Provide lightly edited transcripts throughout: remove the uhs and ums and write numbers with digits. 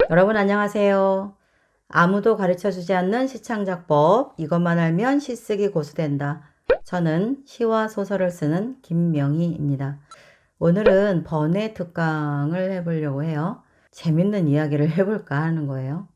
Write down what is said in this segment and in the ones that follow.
여러분 안녕하세요. 아무도 가르쳐주지 않는 시창작법, 이것만 알면 시쓰기 고수된다. 저는 시와 소설을 쓰는 김명희입니다. 오늘은 번외 특강을 해보려고 해요. 재밌는 이야기를 해볼까 하는 거예요.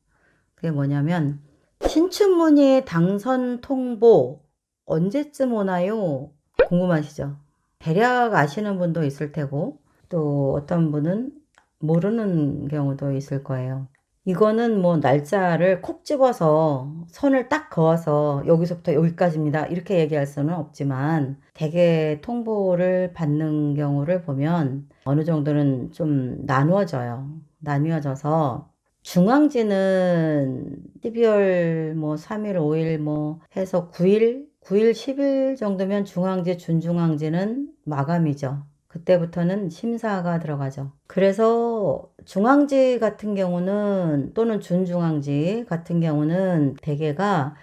그게 뭐냐면 신춘문예 당선 통보 언제쯤 오나요? 궁금하시죠? 대략 아시는 분도 있을 테고 또 어떤 분은 모르는 경우도 있을 거예요. 이거는 뭐 날짜를 콕 집어서 선을 딱 그어서 여기서부터 여기까지입니다 이렇게 얘기할 수는 없지만 대개 통보를 받는 경우를 보면 어느 정도는 좀 나뉘어져서 중앙지는 12월 뭐 3일, 5일 뭐 해서 9일, 10일 정도면 중앙지, 준중앙지는 마감이죠. 그때부터는 심사가 들어가죠. 그래서 중앙지 같은 경우는 또는 준중앙지 같은 경우는 대개가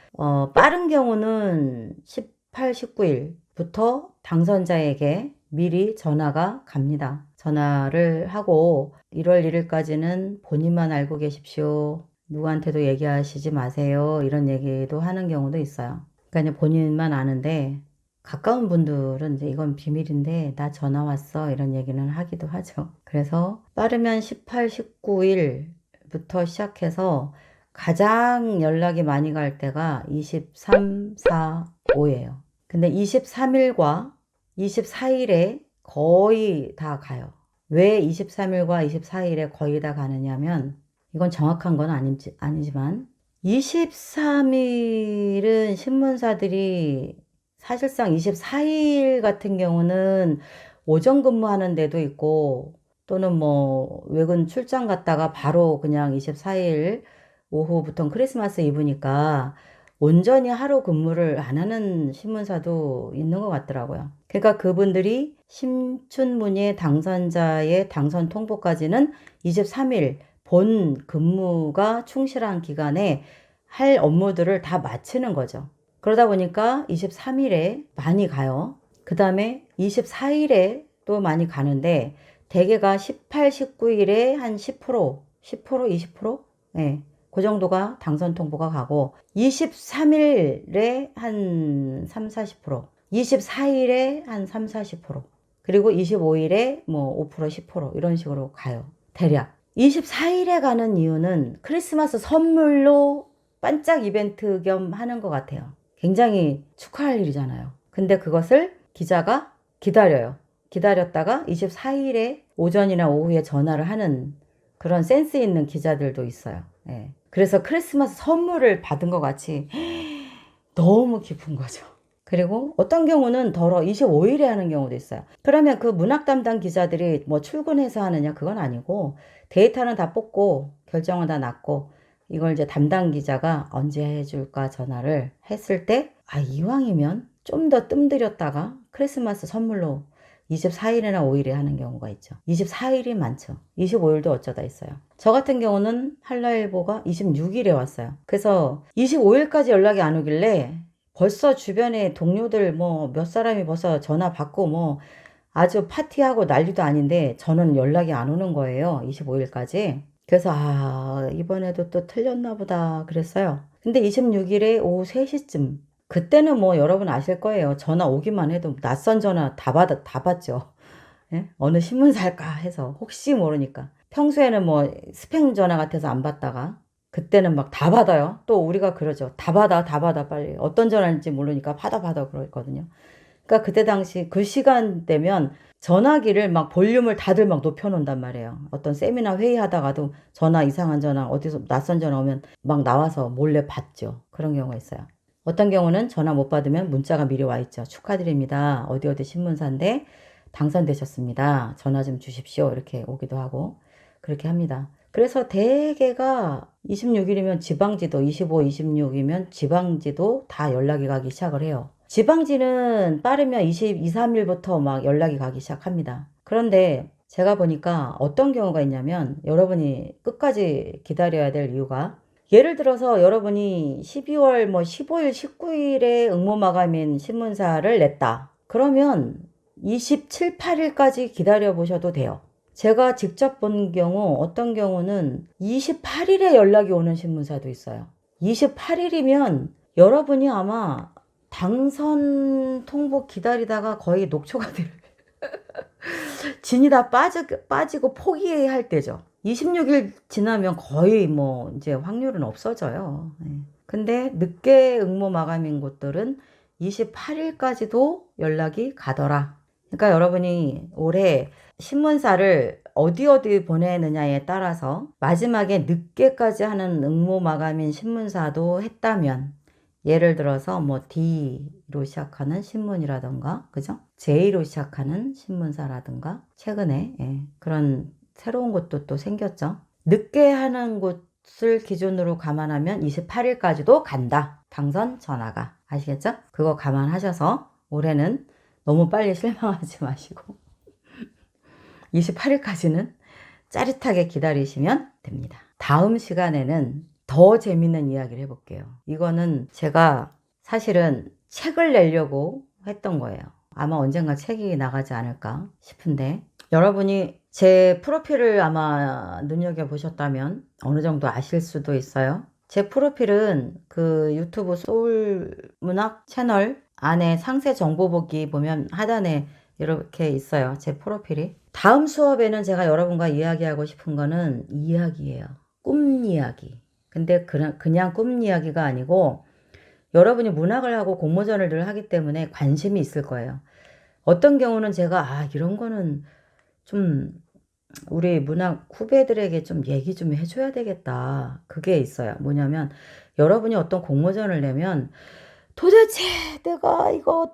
빠른 경우는 18, 19일부터 당선자에게 미리 전화가 갑니다. 전화를 하고 1월 1일까지는 본인만 알고 계십시오. 누구한테도 얘기하시지 마세요. 이런 얘기도 하는 경우도 있어요. 그러니까 본인만 아는데 가까운 분들은 이제 이건 비밀인데 나 전화 왔어 이런 얘기는 하기도 하죠. 그래서 빠르면 18, 19일부터 시작해서 가장 연락이 많이 갈 때가 23, 4, 5예요. 근데 23일과 24일에 거의 다 가요. 왜 23일과 24일에 거의 다 가느냐면 이건 정확한 건 아니지만 23일은 신문사들이 사실상 24일 같은 경우는 오전 근무하는 데도 있고 또는 뭐 외근 출장 갔다가 바로 그냥 24일 오후부터 크리스마스 이브니까 온전히 하루 근무를 안 하는 신문사도 있는 것 같더라고요. 그러니까 그분들이 신춘문예 당선자의 당선 통보까지는 23일 본 근무가 충실한 기간에 할 업무들을 다 마치는 거죠. 그러다 보니까 23일에 많이 가요. 그 다음에 24일에 또 많이 가는데 대개가 18, 19일에 한 10%, 20%? 네, 그 정도가 당선 통보가 가고 23일에 한 3, 40%, 24일에 한 3, 40%, 그리고 25일에 뭐 5%, 10% 이런 식으로 가요. 대략. 24일에 가는 이유는 크리스마스 선물로 반짝 이벤트 겸 하는 것 같아요. 굉장히 축하할 일이잖아요. 근데 그것을 기자가 기다려요. 기다렸다가 24일에 오전이나 오후에 전화를 하는 그런 센스 있는 기자들도 있어요. 예. 그래서 크리스마스 선물을 받은 것 같이 너무 기쁜 거죠. 그리고 어떤 경우는 덜어 25일에 하는 경우도 있어요. 그러면 그 문학 담당 기자들이 뭐 출근해서 하느냐 그건 아니고 데이터는 다 뽑고 결정은 다 났고 이걸 이제 담당 기자가 언제 해줄까 전화를 했을 때 이왕이면 좀 더 뜸들였다가 크리스마스 선물로 24일이나 5일에 하는 경우가 있죠. 24일이 많죠. 25일도 어쩌다 있어요. 저 같은 경우는 한라일보가 26일에 왔어요. 그래서 25일까지 연락이 안 오길래 벌써 주변에 동료들 뭐 몇 사람이 벌써 전화 받고 뭐 아주 파티하고 난리도 아닌데 저는 연락이 안 오는 거예요. 25일까지. 그래서 이번에도 또 틀렸나 보다 그랬어요. 근데 26일에 오후 3시쯤 그때는 뭐 여러분 아실 거예요. 전화 오기만 해도 낯선 전화 다 받죠. 예? 어느 신문사일까 해서 혹시 모르니까. 평소에는 뭐 스팸 전화 같아서 안 받다가 그때는 막 다 받아요. 또 우리가 그러죠. 다 받아 빨리. 어떤 전화인지 모르니까 받아 그랬거든요. 그러니까 그때 당시 그 시간대면 전화기를 막 볼륨을 다들 막 높여놓는단 말이에요. 어떤 세미나 회의하다가도 전화 이상한 전화 어디서 낯선 전화 오면 막 나와서 몰래 받죠. 그런 경우가 있어요. 어떤 경우는 전화 못 받으면 문자가 미리 와 있죠. 축하드립니다. 어디 신문사인데 당선되셨습니다. 전화 좀 주십시오. 이렇게 오기도 하고 그렇게 합니다. 그래서 대개가 26일이면 지방지도, 25, 26이면 지방지도 다 연락이 가기 시작을 해요. 지방지는 빠르면 22, 3일부터 막 연락이 가기 시작합니다. 그런데 제가 보니까 어떤 경우가 있냐면 여러분이 끝까지 기다려야 될 이유가 예를 들어서 여러분이 12월 뭐 15일, 19일에 응모 마감인 신문사를 냈다. 그러면 27, 8일까지 기다려 보셔도 돼요. 제가 직접 본 경우 어떤 경우는 28일에 연락이 오는 신문사도 있어요. 28일이면 여러분이 아마 당선 통보 기다리다가 거의 녹초가 될 진이 다 빠지고 포기할 때죠. 26일 지나면 거의 뭐 이제 확률은 없어져요. 네. 근데 늦게 응모 마감인 곳들은 28일까지도 연락이 가더라. 그러니까 여러분이 올해 신문사를 어디 보내느냐에 따라서 마지막에 늦게까지 하는 응모 마감인 신문사도 했다면, 예를 들어서 뭐 D로 시작하는 신문이라던가, 그죠? J로 시작하는 신문사라던가, 최근에 그런 새로운 곳도 또 생겼죠. 늦게 하는 곳을 기준으로 감안하면 28일까지도 간다. 당선 전화가. 아시겠죠? 그거 감안하셔서 올해는 너무 빨리 실망하지 마시고 28일까지는 짜릿하게 기다리시면 됩니다. 다음 시간에는 더 재밌는 이야기를 해볼게요. 이거는 제가 사실은 책을 내려고 했던 거예요. 아마 언젠가 책이 나가지 않을까 싶은데, 여러분이 제 프로필을 아마 눈여겨보셨다면 어느 정도 아실 수도 있어요. 제 프로필은 그 유튜브 소울문학 채널 안에 상세 정보 보기 보면 하단에 이렇게 있어요. 제 프로필이. 다음 수업에는 제가 여러분과 이야기하고 싶은 거는 이야기예요. 꿈 이야기. 근데 그냥 꿈 이야기가 아니고, 여러분이 문학을 하고 공모전을 늘 하기 때문에 관심이 있을 거예요. 어떤 경우는 제가 이런 거는 좀 우리 문학 후배들에게 좀 얘기 좀 해줘야 되겠다. 그게 있어요. 뭐냐면, 여러분이 어떤 공모전을 내면 도대체 내가 이거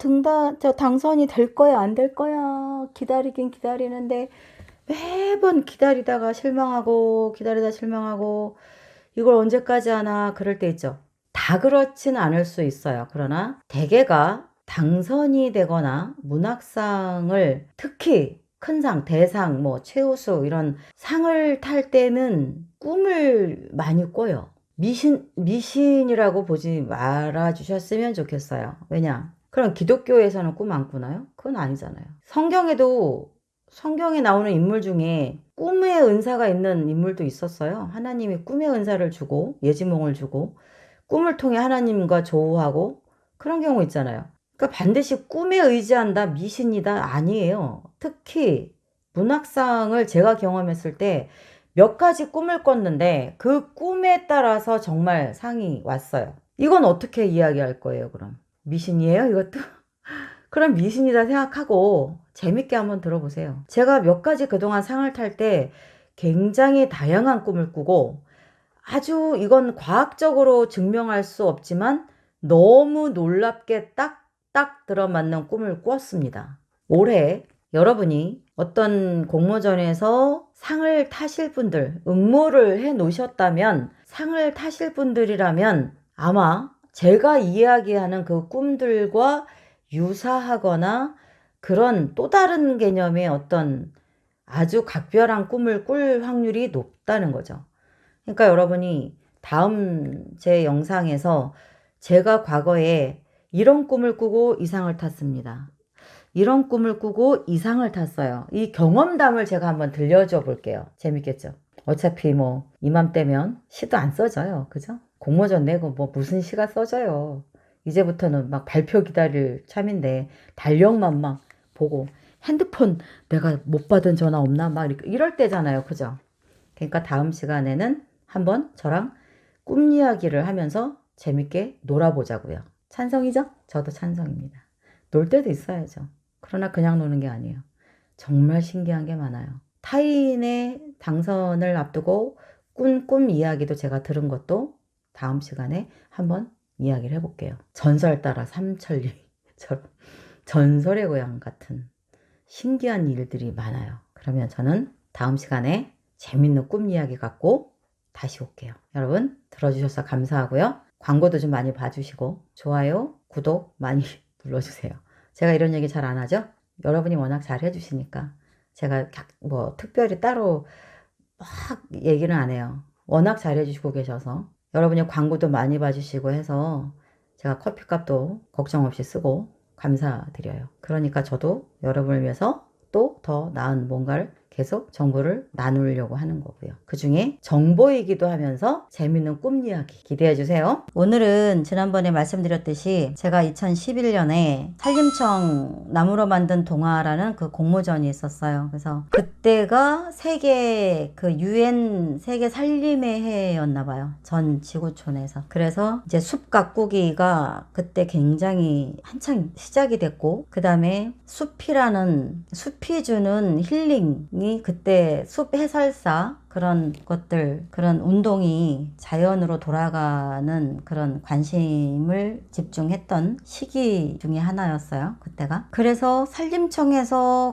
당선이 될 거야, 안 될 거야. 기다리긴 기다리는데 매번 기다리다가 실망하고, 기다리다 실망하고, 이걸 언제까지 하나, 그럴 때 있죠. 다 그렇진 않을 수 있어요. 그러나 대개가 당선이 되거나 문학상을, 특히 큰 상, 대상, 뭐 최우수 이런 상을 탈 때는 꿈을 많이 꿔요. 미신이라고 보지 말아 주셨으면 좋겠어요. 왜냐? 그럼 기독교에서는 꿈 안 꾸나요? 그건 아니잖아요. 성경에 나오는 인물 중에 꿈의 은사가 있는 인물도 있었어요. 하나님이 꿈의 은사를 주고 예지몽을 주고 꿈을 통해 하나님과 조우하고 그런 경우 있잖아요. 그러니까 반드시 꿈에 의지한다, 미신이다, 아니에요. 특히 문학상을 제가 경험했을 때 몇 가지 꿈을 꿨는데 그 꿈에 따라서 정말 상이 왔어요. 이건 어떻게 이야기할 거예요, 그럼? 미신이에요, 이것도? 그럼 미신이다 생각하고 재밌게 한번 들어보세요. 제가 몇 가지 그동안 상을 탈 때 굉장히 다양한 꿈을 꾸고, 아주 이건 과학적으로 증명할 수 없지만 너무 놀랍게 딱딱 들어맞는 꿈을 꾸었습니다. 올해 여러분이 어떤 공모전에서 상을 타실 분들, 응모를 해 놓으셨다면, 상을 타실 분들이라면 아마 제가 이야기하는 그 꿈들과 유사하거나 그런 또 다른 개념의 어떤 아주 각별한 꿈을 꿀 확률이 높다는 거죠. 그러니까 여러분이 다음 제 영상에서 제가 과거에 이런 꿈을 꾸고 이상을 탔습니다. 이런 꿈을 꾸고 이상을 탔어요. 이 경험담을 제가 한번 들려줘 볼게요. 재밌겠죠? 어차피 뭐 이맘때면 시도 안 써져요. 그죠? 공모전 내고 뭐 무슨 시가 써져요. 이제부터는 막 발표 기다릴 참인데 달력만 막 보고, 핸드폰 내가 못 받은 전화 없나 막 이럴 때잖아요. 그죠? 그러니까 다음 시간에는 한번 저랑 꿈 이야기를 하면서 재밌게 놀아보자고요. 찬성이죠? 저도 찬성입니다. 놀 때도 있어야죠. 그러나 그냥 노는 게 아니에요. 정말 신기한 게 많아요. 타인의 당선을 앞두고 꾼 꿈 이야기도 제가 들은 것도 다음 시간에 한번 이야기를 해볼게요. 전설 따라 삼천리처럼 전설의 고향 같은 신기한 일들이 많아요. 그러면 저는 다음 시간에 재밌는 꿈 이야기 갖고 다시 올게요. 여러분 들어주셔서 감사하고요. 광고도 좀 많이 봐주시고 좋아요, 구독 많이 눌러주세요. 제가 이런 얘기 잘 안 하죠? 여러분이 워낙 잘 해주시니까 제가 뭐 특별히 따로 막 얘기는 안 해요. 워낙 잘 해주시고 계셔서 여러분이 광고도 많이 봐주시고 해서 제가 커피값도 걱정 없이 쓰고 감사드려요. 그러니까 저도 여러분을 위해서 또 더 나은 뭔가를 계속 정보를 나누려고 하는 거고요. 그 중에 정보이기도 하면서 재밌는 꿈 이야기 기대해 주세요. 오늘은 지난번에 말씀드렸듯이 제가 2011년에 산림청 나무로 만든 동화라는 그 공모전이 있었어요. 그래서 그때가 세계 그 UN 세계 산림의 해였나 봐요. 전 지구촌에서. 그래서 이제 숲 가꾸기가 그때 굉장히 한창 시작이 됐고, 그 다음에 숲이 주는 힐링이 그때 숲 해설사 그런 것들, 그런 운동이 자연으로 돌아가는 그런 관심을 집중했던 시기 중에 하나였어요. 그때가. 그래서 산림청에서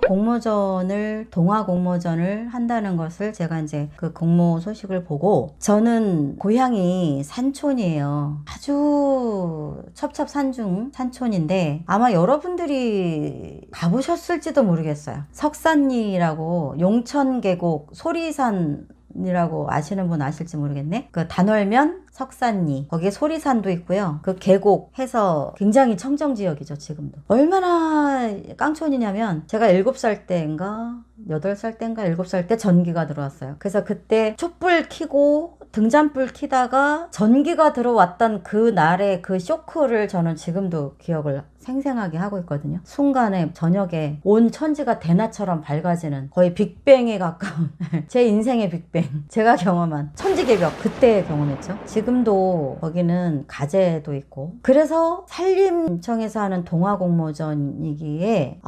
동화 공모전을 한다는 것을 제가 이제 그 공모 소식을 보고, 저는 고향이 산촌이에요. 아주 첩첩산중 산촌인데 아마 여러분들이 가보셨을지도 모르겠어요. 석산리라고 용천계곡 소리산이라고 아시는 분 아실지 모르겠네. 그 단월면 석산리, 거기에 소리산도 있고요. 그 계곡 해서 굉장히 청정지역이죠. 지금도. 얼마나 깡촌이냐면 제가 7살 때인가 8살 때인가 7살 때 전기가 들어왔어요. 그래서 그때 촛불 켜고 등잔불 켜다가 전기가 들어왔던 그 날의 그 쇼크를 저는 지금도 기억을 생생하게 하고 있거든요. 순간에 저녁에 온 천지가 대낮처럼 밝아지는, 거의 빅뱅에 가까운 제 인생의 빅뱅, 제가 경험한 천지개벽, 그때 경험했죠. 지금도 거기는 가재도 있고. 그래서 산림청에서 하는 동화 공모전이기에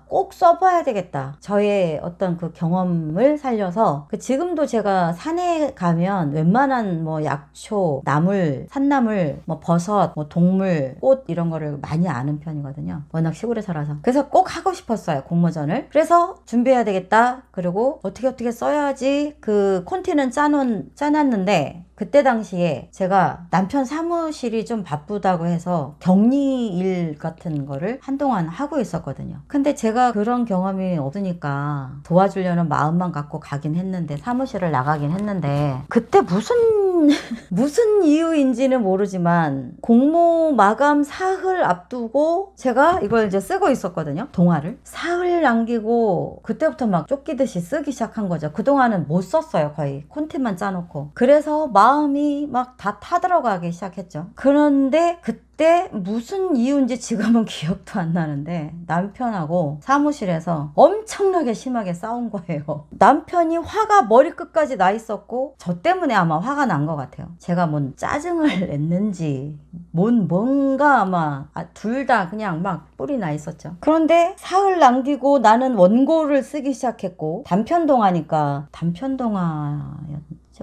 꼭 써봐야 되겠다, 저의 어떤 그 경험을 살려서. 지금도 제가 산에 가면 웬만한 뭐 약초, 나물, 산나물, 뭐 버섯, 뭐 동물, 꽃 이런 거를 많이 아는 편이거든요. 워낙 시골에 살아서. 그래서 꼭 하고 싶었어요, 공모전을. 그래서 준비해야 되겠다. 그리고 어떻게 써야지, 그 콘티는 짜놨는데 그때 당시에 제가 남편 사무실이 좀 바쁘다고 해서 격리일 같은 거를 한동안 하고 있었거든요. 근데 제가 그런 경험이 없으니까 도와주려는 마음만 갖고 가긴 했는데, 사무실을 나가긴 했는데, 그때 무슨 이유인지는 모르지만 공모 마감 사흘 앞두고 제가 이걸 이제 쓰고 있었거든요. 동화를 사흘 남기고 그때부터 막 쫓기듯이 쓰기 시작한 거죠. 그동안은 못 썼어요. 거의 콘티만 짜놓고. 그래서 마음이 막 다 타들어가기 시작했죠. 그런데 그때 무슨 이유인지 지금은 기억도 안 나는데 남편하고 사무실에서 엄청나게 심하게 싸운 거예요. 남편이 화가 머리끝까지 나 있었고, 저 때문에 아마 화가 난 것 같아요. 제가 뭔 짜증을 냈는지 뭔가 아마 둘 다 그냥 막 뿔이 나 있었죠. 그런데 사흘 남기고 나는 원고를 쓰기 시작했고, 단편동화니까, 단편동화였나?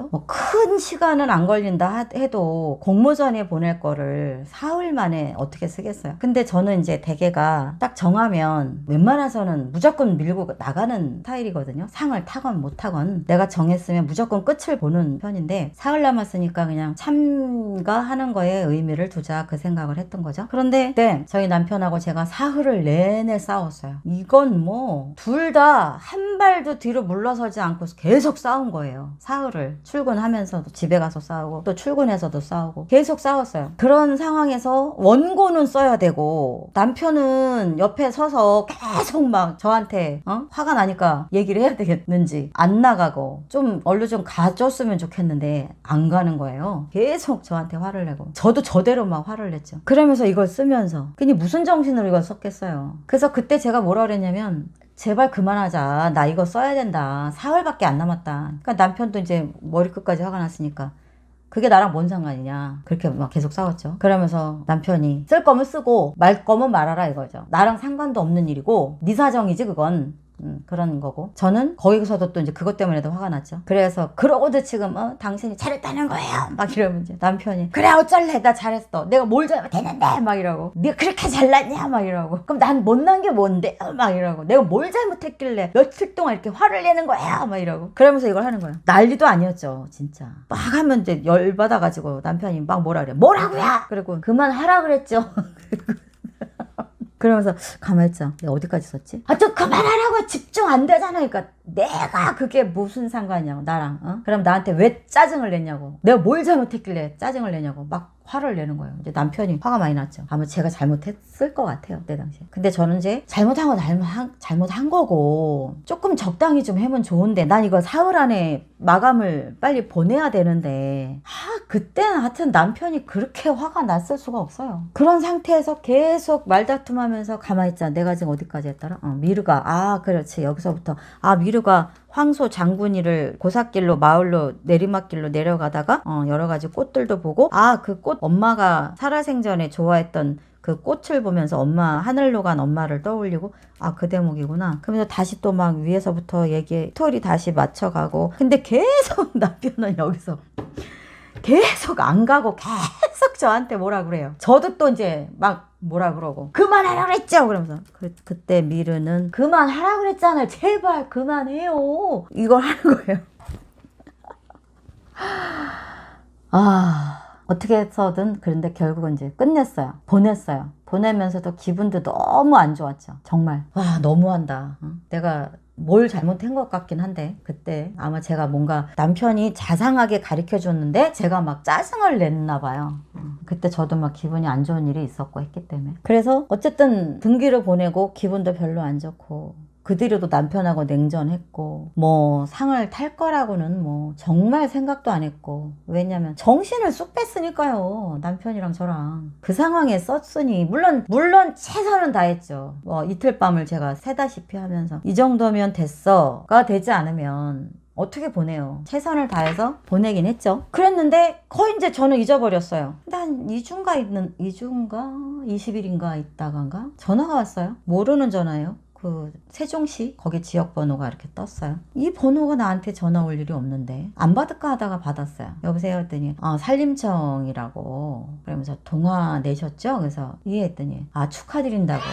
뭐 큰 시간은 안 걸린다 해도 공모전에 보낼 거를 사흘 만에 어떻게 쓰겠어요. 근데 저는 이제 대개가 딱 정하면 웬만해서는 무조건 밀고 나가는 스타일이거든요. 상을 타건 못 타건 내가 정했으면 무조건 끝을 보는 편인데, 사흘 남았으니까 그냥 참가하는 거에 의미를 두자, 그 생각을 했던 거죠. 그런데 네, 저희 남편하고 제가 사흘을 내내 싸웠어요. 이건 뭐 둘 다 한 발도 뒤로 물러서지 않고 계속 싸운 거예요. 사흘을. 출근하면서도 집에 가서 싸우고, 또 출근해서도 싸우고, 계속 싸웠어요. 그런 상황에서 원고는 써야 되고, 남편은 옆에 서서 계속 막 저한테 화가 나니까 얘기를 해야 되겠는지 안 나가고, 좀 얼른 좀 가줬으면 좋겠는데 안 가는 거예요. 계속 저한테 화를 내고, 저도 저대로 막 화를 냈죠. 그러면서 이걸 쓰면서 괜히 무슨 정신으로 이걸 썼겠어요. 그래서 그때 제가 뭐라 그랬냐면, 제발 그만하자. 나 이거 써야 된다. 사흘밖에 안 남았다. 그러니까 남편도 이제 머리끝까지 화가 났으니까, 그게 나랑 뭔 상관이냐. 그렇게 막 계속 싸웠죠. 그러면서 남편이 쓸 거면 쓰고 말 거면 말아라 이거죠. 나랑 상관도 없는 일이고 네 사정이지 그건. 그런 거고, 저는 거기서도 또 이제 그것 때문에도 화가 났죠. 그래서 그러고도 지금 당신이 잘했다는 거예요 막 이러면, 이제 남편이 그래 어쩔래, 나 잘했어, 내가 뭘 잘못했는데 막 이러고, 네가 그렇게 잘났냐 막 이러고, 그럼 난 못난 게 뭔데 막 이러고, 내가 뭘 잘못했길래 며칠 동안 이렇게 화를 내는 거야 막 이러고, 그러면서 이걸 하는 거예요. 난리도 아니었죠 진짜. 막 하면 이제 열받아가지고 남편이 막 뭐라 그래, 뭐라고요? 그리고 그만하라 그랬죠. 그러면서 가만히 있자. 내가 어디까지 썼지? 좀 그만하라고, 집중 안 되잖아. 그러니까 내가 그게 무슨 상관이냐고 나랑. 그럼 나한테 왜 짜증을 냈냐고, 내가 뭘 잘못했길래 짜증을 내냐고 막 화를 내는 거예요. 이제 남편이 화가 많이 났죠. 아마 제가 잘못했을 것 같아요, 그때 당시에. 근데 저는 이제 잘못한 건 잘못한 거고 조금 적당히 좀 하면 좋은데, 난 이거 사흘 안에 마감을 빨리 보내야 되는데, 그때는 하여튼 남편이 그렇게 화가 났을 수가 없어요. 그런 상태에서 계속 말다툼하면서 가만히 있잖아. 내가 지금 어디까지 했더라? 미르가, 그렇지, 여기서부터 미르가 황소 장군이를 고삿길로 마을로 내리막길로 내려가다가 여러 가지 꽃들도 보고, 그 꽃 엄마가 살아생전에 좋아했던 그 꽃을 보면서 엄마, 하늘로 간 엄마를 떠올리고, 그 대목이구나. 그러면서 다시 또 막 위에서부터 스토리 다시 맞춰가고. 근데 계속 남편은 여기서 계속 안 가고 계속 저한테 뭐라 그래요. 저도 또 이제 막 뭐라 그러고, 그만하라 그랬죠 그러면서. 그때 미르는 그만하라 그랬잖아요, 제발 그만해요, 이걸 하는 거예요. 어떻게 해서든 그런데 결국은 이제 끝냈어요. 보냈어요. 보내면서도 기분도 너무 안 좋았죠. 정말 너무한다. 내가 뭘 잘못한 것 같긴 한데, 그때 아마 제가 뭔가 남편이 자상하게 가르쳐 줬는데 제가 막 짜증을 냈나 봐요. 그때 저도 막 기분이 안 좋은 일이 있었고 했기 때문에. 그래서 어쨌든 등기를 보내고 기분도 별로 안 좋고, 그 뒤로도 남편하고 냉전했고, 뭐 상을 탈 거라고는 뭐 정말 생각도 안 했고. 왜냐면 정신을 쑥 뺐으니까요, 남편이랑 저랑. 그 상황에 썼으니 물론 최선은 다했죠. 이틀 밤을 제가 새다시피 하면서 이 정도면 됐어가 되지 않으면 어떻게 보내요. 최선을 다해서 보내긴 했죠. 그랬는데 거의 이제 저는 잊어버렸어요. 근데 한 2주인가 20일인가 있다간가 전화가 왔어요. 모르는 전화예요. 그 세종시 거기 지역 번호가 이렇게 떴어요. 이 번호가 나한테 전화 올 일이 없는데 안 받을까 하다가 받았어요. 여보세요 했더니 산림청이라고, 그러면서 동화 내셨죠? 그래서 이해했더니 축하드린다고.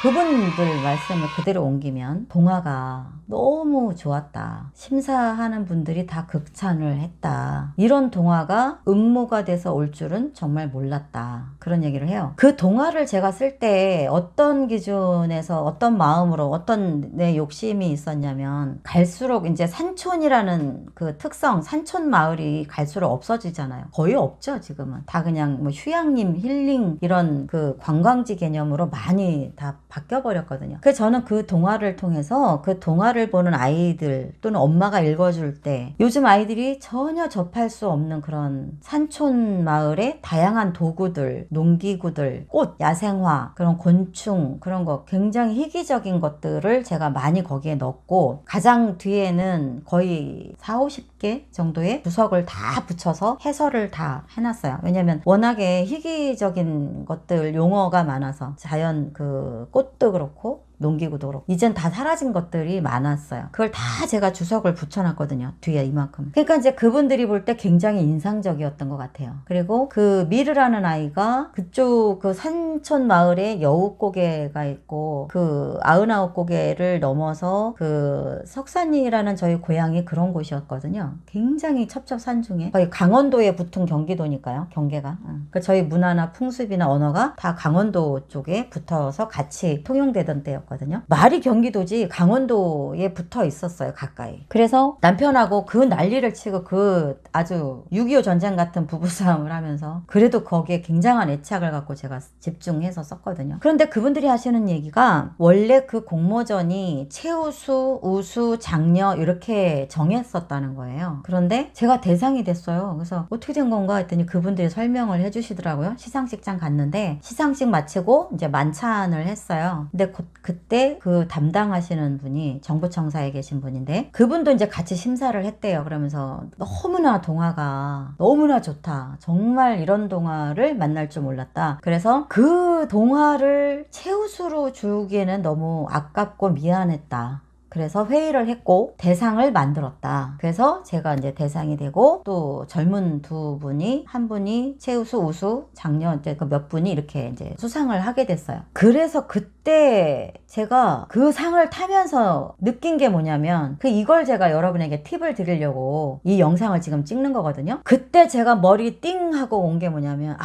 그분들 말씀을 그대로 옮기면 동화가 너무 좋았다, 심사하는 분들이 다 극찬을 했다, 이런 동화가 응모가 돼서 올 줄은 정말 몰랐다, 그런 얘기를 해요. 그 동화를 제가 쓸 때 어떤 기준에서 어떤 마음으로 어떤 내 욕심이 있었냐면, 갈수록 이제 산촌이라는 그 특성, 산촌 마을이 갈수록 없어지잖아요. 거의 없죠. 지금은 다 그냥 뭐 휴양림, 힐링 이런 그 관광지 개념으로 많이 다 바뀌어 버렸거든요. 그래서 저는 그 동화를 통해서 그 동화를 보는 아이들 또는 엄마가 읽어줄 때, 요즘 아이들이 전혀 접할 수 없는 그런 산촌 마을의 다양한 도구들, 농기구들, 꽃, 야생화, 그런 곤충, 그런 거 굉장히 희귀적인 것들을 제가 많이 거기에 넣었고, 가장 뒤에는 거의 40-50개 정도의 주석을 다 붙여서 해설을 다 해놨어요. 왜냐면 워낙에 희귀적인 것들 용어가 많아서, 자연 그 꽃도 그렇고 농기구도 그렇고 이젠 다 사라진 것들이 많았어요. 그걸 다 제가 주석을 붙여놨거든요, 뒤에 이만큼. 그러니까 이제 그분들이 볼 때 굉장히 인상적이었던 것 같아요. 그리고 그 미르라는 아이가 그쪽 그 산촌 마을에 여우고개가 있고, 그 99고개를 넘어서 그 석산이라는 저희 고향이 그런 곳이었거든요. 굉장히 첩첩산중에, 거의 강원도에 붙은 경기도니까요, 경계가. 그 저희 문화나 풍습이나 언어가 다 강원도 쪽에 붙어서 같이 통용되던 때였거든요. 말이 경기도지 강원도에 붙어 있었어요, 가까이. 그래서 남편하고 그 난리를 치고 그 아주 6.25 전쟁 같은 부부싸움을 하면서 그래도 거기에 굉장한 애착을 갖고 제가 집중해서 썼거든요. 그런데 그분들이 하시는 얘기가, 원래 그 공모전이 최우수, 우수, 장려 이렇게 정했었다는 거예요. 그런데 제가 대상이 됐어요. 그래서 어떻게 된 건가 했더니 그분들이 설명을 해주시더라고요. 시상식장 갔는데 시상식 마치고 이제 만찬을 했어요. 근데 그때 그 담당하시는 분이 정부청사에 계신 분인데, 그분도 이제 같이 심사를 했대요. 그러면서 너무나 동화가 너무나 좋다, 정말 이런 동화를 만날 줄 몰랐다, 그래서 그 동화를 최우수로 주기에는 너무 아깝고 미안했다, 그래서 회의를 했고 대상을 만들었다. 그래서 제가 이제 대상이 되고, 또 젊은 두 분이, 한 분이 최우수, 우수, 장려, 이제 그 몇 분이 이렇게 이제 수상을 하게 됐어요. 그래서 그때 제가 그 상을 타면서 느낀 게 뭐냐면, 이걸 제가 여러분에게 팁을 드리려고 이 영상을 지금 찍는 거거든요. 그때 제가 머리 띵 하고 온 게 뭐냐면,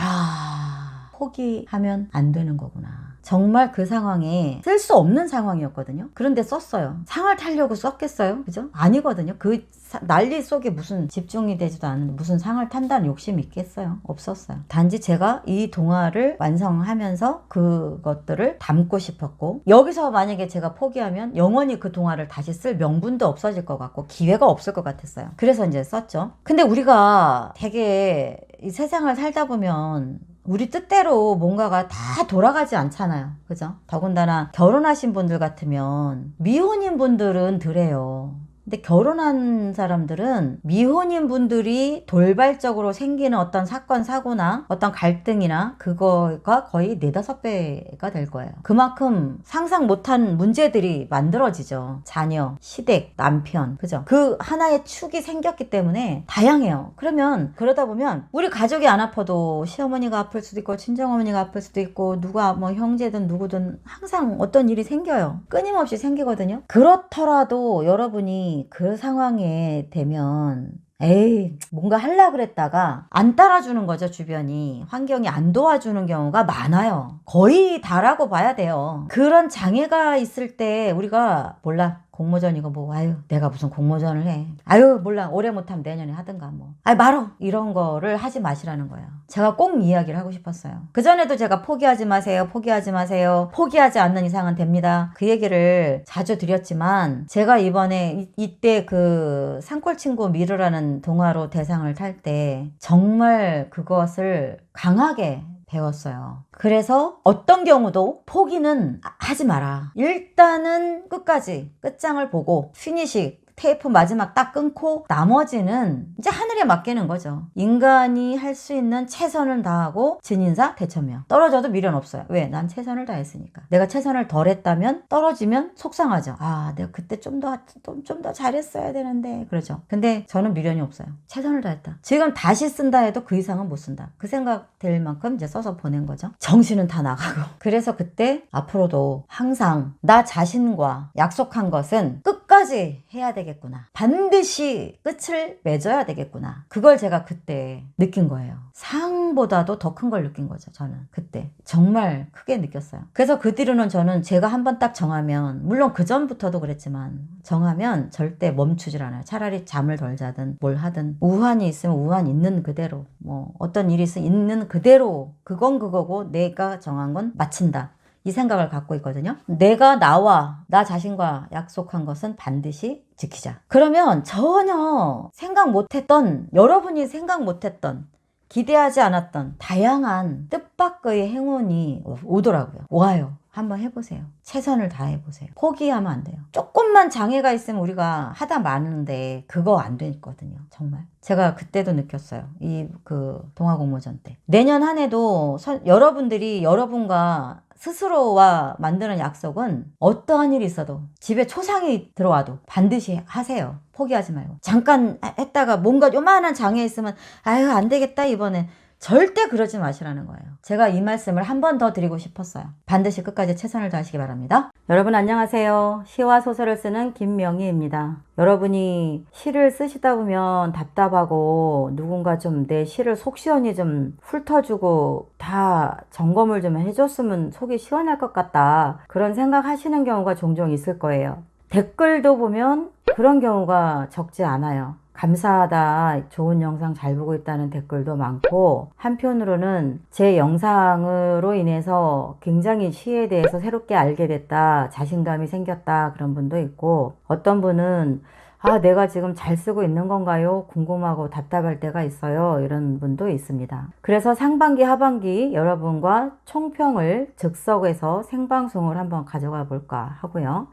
포기하면 안 되는 거구나. 정말 그 상황에 쓸 수 없는 상황이었거든요. 그런데 썼어요. 상을 타려고 썼겠어요? 그죠? 아니거든요. 그 난리 속에 무슨 집중이 되지도 않는데 무슨 상을 탄다는 욕심이 있겠어요? 없었어요. 단지 제가 이 동화를 완성하면서 그것들을 담고 싶었고, 여기서 만약에 제가 포기하면 영원히 그 동화를 다시 쓸 명분도 없어질 것 같고 기회가 없을 것 같았어요. 그래서 이제 썼죠. 근데 우리가 되게 이 세상을 살다 보면 우리 뜻대로 뭔가가 다 돌아가지 않잖아요. 그죠? 더군다나 결혼하신 분들 같으면, 미혼인 분들은 덜해요. 근데 결혼한 사람들은 미혼인 분들이 돌발적으로 생기는 어떤 사건, 사고나 어떤 갈등이나 그거가 거의 4~5배가 될 거예요. 그만큼 상상 못한 문제들이 만들어지죠. 자녀, 시댁, 남편, 그죠? 그 하나의 축이 생겼기 때문에 다양해요. 그러면 그러다 보면 우리 가족이 안 아파도 시어머니가 아플 수도 있고 친정어머니가 아플 수도 있고 누가 뭐 형제든 누구든 항상 어떤 일이 생겨요. 끊임없이 생기거든요. 그렇더라도 여러분이 그 상황에 되면 에이 뭔가 하려고 그랬다가 안 따라주는 거죠. 주변이, 환경이 안 도와주는 경우가 많아요. 거의 다라고 봐야 돼요. 그런 장애가 있을 때 우리가 몰라, 공모전 이거 뭐, 아유 내가 무슨 공모전을 해, 아유 몰라 올해 못하면 내년에 하든가 뭐, 아유 말어, 이런 거를 하지 마시라는 거예요. 제가 꼭 이야기를 하고 싶었어요. 그전에도 제가 포기하지 마세요, 포기하지 마세요, 포기하지 않는 이상은 됩니다, 그 얘기를 자주 드렸지만, 제가 이번에 이때 그 산골친구 미르라는 동화로 대상을 탈 때 정말 그것을 강하게 배웠어요. 그래서 어떤 경우도 포기는 하지 마라. 일단은 끝까지 끝장을 보고 피니시 테이프 마지막 딱 끊고 나머지는 이제 하늘에 맡기는 거죠. 인간이 할 수 있는 최선을 다하고 진인사 대천명. 떨어져도 미련 없어요. 왜? 난 최선을 다했으니까. 내가 최선을 덜 했다면 떨어지면 속상하죠. 아 내가 그때 좀 더 잘했어야 되는데, 그러죠. 근데 저는 미련이 없어요. 최선을 다했다. 지금 다시 쓴다 해도 그 이상은 못 쓴다. 그 생각 될 만큼 이제 써서 보낸 거죠. 정신은 다 나가고. 그래서 그때 앞으로도 항상 나 자신과 약속한 것은 끝까지 해야 되겠구나, 반드시 끝을 맺어야 되겠구나, 그걸 제가 그때 느낀 거예요. 상보다도 더 큰 걸 느낀 거죠. 저는 그때 정말 크게 느꼈어요. 그래서 그 뒤로는 저는 제가 한번 딱 정하면, 물론 그 전부터도 그랬지만 정하면 절대 멈추질 않아요. 차라리 잠을 덜 자든 뭘 하든, 우환이 있으면 우환 있는 그대로, 뭐 어떤 일이 있으면 있는 그대로, 그건 그거고 내가 정한 건 마친다, 이 생각을 갖고 있거든요. 내가 나 자신과 약속한 것은 반드시 지키자. 그러면 전혀 생각 못했던, 여러분이 생각 못했던, 기대하지 않았던 다양한 뜻밖의 행운이 오더라고요. 와요. 한번 해보세요. 최선을 다해보세요. 포기하면 안 돼요. 조금만 장애가 있으면 우리가 하다 마는데 그거 안 되거든요. 정말. 제가 그때도 느꼈어요. 이 그 동화 공모전 때. 내년 한 해도 여러분들이 여러분과 스스로와 만드는 약속은 어떠한 일이 있어도, 집에 초상이 들어와도 반드시 하세요. 포기하지 말고. 잠깐 했다가 뭔가 요만한 장애 있으면 아유 안 되겠다 이번엔, 절대 그러지 마시라는 거예요. 제가 이 말씀을 한 번 더 드리고 싶었어요. 반드시 끝까지 최선을 다하시기 바랍니다. 여러분 안녕하세요. 시와 소설을 쓰는 김명희입니다. 여러분이 시를 쓰시다 보면 답답하고 누군가 좀 내 시를 속 시원히 좀 훑어주고 다 점검을 좀 해줬으면 속이 시원할 것 같다, 그런 생각하시는 경우가 종종 있을 거예요. 댓글도 보면 그런 경우가 적지 않아요. 감사하다, 좋은 영상 잘 보고 있다는 댓글도 많고, 한편으로는 제 영상으로 인해서 굉장히 시에 대해서 새롭게 알게 됐다, 자신감이 생겼다, 그런 분도 있고, 어떤 분은 아 내가 지금 잘 쓰고 있는 건가요? 궁금하고 답답할 때가 있어요, 이런 분도 있습니다. 그래서 상반기 하반기 여러분과 총평을 즉석에서 생방송을 한번 가져가 볼까 하고요.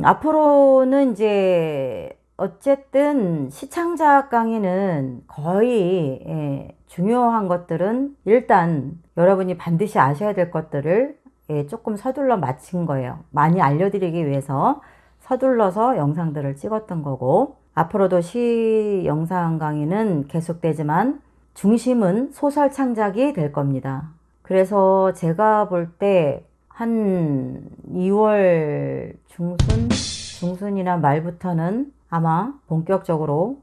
앞으로는 이제 어쨌든 시창작 강의는 거의 중요한 것들은 일단 여러분이 반드시 아셔야 될 것들을 조금 서둘러 마친 거예요. 많이 알려드리기 위해서 서둘러서 영상들을 찍었던 거고, 앞으로도 시 영상 강의는 계속되지만 중심은 소설 창작이 될 겁니다. 그래서 제가 볼 때 한 2월 중순이나 말부터는 아마 본격적으로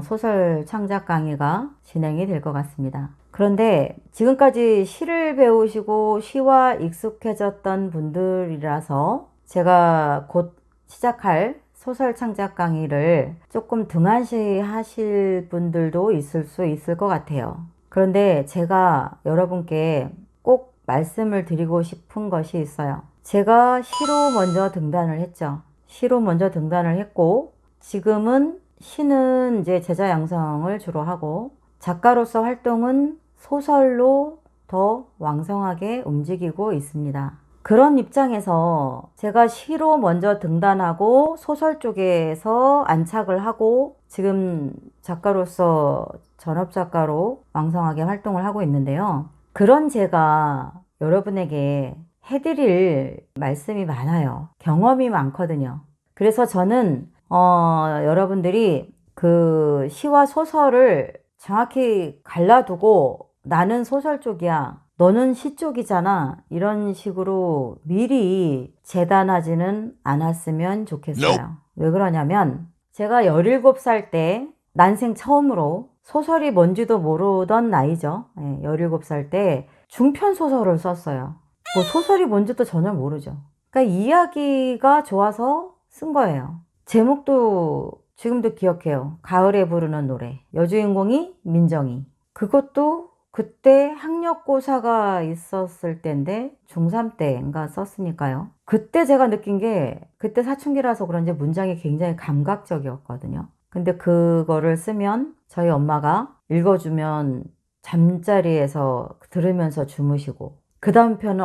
소설 창작 강의가 진행이 될 것 같습니다. 그런데 지금까지 시를 배우시고 시와 익숙해졌던 분들이라서 제가 곧 시작할 소설 창작 강의를 조금 등한시 하실 분들도 있을 수 있을 것 같아요. 그런데 제가 여러분께 꼭 말씀을 드리고 싶은 것이 있어요. 제가 시로 먼저 등단을 했죠. 시로 먼저 등단을 했고, 지금은 시는 이제 제자 양성을 주로 하고, 작가로서 활동은 소설로 더 왕성하게 움직이고 있습니다. 그런 입장에서 제가 시로 먼저 등단하고 소설 쪽에서 안착을 하고 지금 작가로서 전업작가로 왕성하게 활동을 하고 있는데요. 그런 제가 여러분에게 해드릴 말씀이 많아요. 경험이 많거든요. 그래서 저는 여러분들이 그 시와 소설을 정확히 갈라두고 나는 소설 쪽이야, 너는 시 쪽이잖아, 이런 식으로 미리 재단하지는 않았으면 좋겠어요. 왜 그러냐면 제가 17살 때 난생 처음으로 소설이 뭔지도 모르던 나이죠. 17살 때 중편 소설을 썼어요. 뭐 소설이 뭔지도 전혀 모르죠. 그러니까 이야기가 좋아서 쓴 거예요. 제목도 지금도 기억해요. 가을에 부르는 노래. 여주인공이 민정이. 그것도 그때 학력고사가 있었을 때인데 중3 때인가 썼으니까요. 그때 제가 느낀 게, 그때 사춘기라서 그런지 문장이 굉장히 감각적이었거든요. 근데 그거를 쓰면 저희 엄마가 읽어주면 잠자리에서 들으면서 주무시고, 그 다음 편은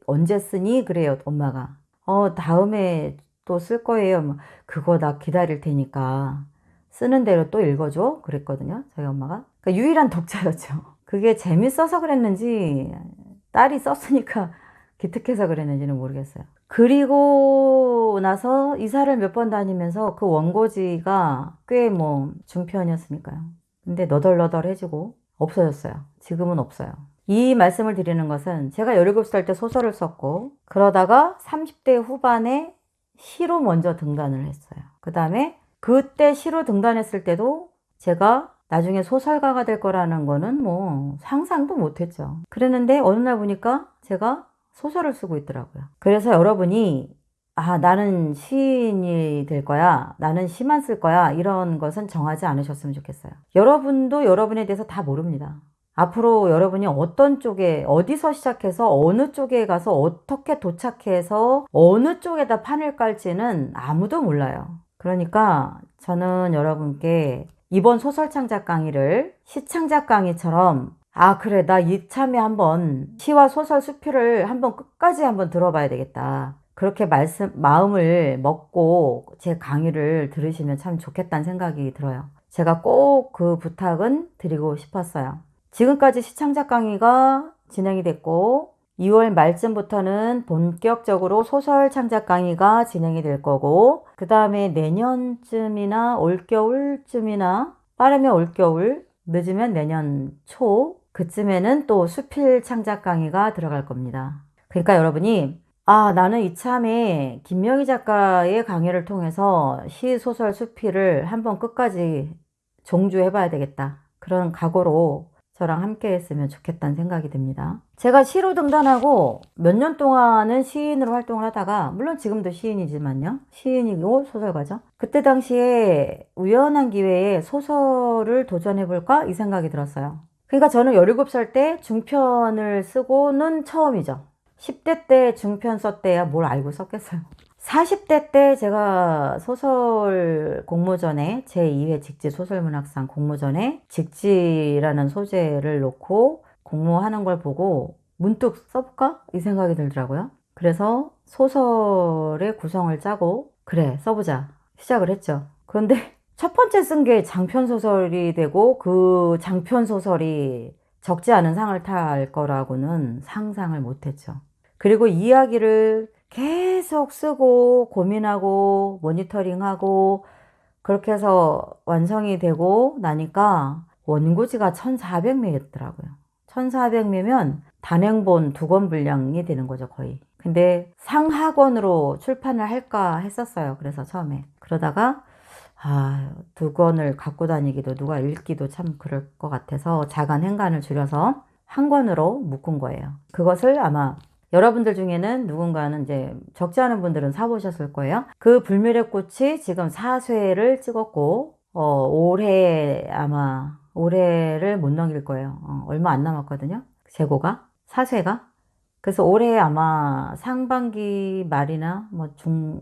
언제 쓰니? 그래요, 엄마가. 다음에 또 쓸 거예요. 그거 나 기다릴 테니까 쓰는 대로 또 읽어줘. 그랬거든요, 저희 엄마가. 그러니까 유일한 독자였죠. 그게 재밌어서 그랬는지, 딸이 썼으니까 기특해서 그랬는지는 모르겠어요. 그리고 나서 이사를 몇 번 다니면서 그 원고지가 꽤 뭐 중편이었으니까요. 근데 너덜너덜해지고 없어졌어요. 지금은 없어요. 이 말씀을 드리는 것은 제가 17살 때 소설을 썼고, 그러다가 30대 후반에 시로 먼저 등단을 했어요. 그 다음에 그때 시로 등단했을 때도 제가 나중에 소설가가 될 거라는 거는 뭐 상상도 못했죠. 그랬는데 어느 날 보니까 제가 소설을 쓰고 있더라고요. 그래서 여러분이 나는 시인이 될 거야, 나는 시만 쓸 거야, 이런 것은 정하지 않으셨으면 좋겠어요. 여러분도 여러분에 대해서 다 모릅니다. 앞으로 여러분이 어떤 쪽에, 어디서 시작해서 어느 쪽에 가서 어떻게 도착해서 어느 쪽에다 판을 깔지는 아무도 몰라요. 그러니까 저는 여러분께 이번 소설 창작 강의를 시 창작 강의처럼, 그래, 나 이참에 한번 시와 소설 수필을 한번 끝까지 한번 들어봐야 되겠다, 그렇게 마음을 먹고 제 강의를 들으시면 참 좋겠다는 생각이 들어요. 제가 꼭 그 부탁은 드리고 싶었어요. 지금까지 시창작 강의가 진행이 됐고, 2월 말쯤부터는 본격적으로 소설 창작 강의가 진행이 될 거고, 그 다음에 내년쯤이나 올겨울쯤이나, 빠르면 올겨울, 늦으면 내년 초, 그쯤에는 또 수필 창작 강의가 들어갈 겁니다. 그러니까 여러분이 나는 이참에 김명희 작가의 강의를 통해서 시, 소설, 수필을 한번 끝까지 종주해봐야 되겠다, 그런 각오로 저랑 함께 했으면 좋겠다는 생각이 듭니다. 제가 시로 등단하고 몇 년 동안은 시인으로 활동을 하다가, 물론 지금도 시인이지만요, 시인이고 소설가죠. 그때 당시에 우연한 기회에 소설을 도전해볼까, 이 생각이 들었어요. 그러니까 저는 17살 때 중편을 쓰고는 처음이죠. 10대 때 중편 썼대야 뭘 알고 썼겠어요. 40대 때 제가 소설 공모전에, 제2회 직지 소설문학상 공모전에 직지라는 소재를 놓고 공모하는 걸 보고 문득 써볼까? 이 생각이 들더라고요. 그래서 소설의 구성을 짜고, 그래, 써보자, 시작을 했죠. 그런데 첫 번째 쓴 게 장편소설이 되고, 그 장편소설이 적지 않은 상을 탈 거라고는 상상을 못했죠. 그리고 이야기를 계속 쓰고 고민하고 모니터링하고 그렇게 해서 완성이 되고 나니까 원고지가 1400매였더라고요. 1400매면 단행본 2권 분량이 되는 거죠, 거의. 근데 상하권으로 출판을 할까 했었어요. 그래서 처음에. 그러다가 두 권을 갖고 다니기도 누가 읽기도 참 그럴 것 같아서 자간 행간을 줄여서 한 권으로 묶은 거예요. 그것을 아마 여러분들 중에는 누군가는 이제 적지 않은 분들은 사보셨을 거예요. 그 불멸의 꽃이 지금 4쇄를 찍었고 올해 아마 올해를 못 넘길 거예요. 얼마 안 남았거든요. 재고가 4쇄가. 그래서 올해 아마 상반기 말이나 중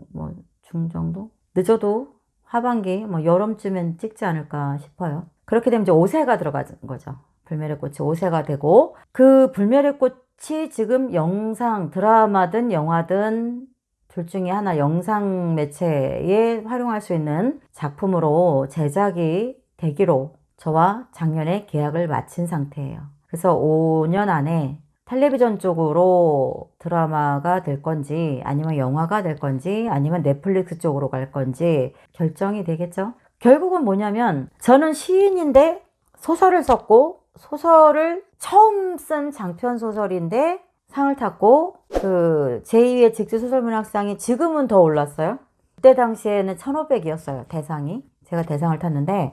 정도? 늦어도 하반기, 여름쯤엔 찍지 않을까 싶어요. 그렇게 되면 이제 5세가 들어가는 거죠. 불멸의 꽃이 5세가 되고, 그 불멸의 꽃이 지금 영상, 드라마든 영화든 둘 중에 하나 영상 매체에 활용할 수 있는 작품으로 제작이 되기로 저와 작년에 계약을 마친 상태예요. 그래서 5년 안에 텔레비전 쪽으로 드라마가 될 건지 아니면 영화가 될 건지 아니면 넷플릭스 쪽으로 갈 건지 결정이 되겠죠. 결국은 뭐냐면 저는 시인인데 소설을 썼고 소설을 처음 쓴 장편 소설인데 상을 탔고 그 제2의 직지소설문학상이 지금은 더 올랐어요. 그때 당시에는 1500이었어요. 대상이. 제가 대상을 탔는데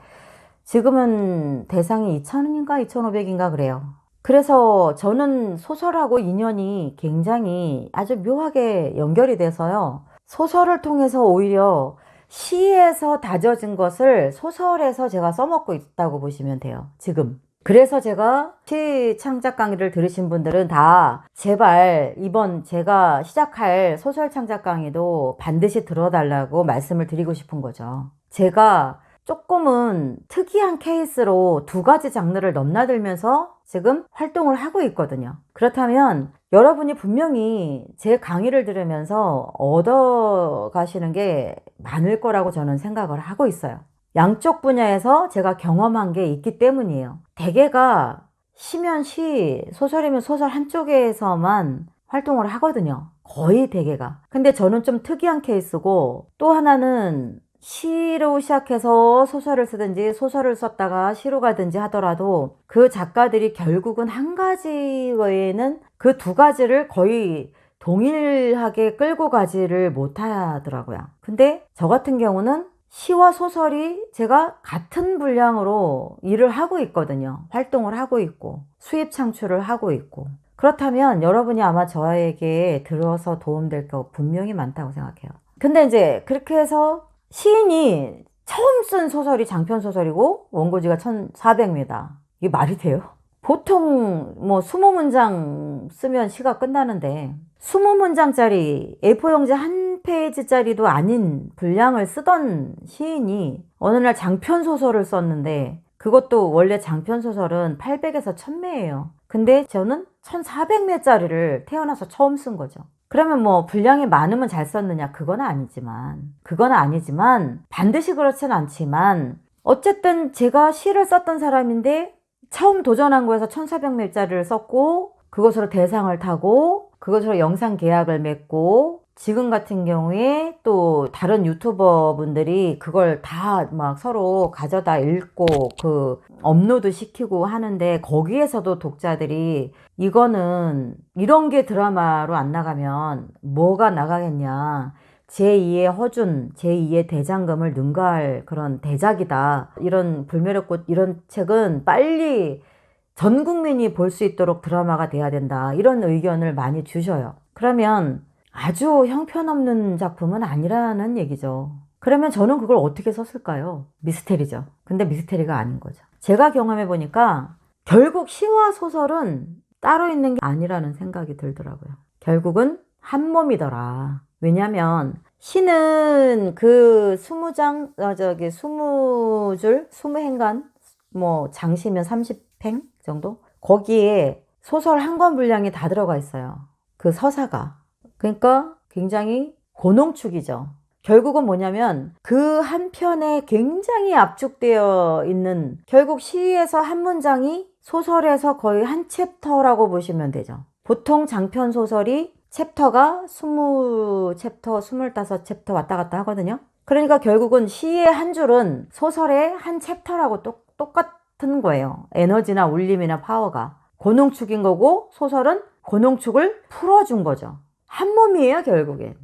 지금은 대상이 2000인가 2500인가 그래요. 그래서 저는 소설하고 인연이 굉장히 아주 묘하게 연결이 돼서요. 소설을 통해서 오히려 시에서 다져진 것을 소설에서 제가 써먹고 있다고 보시면 돼요. 지금. 그래서 제가 시 창작 강의를 들으신 분들은 다 제발 이번 제가 시작할 소설 창작 강의도 반드시 들어달라고 말씀을 드리고 싶은 거죠. 제가 조금은 특이한 케이스로 2가지 장르를 넘나들면서 지금 활동을 하고 있거든요. 그렇다면 여러분이 분명히 제 강의를 들으면서 얻어 가시는 게 많을 거라고 저는 생각을 하고 있어요. 양쪽 분야에서 제가 경험한 게 있기 때문이에요. 대개가 시면 시, 소설이면 소설 한쪽에서만 활동을 하거든요. 거의 대개가. 근데 저는 좀 특이한 케이스고 또 하나는 시로 시작해서 소설을 쓰든지 소설을 썼다가 시로 가든지 하더라도 그 작가들이 결국은 한 가지 외에는 그 2가지를 거의 동일하게 끌고 가지를 못하더라고요. 근데 저 같은 경우는 시와 소설이 제가 같은 분량으로 일을 하고 있거든요. 활동을 하고 있고 수입 창출을 하고 있고 그렇다면 여러분이 아마 저에게 들어서 도움될 거 분명히 많다고 생각해요. 근데 이제 그렇게 해서 시인이 처음 쓴 소설이 장편소설이고 원고지가 1400m. 이게 말이 돼요? 보통 20문장 쓰면 시가 끝나는데 20문장짜리 A4 용지 한 페이지짜리도 아닌 분량을 쓰던 시인이 어느 날 장편소설을 썼는데 그것도 원래 장편소설은 800에서 1000매예요. 근데 저는 1400매짜리를 태어나서 처음 쓴 거죠. 그러면 분량이 많으면 잘 썼느냐? 그건 아니지만 반드시 그렇진 않지만 어쨌든 제가 시를 썼던 사람인데 처음 도전한 거에서 1400매짜리를 썼고 그것으로 대상을 타고 그것으로 영상 계약을 맺고 지금 같은 경우에 또 다른 유튜버 분들이 그걸 다 막 서로 가져다 읽고 그 업로드 시키고 하는데 거기에서도 독자들이 이거는 이런 게 드라마로 안 나가면 뭐가 나가겠냐. 제2의 허준, 제2의 대장금을 능가할 그런 대작이다. 이런 불멸의 꽃 이런 책은 빨리 전 국민이 볼 수 있도록 드라마가 돼야 된다. 이런 의견을 많이 주셔요. 그러면 아주 형편없는 작품은 아니라는 얘기죠. 그러면 저는 그걸 어떻게 썼을까요? 미스테리죠. 근데 미스테리가 아닌 거죠. 제가 경험해 보니까 결국 시와 소설은 따로 있는 게 아니라는 생각이 들더라고요. 결국은 한 몸이더라. 왜냐면 시는 그 20장, 20줄, 20행간, 장시면 30행 정도? 거기에 소설 한 권 분량이 다 들어가 있어요. 그 서사가. 그러니까 굉장히 고농축이죠. 결국은 뭐냐면 그 한 편에 굉장히 압축되어 있는 결국 시에서 한 문장이 소설에서 거의 한 챕터라고 보시면 되죠. 보통 장편 소설이 챕터가 20챕터, 25챕터 왔다 갔다 하거든요. 그러니까 결국은 시의 한 줄은 소설의 한 챕터라고 똑같은 거예요. 에너지나 울림이나 파워가. 고농축인 거고 소설은 고농축을 풀어준 거죠. 한 몸이에요, 결국엔.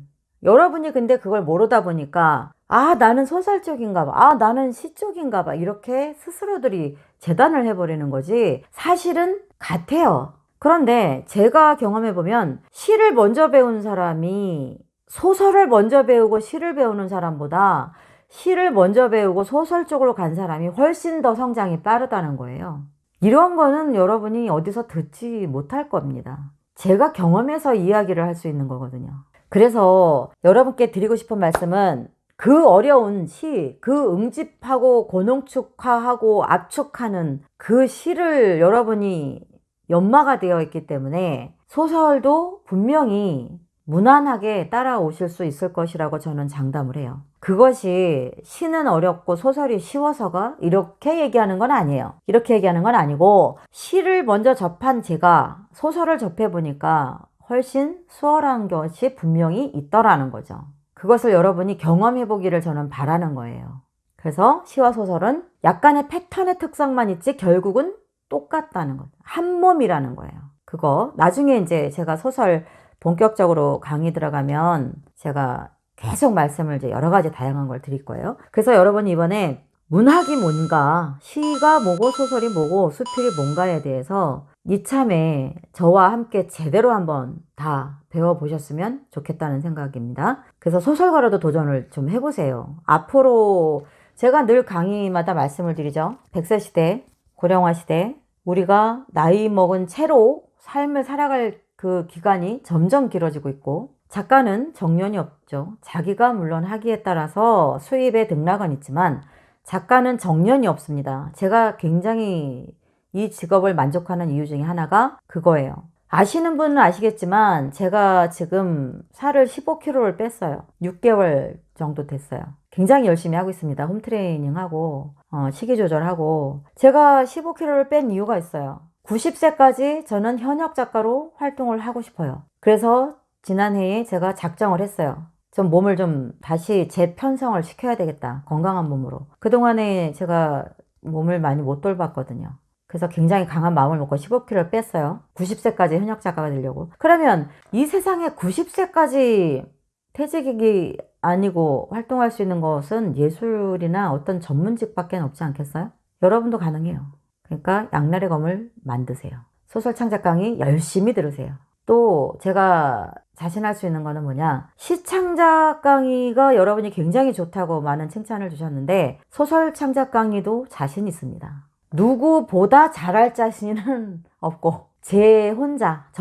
여러분이 근데 그걸 모르다 보니까 아, 나는 소설 쪽인가 봐. 아, 나는 시 쪽인가 봐. 이렇게 스스로들이 재단을 해버리는 거지. 사실은 같아요. 그런데 제가 경험해보면 시를 먼저 배운 사람이 소설을 먼저 배우고 시를 배우는 사람보다 시를 먼저 배우고 소설 쪽으로 간 사람이 훨씬 더 성장이 빠르다는 거예요. 이런 거는 여러분이 어디서 듣지 못할 겁니다. 제가 경험해서 이야기를 할 수 있는 거거든요. 그래서 여러분께 드리고 싶은 말씀은 그 어려운 시, 그 응집하고 고농축하하고 압축하는 그 시를 여러분이 연마가 되어 있기 때문에 소설도 분명히 무난하게 따라오실 수 있을 것이라고 저는 장담을 해요. 그것이 시는 어렵고 소설이 쉬워서가 이렇게 얘기하는 건 아니에요. 이렇게 얘기하는 건 아니고 시를 먼저 접한 제가 소설을 접해보니까 훨씬 수월한 것이 분명히 있더라는 거죠. 그것을 여러분이 경험해보기를 저는 바라는 거예요. 그래서 시와 소설은 약간의 패턴의 특성만 있지 결국은 똑같다는 거죠. 한 몸이라는 거예요. 그거 나중에 이제 제가 소설 본격적으로 강의 들어가면 제가 계속 말씀을 이제 여러 가지 다양한 걸 드릴 거예요. 그래서 여러분이 이번에 문학이 뭔가, 시가 뭐고 소설이 뭐고 수필이 뭔가에 대해서 이참에 저와 함께 제대로 한번 다 배워보셨으면 좋겠다는 생각입니다. 그래서 소설가로도 도전을 좀 해보세요. 앞으로 제가 늘 강의마다 말씀을 드리죠. 100세 시대, 고령화 시대, 우리가 나이 먹은 채로 삶을 살아갈 그 기간이 점점 길어지고 있고, 작가는 정년이 없죠. 자기가 물론 하기에 따라서 수입의 등락은 있지만 작가는 정년이 없습니다. 제가 굉장히 이 직업을 만족하는 이유 중에 하나가 그거예요. 아시는 분은 아시겠지만 제가 지금 살을 15kg를 뺐어요. 6개월 정도 됐어요. 굉장히 열심히 하고 있습니다. 홈트레이닝하고 식이 조절하고. 제가 15kg를 뺀 이유가 있어요. 90세까지 저는 현역 작가로 활동을 하고 싶어요. 그래서 지난해에 제가 작정을 했어요. 좀 몸을 좀 다시 재편성을 시켜야 되겠다. 건강한 몸으로. 그동안에 제가 몸을 많이 못 돌봤거든요. 그래서 굉장히 강한 마음을 먹고 15kg를 뺐어요. 90세까지 현역 작가가 되려고. 그러면 이 세상에 90세까지 퇴직이 아니고 활동할 수 있는 것은 예술이나 어떤 전문직밖에 없지 않겠어요? 여러분도 가능해요. 그러니까 양날의 검을 만드세요. 소설 창작 강의 열심히 들으세요. 또 제가 자신할 수 있는 거는 뭐냐, 시창작 강의가 여러분이 굉장히 좋다고 많은 칭찬을 주셨는데 소설 창작 강의도 자신 있습니다. 누구보다 잘할 자신은 없고 저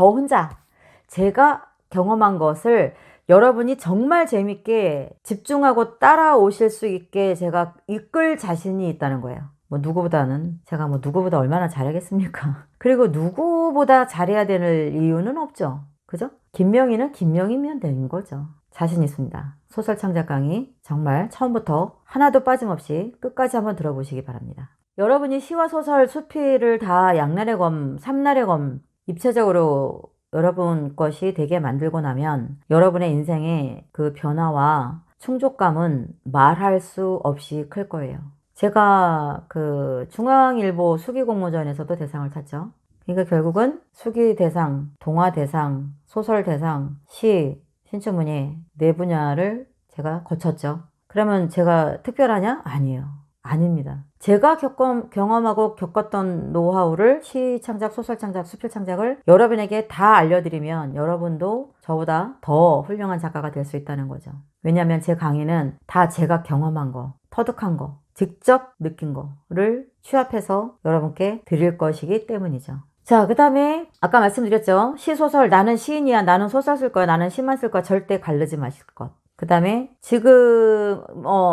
혼자 제가 경험한 것을 여러분이 정말 재밌게 집중하고 따라오실 수 있게 제가 이끌 자신이 있다는 거예요. 제가 누구보다 얼마나 잘하겠습니까? 그리고 누구보다 잘해야 될 이유는 없죠. 그죠? 김명희는 김명희면 되는 거죠. 자신 있습니다. 소설 창작 강의 정말 처음부터 하나도 빠짐없이 끝까지 한번 들어보시기 바랍니다. 여러분이 시와 소설, 수필을 다 양날의 검, 삼날의 검 입체적으로 여러분 것이 되게 만들고 나면 여러분의 인생의 그 변화와 충족감은 말할 수 없이 클 거예요. 제가 그 중앙일보 수기공모전에서도 대상을 탔죠. 그러니까 결국은 수기대상, 동화대상, 소설대상, 시, 신춘문예 네 분야를 제가 거쳤죠. 그러면 제가 특별하냐? 아니에요. 아닙니다. 제가 경험하고 겪었던 노하우를 시 창작, 소설 창작, 수필 창작을 여러분에게 다 알려드리면 여러분도 저보다 더 훌륭한 작가가 될 수 있다는 거죠. 왜냐하면 제 강의는 다 제가 경험한 거, 터득한 거, 직접 느낀 거를 취합해서 여러분께 드릴 것이기 때문이죠. 자, 그 다음에 아까 말씀드렸죠. 시, 소설, 나는 시인이야, 나는 소설 쓸 거야, 나는 시만 쓸 거야, 절대 가르지 마실 것. 그 다음에 지금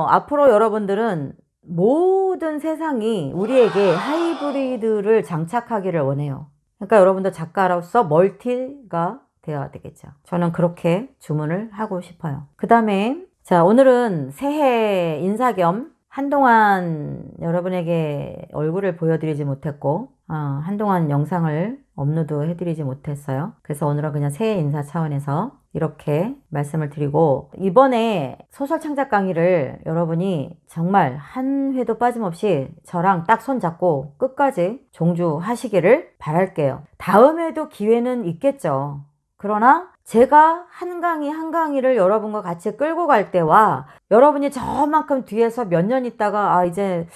앞으로 여러분들은 모든 세상이 우리에게 하이브리드를 장착하기를 원해요. 그러니까 여러분도 작가로서 멀티가 되어야 되겠죠. 저는 그렇게 주문을 하고 싶어요. 그 다음에 자, 오늘은 새해 인사 겸 한동안 여러분에게 얼굴을 보여드리지 못했고 한동안 영상을 업로드 해드리지 못했어요. 그래서 오늘은 그냥 새해 인사 차원에서 이렇게 말씀을 드리고, 이번에 소설 창작 강의를 여러분이 정말 한 회도 빠짐없이 저랑 딱 손잡고 끝까지 종주하시기를 바랄게요. 다음에도 기회는 있겠죠. 그러나 제가 한 강의 한 강의를 여러분과 같이 끌고 갈 때와 여러분이 저만큼 뒤에서 몇 년 있다가 이제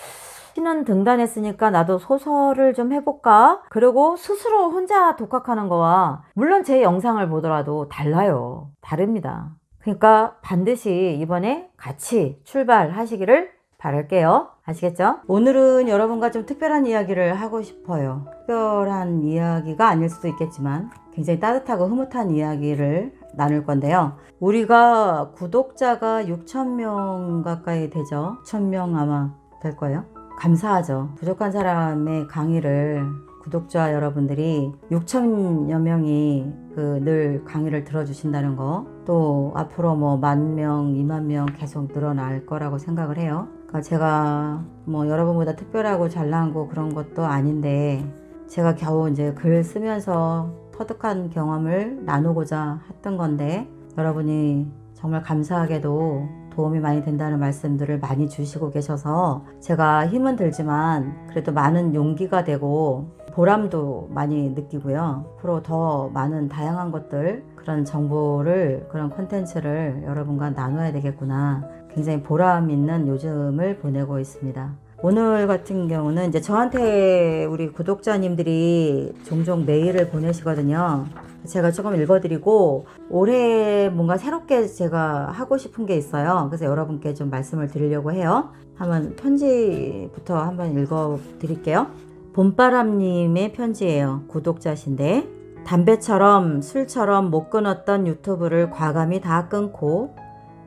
신은 등단했으니까 나도 소설을 좀 해볼까? 그리고 스스로 혼자 독학하는 거와 물론 제 영상을 보더라도 달라요. 다릅니다. 그러니까 반드시 이번에 같이 출발하시기를 바랄게요. 아시겠죠? 오늘은 여러분과 좀 특별한 이야기를 하고 싶어요. 특별한 이야기가 아닐 수도 있겠지만 굉장히 따뜻하고 흐뭇한 이야기를 나눌 건데요. 우리가 구독자가 6,000명 가까이 되죠. 6,000명 아마 될 거예요. 감사하죠. 부족한 사람의 강의를 구독자 여러분들이 6,000여 명이 늘 강의를 들어주신다는 거, 또 앞으로 뭐 10,000명, 20,000명 계속 늘어날 거라고 생각을 해요. 그러니까 제가 뭐 여러분보다 특별하고 잘나고 그런 것도 아닌데 제가 겨우 이제 글 쓰면서 터득한 경험을 나누고자 했던 건데 여러분이 정말 감사하게도 도움이 많이 된다는 말씀들을 많이 주시고 계셔서 제가 힘은 들지만 그래도 많은 용기가 되고 보람도 많이 느끼고요. 앞으로 더 많은 다양한 것들, 그런 정보를, 그런 콘텐츠를 여러분과 나눠야 되겠구나. 굉장히 보람 있는 요즘을 보내고 있습니다. 오늘 같은 경우는 이제 저한테 우리 구독자님들이 종종 메일을 보내시거든요. 제가 조금 읽어드리고 올해 뭔가 새롭게 제가 하고 싶은 게 있어요. 그래서 여러분께 좀 말씀을 드리려고 해요. 한번 편지부터 한번 읽어드릴게요. 봄바람님의 편지예요. 구독자신데 담배처럼 술처럼 못 끊었던 유튜브를 과감히 다 끊고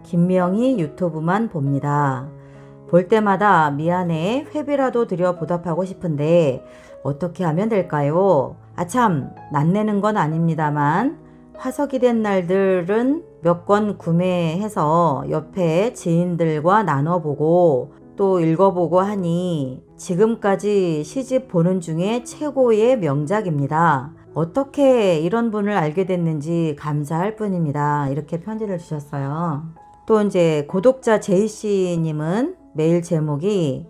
김명희 유튜브만 봅니다. 볼 때마다 미안해 회비라도 들여 보답하고 싶은데 어떻게 하면 될까요? 아참 낯내는 건 아닙니다만 화석이 된 날들은 몇 권 구매해서 옆에 지인들과 나눠보고 또 읽어보고 하니 지금까지 시집 보는 중에 최고의 명작입니다. 어떻게 이런 분을 알게 됐는지 감사할 뿐입니다. 이렇게 편지를 주셨어요. 또 이제 구독자 제이씨님은 메일 제목이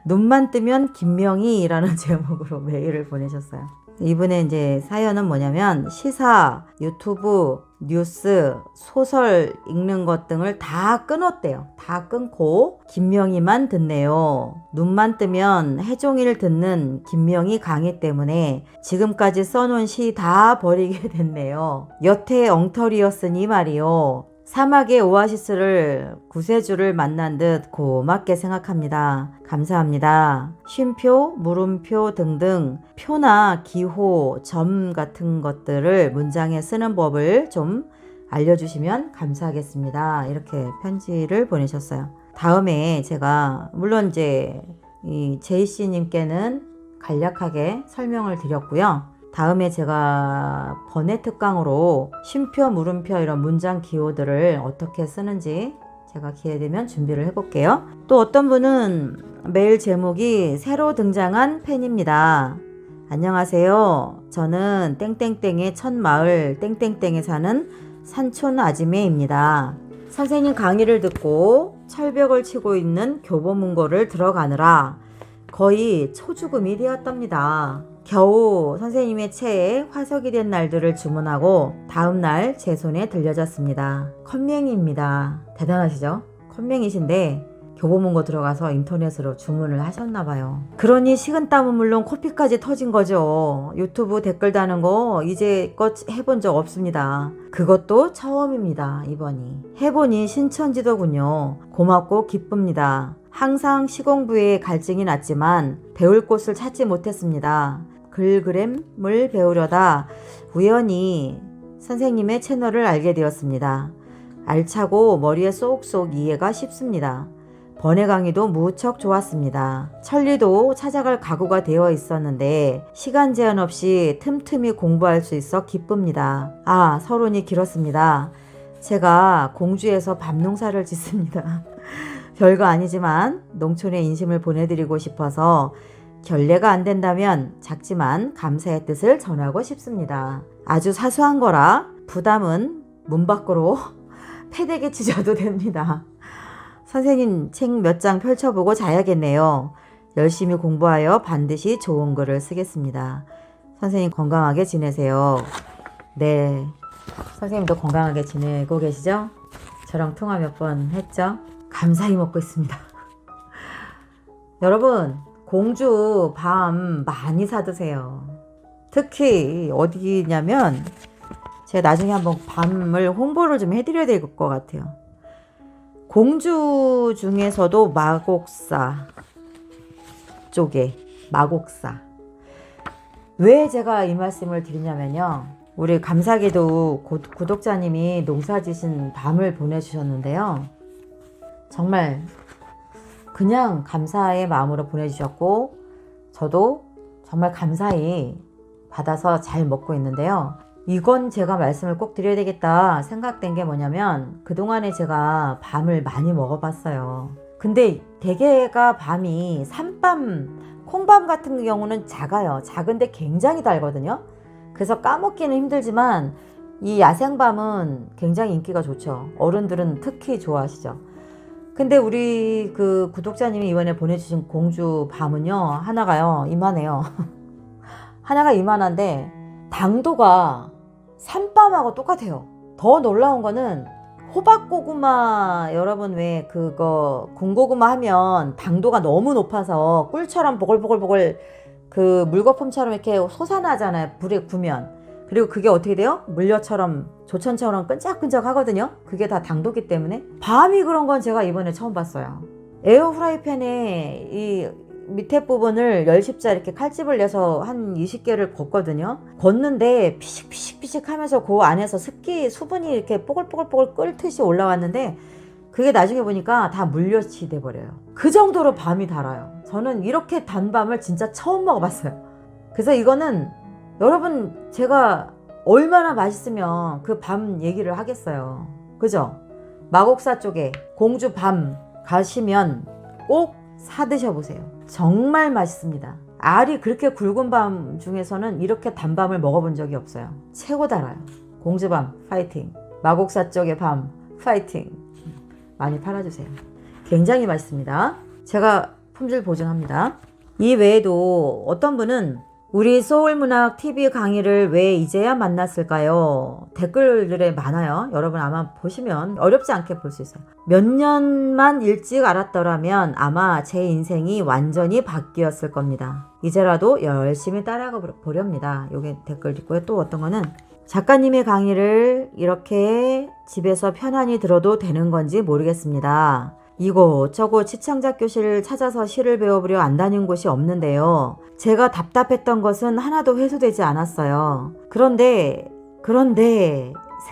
눈만 뜨면 김명희라는 제목으로 메일을 보내셨어요. 이분의 이제 사연은 뭐냐면 시사, 유튜브, 뉴스, 소설 읽는 것 등을 다 끊었대요. 다 끊고 김명희만 듣네요. 눈만 뜨면 해종일 듣는 김명희 강의 때문에 지금까지 써놓은 시 다 버리게 됐네요. 여태 엉터리였으니 말이요. 사막의 오아시스를 구세주를 만난 듯 고맙게 생각합니다. 감사합니다. 쉼표, 물음표 등등 표나 기호, 점 같은 것들을 문장에 쓰는 법을 좀 알려주시면 감사하겠습니다. 이렇게 편지를 보내셨어요. 다음에 제가 물론 이제 이 제이씨님께는 간략하게 설명을 드렸고요. 다음에 제가 번외 특강으로 쉼표, 물음표 이런 문장 기호들을 어떻게 쓰는지 제가 기회되면 준비를 해볼게요. 또 어떤 분은 메일 제목이 새로 등장한 팬입니다. 안녕하세요. 저는 땡땡땡의 첫 마을 땡땡땡에 사는 산촌 아지매입니다. 선생님 강의를 듣고 철벽을 치고 있는 교보문고를 들어가느라 거의 초죽음이 되었답니다. 겨우 선생님의 채에 화석이 된 날들을 주문하고 다음날 제 손에 들려졌습니다. 컴맹이입니다. 대단하시죠? 컴맹이신데 교보문고 들어가서 인터넷으로 주문을 하셨나봐요. 그러니 식은땀은 물론 코피까지 터진 거죠. 유튜브 댓글 다는 거 이제껏 해본 적 없습니다. 그것도 처음입니다. 이번이. 해보니 신천지더군요. 고맙고 기쁩니다. 항상 시공부에 갈증이 났지만 배울 곳을 찾지 못했습니다. 글그램을 배우려다 우연히 선생님의 채널을 알게 되었습니다. 알차고 머리에 쏙쏙 이해가 쉽습니다. 번외 강의도 무척 좋았습니다. 천리도 찾아갈 각오가 되어 있었는데 시간 제한 없이 틈틈이 공부할 수 있어 기쁩니다. 서론이 길었습니다. 제가 공주에서 밥농사를 짓습니다. 별거 아니지만 농촌의 인심을 보내드리고 싶어서 결례가 안 된다면 작지만 감사의 뜻을 전하고 싶습니다. 아주 사소한 거라 부담은 문 밖으로 패대기 치셔도 됩니다. 선생님 책 몇 장 펼쳐보고 자야겠네요. 열심히 공부하여 반드시 좋은 글을 쓰겠습니다. 선생님 건강하게 지내세요. 네. 선생님도 건강하게 지내고 계시죠? 저랑 통화 몇 번 했죠? 감사히 먹고 있습니다. 여러분, 공주 밤 많이 사드세요. 특히 어디냐면 제가 나중에 한번 밤을 홍보를 좀 해드려야 될 것 같아요. 공주 중에서도 마곡사 쪽에 마곡사. 왜 제가 이 말씀을 드리냐면요. 우리 감사하게도 구독자님이 농사지신 밤을 보내주셨는데요. 정말 그냥 감사의 마음으로 보내주셨고 저도 정말 감사히 받아서 잘 먹고 있는데요. 이건 제가 말씀을 꼭 드려야 되겠다 생각된 게 뭐냐면 그동안에 제가 밤을 많이 먹어봤어요. 근데 대개가 밤이 산밤, 콩밤 같은 경우는 작아요. 작은데 굉장히 달거든요. 그래서 까먹기는 힘들지만 이 야생밤은 굉장히 인기가 좋죠. 어른들은 특히 좋아하시죠. 근데 우리 그 구독자님이 이번에 보내주신 공주 밤은요, 하나가요 이만해요. 하나가 이만한데 당도가 산밤하고 똑같아요. 더 놀라운 거는 호박고구마, 여러분 왜 그거 군고구마 하면 당도가 너무 높아서 꿀처럼 보글보글보글 그 물거품처럼 이렇게 솟아나잖아요. 불에 구면. 그리고 그게 어떻게 돼요? 물엿처럼 조천처럼 끈적끈적 하거든요. 그게 다 당도기 때문에. 밤이 그런 건 제가 이번에 처음 봤어요. 에어 프라이팬에 이 밑에 부분을 10십자 이렇게 칼집을 내서 한 20개를 걷거든요. 걷는데 피식피식 하면서 그 안에서 수분이 이렇게 뽀글뽀글뽀글 끓듯이 올라왔는데 그게 나중에 보니까 다 물엿이 돼버려요. 그 정도로 밤이 달아요. 저는 이렇게 단 밤을 진짜 처음 먹어봤어요. 그래서 이거는 여러분 제가 얼마나 맛있으면 그 밤 얘기를 하겠어요. 그죠? 마곡사 쪽에 공주 밤 가시면 꼭 사드셔보세요. 정말 맛있습니다. 알이 그렇게 굵은 밤 중에서는 이렇게 단밤을 먹어본 적이 없어요. 최고 달아요. 공주밤 파이팅. 마곡사 쪽의 밤 파이팅. 많이 팔아주세요. 굉장히 맛있습니다. 제가 품질 보증합니다. 이 외에도 어떤 분은 우리 소울문학 TV 강의를 왜 이제야 만났을까요? 댓글들에 많아요. 여러분 아마 보시면 어렵지 않게 볼 수 있어요. 몇 년만 일찍 알았더라면 아마 제 인생이 완전히 바뀌었을 겁니다. 이제라도 열심히 따라가 보렵니다. 요게 댓글 있고요. 또 어떤 거는 작가님의 강의를 이렇게 집에서 편안히 들어도 되는 건지 모르겠습니다. 이곳저곳 시창작 교실을 찾아서 시를 배워보려 안 다닌 곳이 없는데요. 제가 답답했던 것은 하나도 해소되지 않았어요. 그런데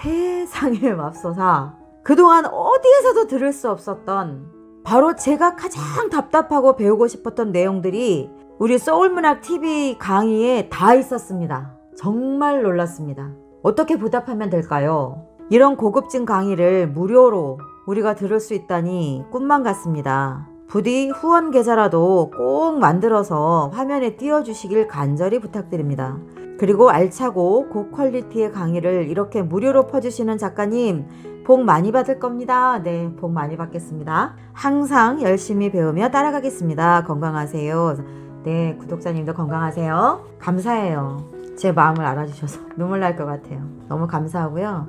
세상에 맙소사 그동안 어디에서도 들을 수 없었던 바로 제가 가장 답답하고 배우고 싶었던 내용들이 우리 소울문학 TV 강의에 다 있었습니다. 정말 놀랐습니다. 어떻게 보답하면 될까요? 이런 고급진 강의를 무료로 우리가 들을 수 있다니 꿈만 같습니다. 부디 후원 계좌라도 꼭 만들어서 화면에 띄워주시길 간절히 부탁드립니다. 그리고 알차고 고퀄리티의 강의를 이렇게 무료로 퍼주시는 작가님 복 많이 받을 겁니다. 네, 복 많이 받겠습니다. 항상 열심히 배우며 따라가겠습니다. 건강하세요. 네, 구독자님도 건강하세요. 감사해요. 제 마음을 알아주셔서 눈물 날 것 같아요. 너무 감사하고요.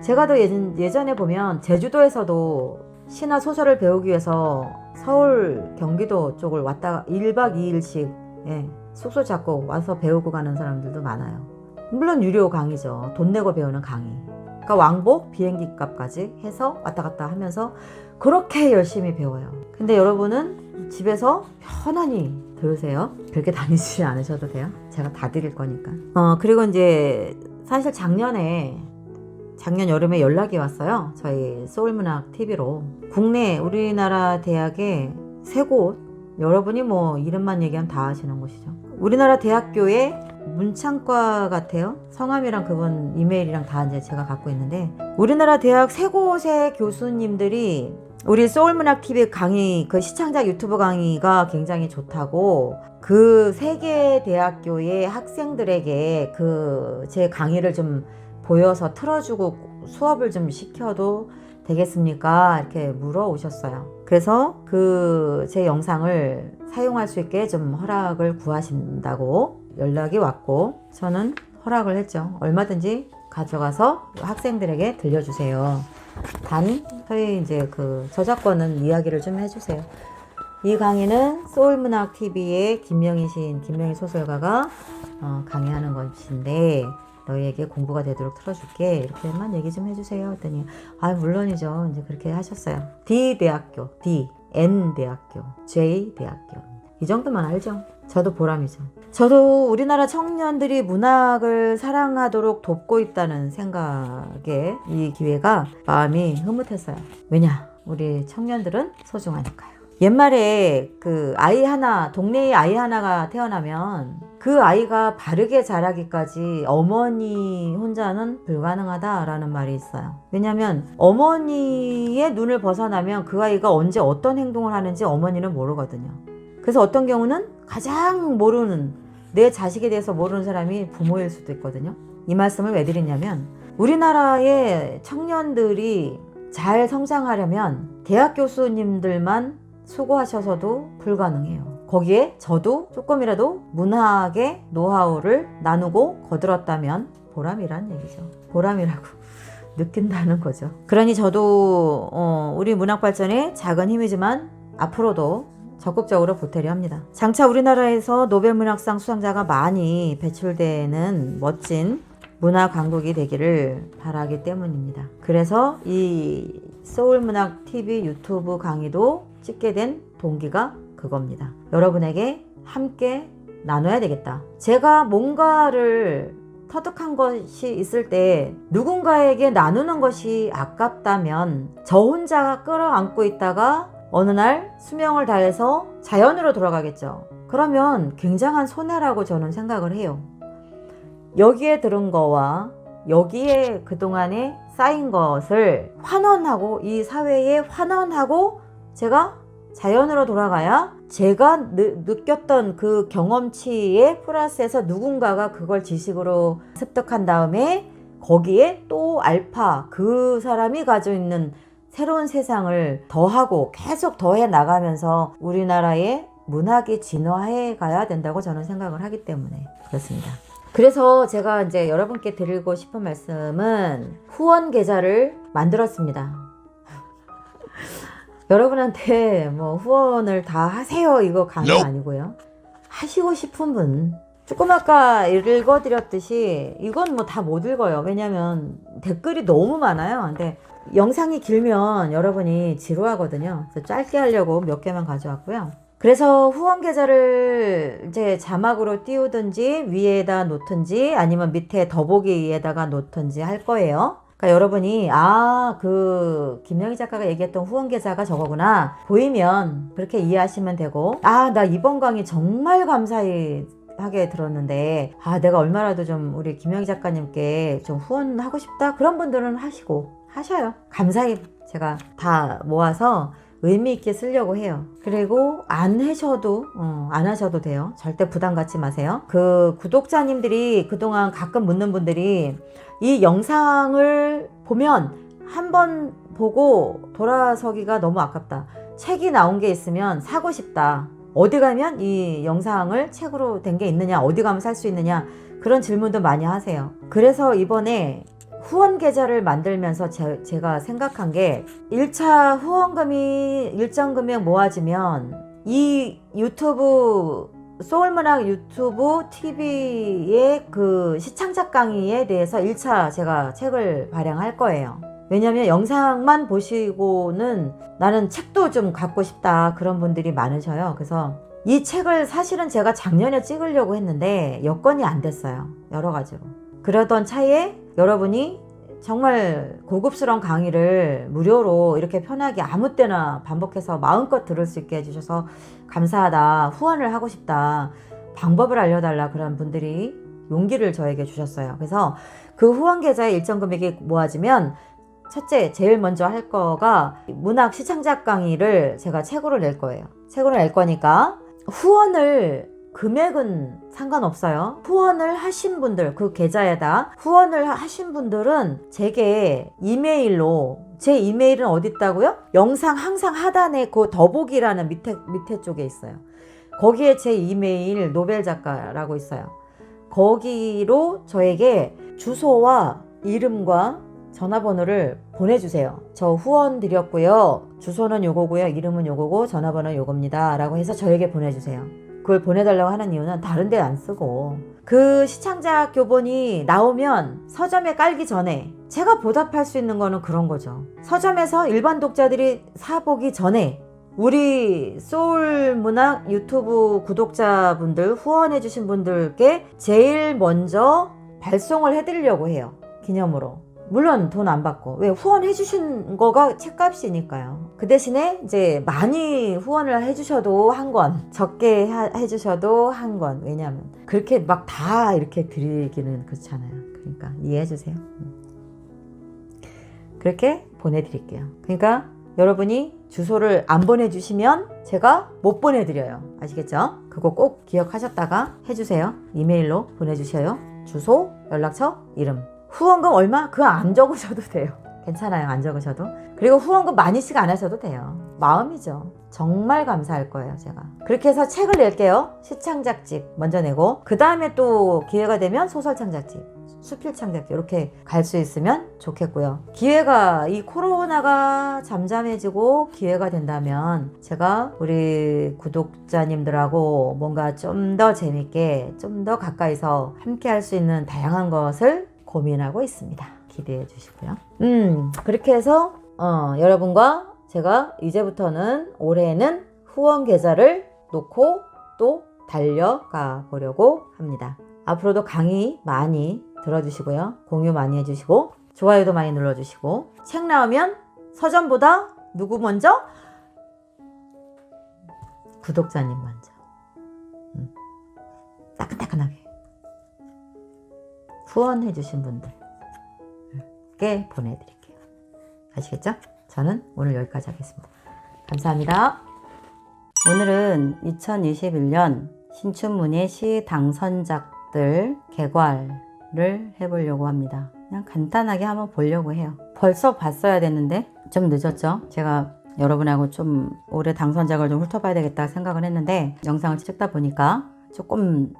제가 더 예전에 보면 제주도에서도 시나 소설을 배우기 위해서 서울, 경기도 쪽을 왔다가 1박 2일씩 숙소 잡고 와서 배우고 가는 사람들도 많아요. 물론 유료 강의죠. 돈 내고 배우는 강의. 그러니까 왕복 비행기 값까지 해서 왔다 갔다 하면서 그렇게 열심히 배워요. 근데 여러분은 집에서 편안히 들으세요. 그렇게 다니지 않으셔도 돼요. 제가 다 드릴 거니까. 그리고 이제 사실 작년 여름에 연락이 왔어요. 저희 소울문학 TV로. 국내 우리나라 대학에 3곳, 여러분이 뭐 이름만 얘기하면 다 아시는 곳이죠. 우리나라 대학교에 문창과 같아요. 성함이랑 그분 이메일이랑 다 이제 제가 갖고 있는데 우리나라 대학 3곳의 교수님들이 우리 소울문학 TV 강의, 그 시창작 유튜브 강의가 굉장히 좋다고 그 3개 대학교의 학생들에게 그 제 강의를 좀 보여서 틀어주고 수업을 좀 시켜도 되겠습니까? 이렇게 물어오셨어요. 그래서 그 제 영상을 사용할 수 있게 좀 허락을 구하신다고 연락이 왔고 저는 허락을 했죠. 얼마든지 가져가서 학생들에게 들려주세요. 단 저희 이제 그 저작권은 이야기를 좀 해주세요. 이 강의는 소울문학TV의 김명희 시인, 김명희 소설가가 강의하는 것인데 너희에게 공부가 되도록 틀어줄게. 이렇게만 얘기 좀 해주세요. 했더니 물론이죠. 이제 그렇게 하셨어요. D대학교, D, N대학교, J대학교. 이 정도만 알죠. 저도 보람이죠. 저도 우리나라 청년들이 문학을 사랑하도록 돕고 있다는 생각에 이 기회가 마음이 흐뭇했어요. 왜냐? 우리 청년들은 소중하니까요. 옛말에 그 아이 하나, 동네에 아이 하나가 태어나면 그 아이가 바르게 자라기까지 어머니 혼자는 불가능하다라는 말이 있어요. 왜냐면 어머니의 눈을 벗어나면 그 아이가 언제 어떤 행동을 하는지 어머니는 모르거든요. 그래서 어떤 경우는 가장 모르는, 내 자식에 대해서 모르는 사람이 부모일 수도 있거든요. 이 말씀을 왜 드리냐면 우리나라의 청년들이 잘 성장하려면 대학 교수님들만 수고하셔서도 불가능해요. 거기에 저도 조금이라도 문학의 노하우를 나누고 거들었다면 보람이란 얘기죠. 보람이라고 느낀다는 거죠. 그러니 저도 우리 문학 발전에 작은 힘이지만 앞으로도 적극적으로 보태려 합니다. 장차 우리나라에서 노벨문학상 수상자가 많이 배출되는 멋진 문화 강국이 되기를 바라기 때문입니다. 그래서 이 소울문학TV 유튜브 강의도 찍게 된 동기가 그겁니다. 여러분에게 함께 나눠야 되겠다. 제가 뭔가를 터득한 것이 있을 때 누군가에게 나누는 것이 아깝다면 저 혼자 끌어안고 있다가 어느 날 수명을 다해서 자연으로 돌아가겠죠. 그러면 굉장한 손해라고 저는 생각을 해요. 여기에 들은 거와 여기에 그동안에 쌓인 것을 환원하고 이 사회에 환원하고 제가 자연으로 돌아가야 제가 느꼈던 그 경험치에 플러스해서 누군가가 그걸 지식으로 습득한 다음에 거기에 또 알파 그 사람이 가지고 있는 새로운 세상을 더하고 계속 더해 나가면서 우리나라의 문학이 진화해 가야 된다고 저는 생각을 하기 때문에 그렇습니다. 그래서 제가 이제 여러분께 드리고 싶은 말씀은 후원 계좌를 만들었습니다. 여러분한테 뭐 후원을 다 하세요 이거 강의 아니고요. 하시고 싶은 분 조금 아까 읽어드렸듯이 이건 뭐 다 못 읽어요. 왜냐면 댓글이 너무 많아요. 근데 영상이 길면 여러분이 지루하거든요. 그래서 짧게 하려고 몇 개만 가져왔고요. 그래서 후원 계좌를 이제 자막으로 띄우든지 위에다 놓든지 아니면 밑에 더보기에다가 놓든지 할 거예요. 그러니까 여러분이 그 김명희 작가가 얘기했던 후원 계좌가 저거구나 보이면 그렇게 이해하시면 되고 나 이번 강의 정말 감사히 하게 들었는데 내가 얼마라도 좀 우리 김명희 작가님께 좀 후원하고 싶다 그런 분들은 하셔요. 감사히 제가 다 모아서 의미 있게 쓰려고 해요. 그리고 안 하셔도 돼요. 절대 부담 갖지 마세요. 그 구독자님들이 그동안 가끔 묻는 분들이 이 영상을 보면 한 번 보고 돌아서기가 너무 아깝다. 책이 나온 게 있으면 사고 싶다. 어디 가면 이 영상을 책으로 된 게 있느냐, 어디 가면 살 수 있느냐 그런 질문도 많이 하세요. 그래서 이번에 후원 계좌를 만들면서 제가 생각한 게 1차 후원금이 일정 금액 모아지면 이 유튜브 소울문학 유튜브 TV의 그 시창작 강의에 대해서 1차 제가 책을 발행할 거예요. 왜냐면 영상만 보시고는 나는 책도 좀 갖고 싶다 그런 분들이 많으셔요. 그래서 이 책을 사실은 제가 작년에 찍으려고 했는데 여건이 안 됐어요. 여러 가지로. 그러던 차에 여러분이 정말 고급스러운 강의를 무료로 이렇게 편하게 아무 때나 반복해서 마음껏 들을 수 있게 해주셔서 감사하다. 후원을 하고 싶다. 방법을 알려달라. 그런 분들이 용기를 저에게 주셨어요. 그래서 그 후원 계좌의 일정 금액이 모아지면 첫째, 제일 먼저 할 거가 문학 시창작 강의를 제가 책으로 낼 거예요. 책으로 낼 거니까 후원을 금액은 상관없어요. 후원을 하신 분들, 그 계좌에다 후원을 하신 분들은 제게 이메일로, 제 이메일은 어디 있다고요? 영상 항상 하단에 그 더보기라는 밑에 쪽에 있어요. 거기에 제 이메일 노벨 작가라고 있어요. 거기로 저에게 주소와 이름과 전화번호를 보내주세요. 저 후원 드렸고요. 주소는 요거고요. 이름은 요거고 전화번호는 요겁니다. 라고 해서 저에게 보내주세요. 그걸 보내달라고 하는 이유는 다른 데 안 쓰고 그 시창작 교본이 나오면 서점에 깔기 전에 제가 보답할 수 있는 거는 그런 거죠. 서점에서 일반 독자들이 사보기 전에 우리 소울문학 유튜브 구독자분들, 후원해주신 분들께 제일 먼저 발송을 해드리려고 해요. 기념으로. 물론 돈 안 받고. 왜? 후원해주신 거가 책값이니까요. 그 대신에 이제 많이 후원을 해주셔도 한 권, 적게 해주셔도 한 권. 왜냐하면 그렇게 막 다 이렇게 드리기는 그렇잖아요. 그러니까 이해해주세요. 그렇게 보내드릴게요. 그러니까 여러분이 주소를 안 보내주시면 제가 못 보내드려요. 아시겠죠? 그거 꼭 기억하셨다가 해주세요. 이메일로 보내주셔요. 주소, 연락처, 이름. 후원금 얼마? 그거 안 적으셔도 돼요. 괜찮아요. 안 적으셔도. 그리고 후원금 많이씩 안 하셔도 돼요. 마음이죠. 정말 감사할 거예요. 제가. 그렇게 해서 책을 낼게요. 시창작집 먼저 내고 그 다음에 또 기회가 되면 소설창작집, 수필창작집 이렇게 갈 수 있으면 좋겠고요. 기회가 이 코로나가 잠잠해지고 기회가 된다면 제가 우리 구독자님들하고 뭔가 좀 더 재밌게 좀 더 가까이서 함께 할 수 있는 다양한 것을 고민하고 있습니다. 기대해 주시고요. 그렇게 해서 여러분과 제가 이제부터는 올해는 후원 계좌를 놓고 또 달려가 보려고 합니다. 앞으로도 강의 많이 들어주시고요. 공유 많이 해주시고 좋아요도 많이 눌러주시고 책 나오면 서점보다 누구 먼저? 구독자님 먼저. 따끈따끈하게 후원해주신 분들께 보내드릴게요. 아시겠죠? 저는 오늘 여기까지 하겠습니다. 감사합니다. 오늘은 2021년 신춘문예 시 당선작들 개괄을 해보려고 합니다. 그냥 간단하게 한번 보려고 해요. 벌써 봤어야 됐는데 좀 늦었죠? 제가 여러분하고 좀 올해 당선작을 좀 훑어봐야 되겠다 생각을 했는데 영상을 찍다 보니까 조금은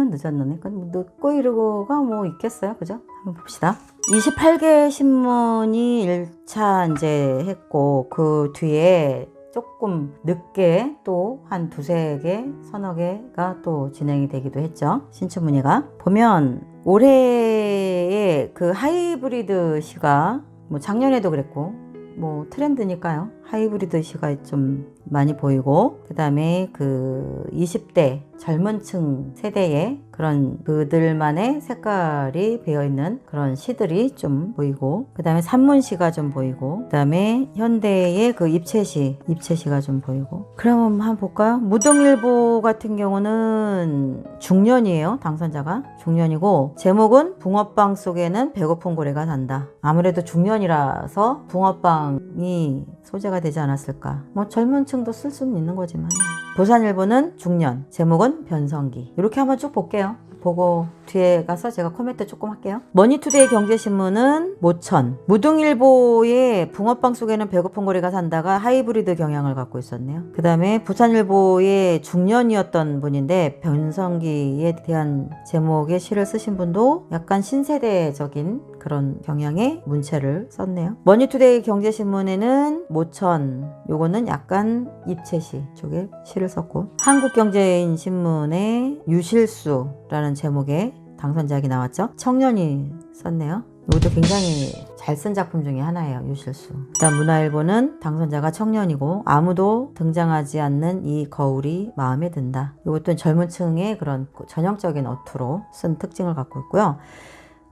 늦었는데 늦고 이러고가 뭐 있겠어요, 그죠? 한번 봅시다. 28개 신문이 1차 이제 했고 그 뒤에 조금 늦게 또 한 두세 개, 서너 개가 또 진행이 되기도 했죠. 신춘문예가. 보면 올해의 그 하이브리드 시가 뭐 작년에도 그랬고 뭐 트렌드니까요. 하이브리드 시가 좀 많이 보이고 그 다음에 그 20대 젊은 층 세대의 그런 그들만의 색깔이 배어있는 그런 시들이 좀 보이고 그 다음에 산문시가 좀 보이고 그 다음에 현대의 그 입체시가 좀 보이고 그럼 한번 볼까요? 무동일보 같은 경우는 중년이에요. 당선자가 중년이고 제목은 붕어빵 속에는 배고픈 고래가 산다. 아무래도 중년이라서 붕어빵이 소재가 되지 않았을까. 뭐 젊은 층도 쓸 수는 있는 거지만 부산일보는 중년, 제목은 변성기. 이렇게 한번 쭉 볼게요. 보고 뒤에 가서 제가 코멘트 조금 할게요. 머니투데이 경제신문은 모천, 무등일보의 붕어빵 속에는 배고픈 고래가 산다가 하이브리드 경향을 갖고 있었네요. 그 다음에 부산일보의 중년이었던 분인데 변성기에 대한 제목의 시를 쓰신 분도 약간 신세대적인 그런 경향의 문체를 썼네요. 머니투데이 경제신문에는 모천, 요거는 약간 입체시 쪽에 시를 썼고 한국경제인 신문에 유실수라는 제목의 당선작이 나왔죠. 청년이 썼네요. 이것도 굉장히 잘 쓴 작품 중에 하나예요. 유실수. 그다음 문화일보는 당선자가 청년이고 아무도 등장하지 않는 이 거울이 마음에 든다. 이것도 젊은 층의 그런 전형적인 어투로 쓴 특징을 갖고 있고요.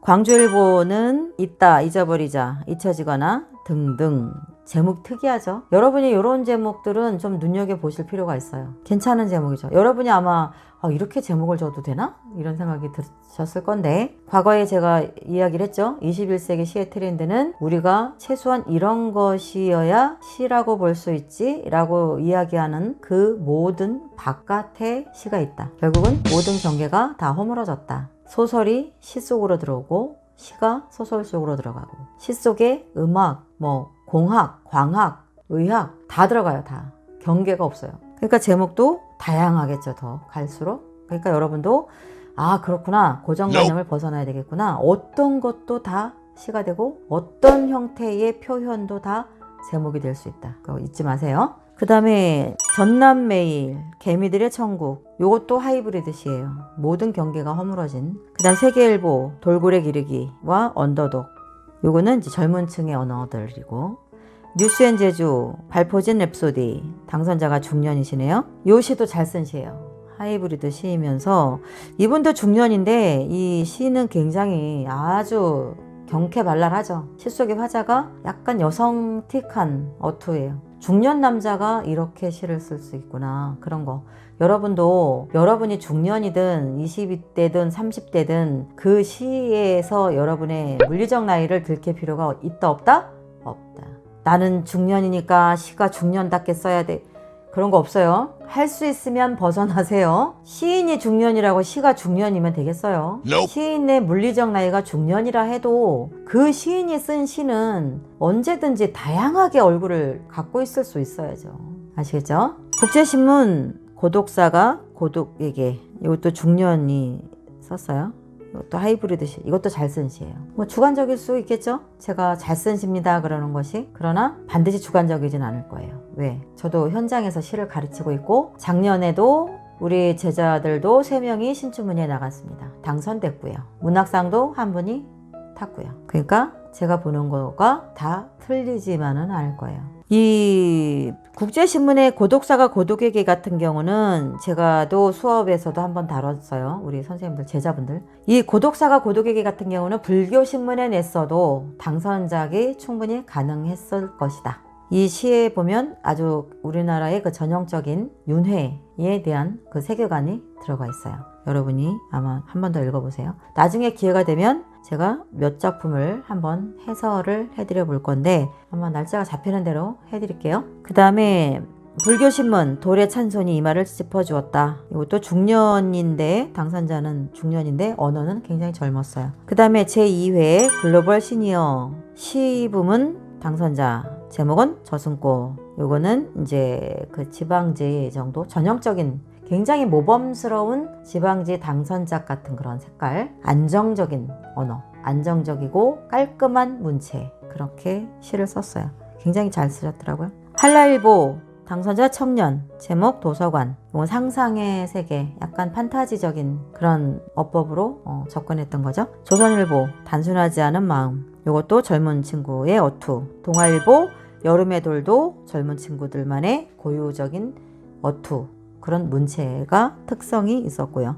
광주일보는 있다, 잊어버리자, 잊혀지거나 등등. 제목 특이하죠? 여러분이 이런 제목들은 좀 눈여겨보실 필요가 있어요. 괜찮은 제목이죠. 여러분이 아마 이렇게 제목을 줘도 되나? 이런 생각이 드셨을 건데 과거에 제가 이야기를 했죠. 21세기 시의 트렌드는 우리가 최소한 이런 것이어야 시라고 볼 수 있지 라고 이야기하는 그 모든 바깥에 시가 있다. 결국은 모든 경계가 다 허물어졌다. 소설이 시 속으로 들어오고 시가 소설 속으로 들어가고 시 속에 음악, 공학, 광학, 의학 다 들어가요. 다. 경계가 없어요. 그러니까 제목도 다양하겠죠. 더 갈수록. 그러니까 여러분도 그렇구나. 고정관념을 벗어나야 되겠구나. 어떤 것도 다 시가 되고 어떤 형태의 표현도 다 제목이 될 수 있다. 그거 잊지 마세요. 그 다음에 전남매일, 개미들의 천국, 요것도 하이브리드 시예요. 모든 경계가 허물어진. 그 다음 세계일보, 돌고래 기르기와 언더독, 요거는 이제 젊은 층의 언어들이고, 뉴스앤제주, 발포진 랩소디, 당선자가 중년이시네요. 요 시도 잘 쓴 시예요. 하이브리드 시이면서 이분도 중년인데 이 시는 굉장히 아주 경쾌발랄하죠. 시 속의 화자가 약간 여성틱한 어투예요. 중년 남자가 이렇게 시를 쓸 수 있구나, 그런 거. 여러분도 여러분이 중년이든 20대든 30대든 그 시에서 여러분의 물리적 나이를 들킬 필요가 있다 없다? 없다. 나는 중년이니까 시가 중년답게 써야 돼, 그런 거 없어요. 할 수 있으면 벗어나세요. 시인이 중년이라고 시가 중년이면 되겠어요? Nope. 시인의 물리적 나이가 중년이라 해도 그 시인이 쓴 시는 언제든지 다양하게 얼굴을 갖고 있을 수 있어야죠. 아시겠죠? 국제신문 고독사가 고독에게, 이것도 중년이 썼어요. 이것도 하이브리드 시, 이것도 잘 쓴 시예요. 뭐 주관적일 수 있겠죠? 제가 잘 쓴 시입니다 그러는 것이. 그러나 반드시 주관적이진 않을 거예요. 왜? 저도 현장에서 시를 가르치고 있고, 작년에도 우리 제자들도 3명이 신춘문예에 나갔습니다. 당선됐고요. 문학상도 한 분이 탔고요. 그러니까 제가 보는 거가 다 틀리지만은 않을 거예요. 이 국제신문의 고독사가 고독에게 같은 경우는 제가도 수업에서도 한번 다뤘어요. 우리 선생님들, 제자분들. 이 고독사가 고독에게 같은 경우는 불교신문에 냈어도 당선작이 충분히 가능했을 것이다. 이 시에 보면 아주 우리나라의 그 전형적인 윤회에 대한 그 세계관이 들어가 있어요. 여러분이 아마 한 번 더 읽어보세요. 나중에 기회가 되면 제가 몇 작품을 한번 해설을 해드려 볼 건데, 한번 날짜가 잡히는 대로 해드릴게요. 그 다음에 불교신문 돌의 찬손이 이 말을 짚어주었다. 이것도 중년인데, 당선자는 중년인데 언어는 굉장히 젊었어요. 그 다음에 제2회 글로벌 시니어 시부문 당선자, 제목은 저승고. 요거는 이제 그 지방지 정도, 전형적인 굉장히 모범스러운 지방지 당선작 같은 그런 색깔, 안정적인 언어, 안정적이고 깔끔한 문체, 그렇게 시를 썼어요. 굉장히 잘 쓰셨더라고요. 한라일보 당선자 청년, 제목 도서관. 이건 상상의 세계, 약간 판타지적인 그런 어법으로 접근했던 거죠. 조선일보 단순하지 않은 마음. 이것도 젊은 친구의 어투. 동아일보 여름의 돌도 젊은 친구들만의 고유적인 어투, 그런 문체가 특성이 있었고요.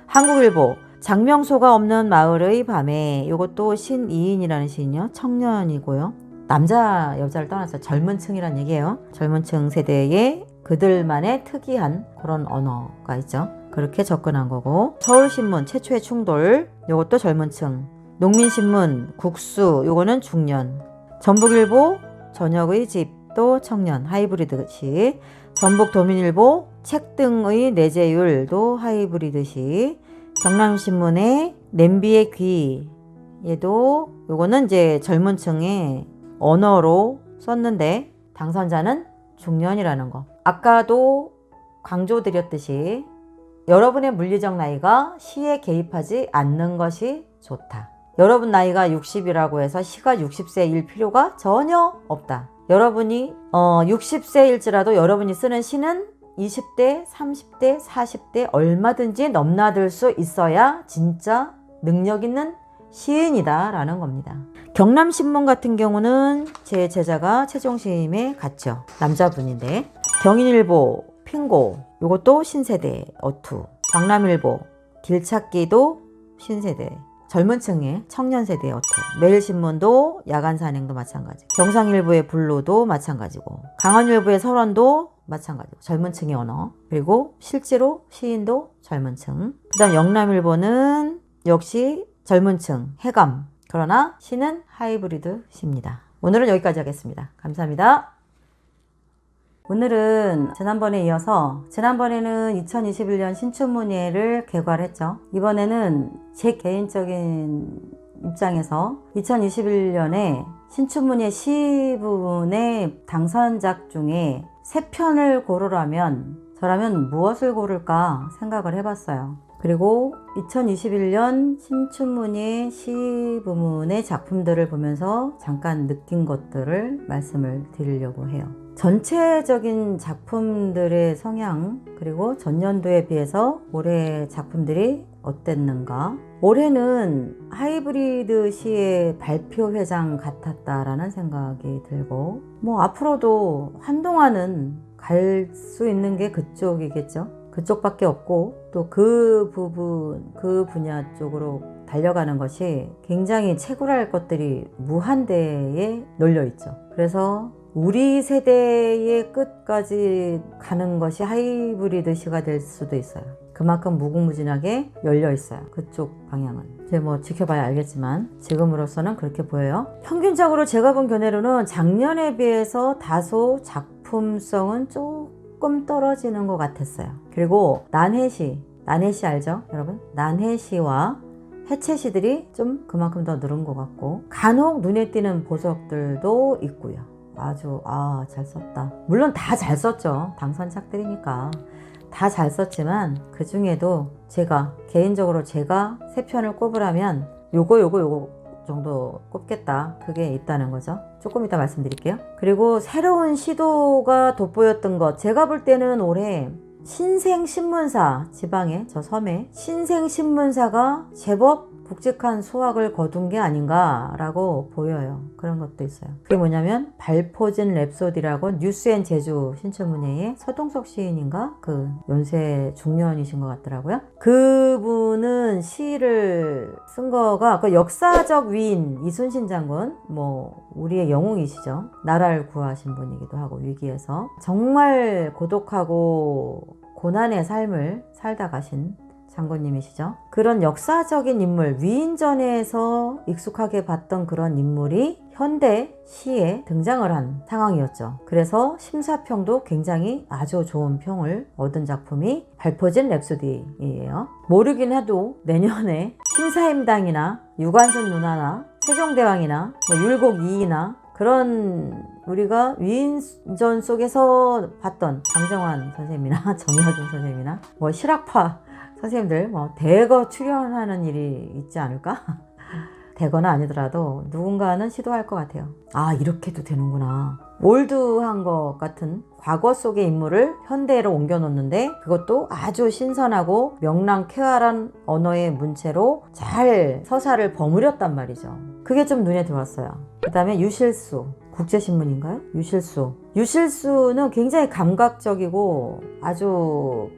한국일보 장명소가 없는 마을의 밤에, 이것도 신이인이라는 시인이요. 청년이고요. 남자 여자를 떠나서 젊은 층이란 얘기예요. 젊은 층 세대의 그들만의 특이한 그런 언어가 있죠. 그렇게 접근한 거고. 서울신문 최초의 충돌, 이것도 젊은 층. 농민신문 국수, 요거는 중년. 전북일보 저녁의 집도 청년, 하이브리드시. 전북도민일보 책 등의 내재율도 하이브리드시. 경남신문의 냄비의 귀, 얘도 요거는 이제 젊은 층의 언어로 썼는데 당선자는 중년이라는 거. 아까도 강조드렸듯이 여러분의 물리적 나이가 시에 개입하지 않는 것이 좋다. 여러분 나이가 60이라고 해서 시가 60세일 필요가 전혀 없다. 여러분이 60세일지라도 여러분이 쓰는 시는 20대, 30대, 40대 얼마든지 넘나들 수 있어야 진짜 능력 있는 시인이다 라는 겁니다. 경남신문 같은 경우는 제 제자가 최종심에 갔죠. 남자분인데. 경인일보 핑고, 이것도 신세대 어투. 경남일보 길찾기도 신세대, 젊은 층의 청년 세대의 어투. 매일신문도 야간 산행도 마찬가지. 경상일보의 불로도 마찬가지고, 강원일보의 설원도 마찬가지고, 젊은 층의 언어. 그리고 실제로 시인도 젊은 층. 그 다음 영남일보는 역시 젊은 층, 해감. 그러나 시는 하이브리드 시입니다. 오늘은 여기까지 하겠습니다. 감사합니다. 오늘은 지난번에 이어서, 지난번에는 2021년 신춘문예를 개괄했죠. 이번에는 제 개인적인 입장에서 2021년에 신춘문예 시 부분의 당선작 중에 3편을 고르라면 저라면 무엇을 고를까 생각을 해봤어요. 그리고 2021년 신춘문예 시 부문의 작품들을 보면서 잠깐 느낀 것들을 말씀을 드리려고 해요. 전체적인 작품들의 성향, 그리고 전년도에 비해서 올해 작품들이 어땠는가? 올해는 하이브리드 시의 발표 회장 같았다라는 생각이 들고, 뭐 앞으로도 한동안은 갈 수 있는 게 그쪽이겠죠. 그쪽밖에 없고, 또 그 부분, 그 분야 쪽으로 달려가는 것이 굉장히 채굴할 것들이 무한대에 널려 있죠. 그래서 우리 세대의 끝까지 가는 것이 하이브리드 시가 될 수도 있어요. 그만큼 무궁무진하게 열려 있어요. 그쪽 방향은. 이제 뭐 지켜봐야 알겠지만 지금으로서는 그렇게 보여요. 평균적으로 제가 본 견해로는 작년에 비해서 다소 작품성은 조금 떨어지는 것 같았어요. 그리고 난해시 알죠 여러분? 난해시와 해체시들이 좀 그만큼 더 늘은 것 같고, 간혹 눈에 띄는 보석들도 있고요. 아주 잘 썼다. 물론 다 잘 썼죠. 당선작들이니까 다 잘 썼지만 그 중에도 개인적으로 제가 세 편을 꼽으라면 요거 정도 꼽겠다. 그게 있다는 거죠. 조금 이따 말씀드릴게요. 그리고 새로운 시도가 돋보였던 것, 제가 볼 때는 올해 신생신문사, 지방의 저 섬에 신생신문사가 제법 굵직한 수확을 거둔 게 아닌가라고 보여요. 그런 것도 있어요. 그게 뭐냐면 발포진 랩소디라고 뉴스앤제주 신춘문예의 서동석 시인인가? 그 연세 중년이신 것 같더라고요. 그분은 시를 쓴 거가 그 역사적 위인 이순신 장군, 뭐 우리의 영웅이시죠. 나라를 구하신 분이기도 하고, 위기에서 정말 고독하고 고난의 삶을 살다 가신 장군님이시죠. 그런 역사적인 인물, 위인전에서 익숙하게 봤던 그런 인물이 현대 시에 등장을 한 상황이었죠. 그래서 심사평도 굉장히 아주 좋은 평을 얻은 작품이 발포진 랩소디예요. 모르긴 해도 내년에 심사임당이나 유관순 누나나 세종대왕이나 뭐 율곡 이이나 그런 우리가 위인전 속에서 봤던 방정환 선생님이나 정여준 선생님이나 뭐 실학파 선생님들 뭐 대거 출연하는 일이 있지 않을까? 대거는 아니더라도 누군가는 시도할 것 같아요. 이렇게도 되는구나. 올드한 것 같은 과거 속의 인물을 현대로 옮겨놓는데, 그것도 아주 신선하고 명랑쾌활한 언어의 문체로 잘 서사를 버무렸단 말이죠. 그게 좀 눈에 들어왔어요. 그 다음에 유실수, 국제신문인가요? 유실수는 굉장히 감각적이고 아주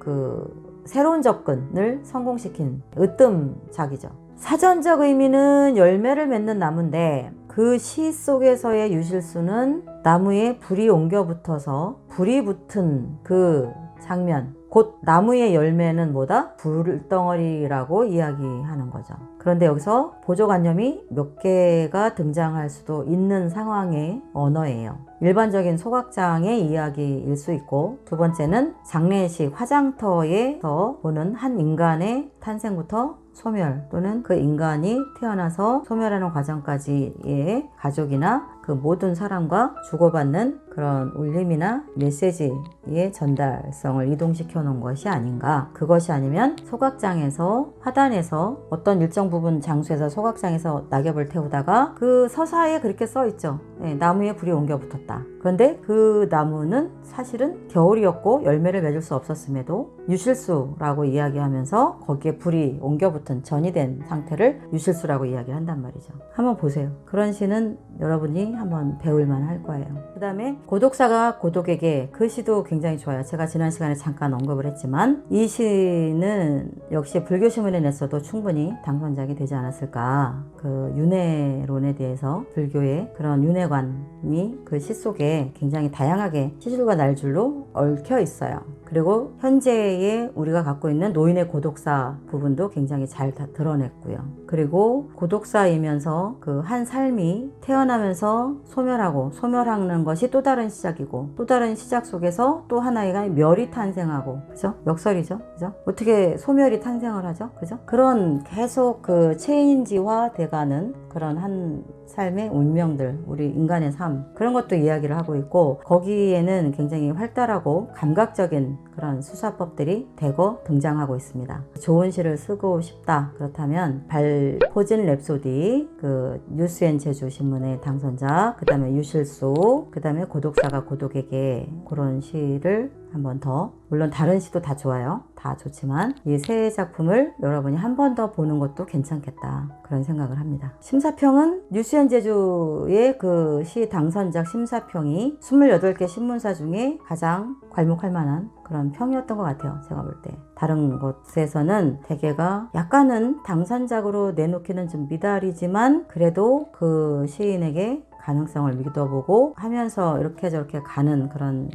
새로운 접근을 성공시킨 으뜸작이죠. 사전적 의미는 열매를 맺는 나무인데, 그 시 속에서의 유실수는 나무에 불이 옮겨 붙어서 불이 붙은 그 장면, 곧 나무의 열매는 뭐다? 불덩어리라고 이야기하는 거죠. 그런데 여기서 보조관념이 몇 개가 등장할 수도 있는 상황의 언어예요. 일반적인 소각장의 이야기일 수 있고, 두 번째는 장례식 화장터에서 보는 한 인간의 탄생부터 소멸, 또는 그 인간이 태어나서 소멸하는 과정까지의 가족이나 그 모든 사람과 주고받는 그런 울림이나 메시지의 전달성을 이동시켜 놓은 것이 아닌가. 그것이 아니면 소각장에서, 화단에서 어떤 일정 부분 장소에서 소각장에서 낙엽을 태우다가 그 서사에 그렇게 써 있죠. 나무에 불이 옮겨 붙었다. 그런데 그 나무는 사실은 겨울이었고 열매를 맺을 수 없었음에도 유실수라고 이야기하면서 거기에 불이 옮겨 붙은 전이 된 상태를 유실수라고 이야기를 한단 말이죠. 한번 보세요. 그런 시는 여러분이 한번 배울만 할 거예요. 그 다음에 고독사가 고독에게, 그 시도 굉장히 좋아요. 제가 지난 시간에 잠깐 언급을 했지만 이 시는 역시 불교신문에 냈어도 충분히 당선작이 되지 않았을까. 그 윤회론에 대해서 불교의 그런 윤회관이 그 시 속에 굉장히 다양하게 시줄과 날줄로 얽혀 있어요. 그리고 현재의 우리가 갖고 있는 노인의 고독사 부분도 굉장히 잘 다 드러냈고요. 그리고 고독사이면서 그 한 삶이 태어나면서 소멸하는 것이 또 다른 시작이고, 또 다른 시작 속에서 또 하나의 멸이 탄생하고, 그죠? 역설이죠, 그죠? 어떻게 소멸이 탄생을 하죠, 그죠? 그런 계속 그 체인지화 돼가는 그런 한 삶의 운명들, 우리 인간의 삶, 그런 것도 이야기를 하고 있고, 거기에는 굉장히 활달하고 감각적인 그런 수사법들이 대거 등장하고 있습니다. 좋은 시를 쓰고 싶다 그렇다면 발포진 랩소디, 그 뉴스앤 제주 신문의 당선자, 그 다음에 유실소, 그 다음에 고독사가 고독에게, 그런 시를 한 번 더, 물론 다른 시도 다 좋아요. 다 좋지만 이 세 작품을 여러분이 한 번 더 보는 것도 괜찮겠다, 그런 생각을 합니다. 심사평은 뉴스앤 제주의 그 시 당선작 심사평이 28개 신문사 중에 가장 괄목할 만한 그런 평이었던 것 같아요. 제가 볼 때. 다른 곳에서는 대개가 약간은 당선작으로 내놓기는 좀 미달이지만 그래도 그 시인에게 가능성을 믿어보고 하면서 이렇게 저렇게 가는 그런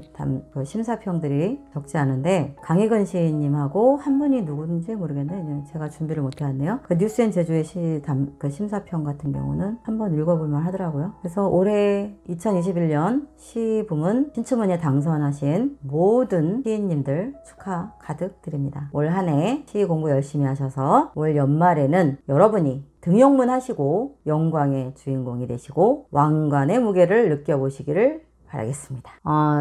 그 심사평들이 적지 않은데, 강희근 시인님하고 한 분이 누군지 모르겠는데 제가 준비를 못 해왔네요. 그 뉴스앤 제주의 그 심사평 같은 경우는 한번 읽어볼만 하더라고요. 그래서 올해 2021년 시 부문 신춘문예 당선하신 모든 시인님들 축하 가득 드립니다. 올 한 해 시 공부 열심히 하셔서 올 연말에는 여러분이 등용문 하시고 영광의 주인공이 되시고 왕관의 무게를 느껴보시기를 바라겠습니다.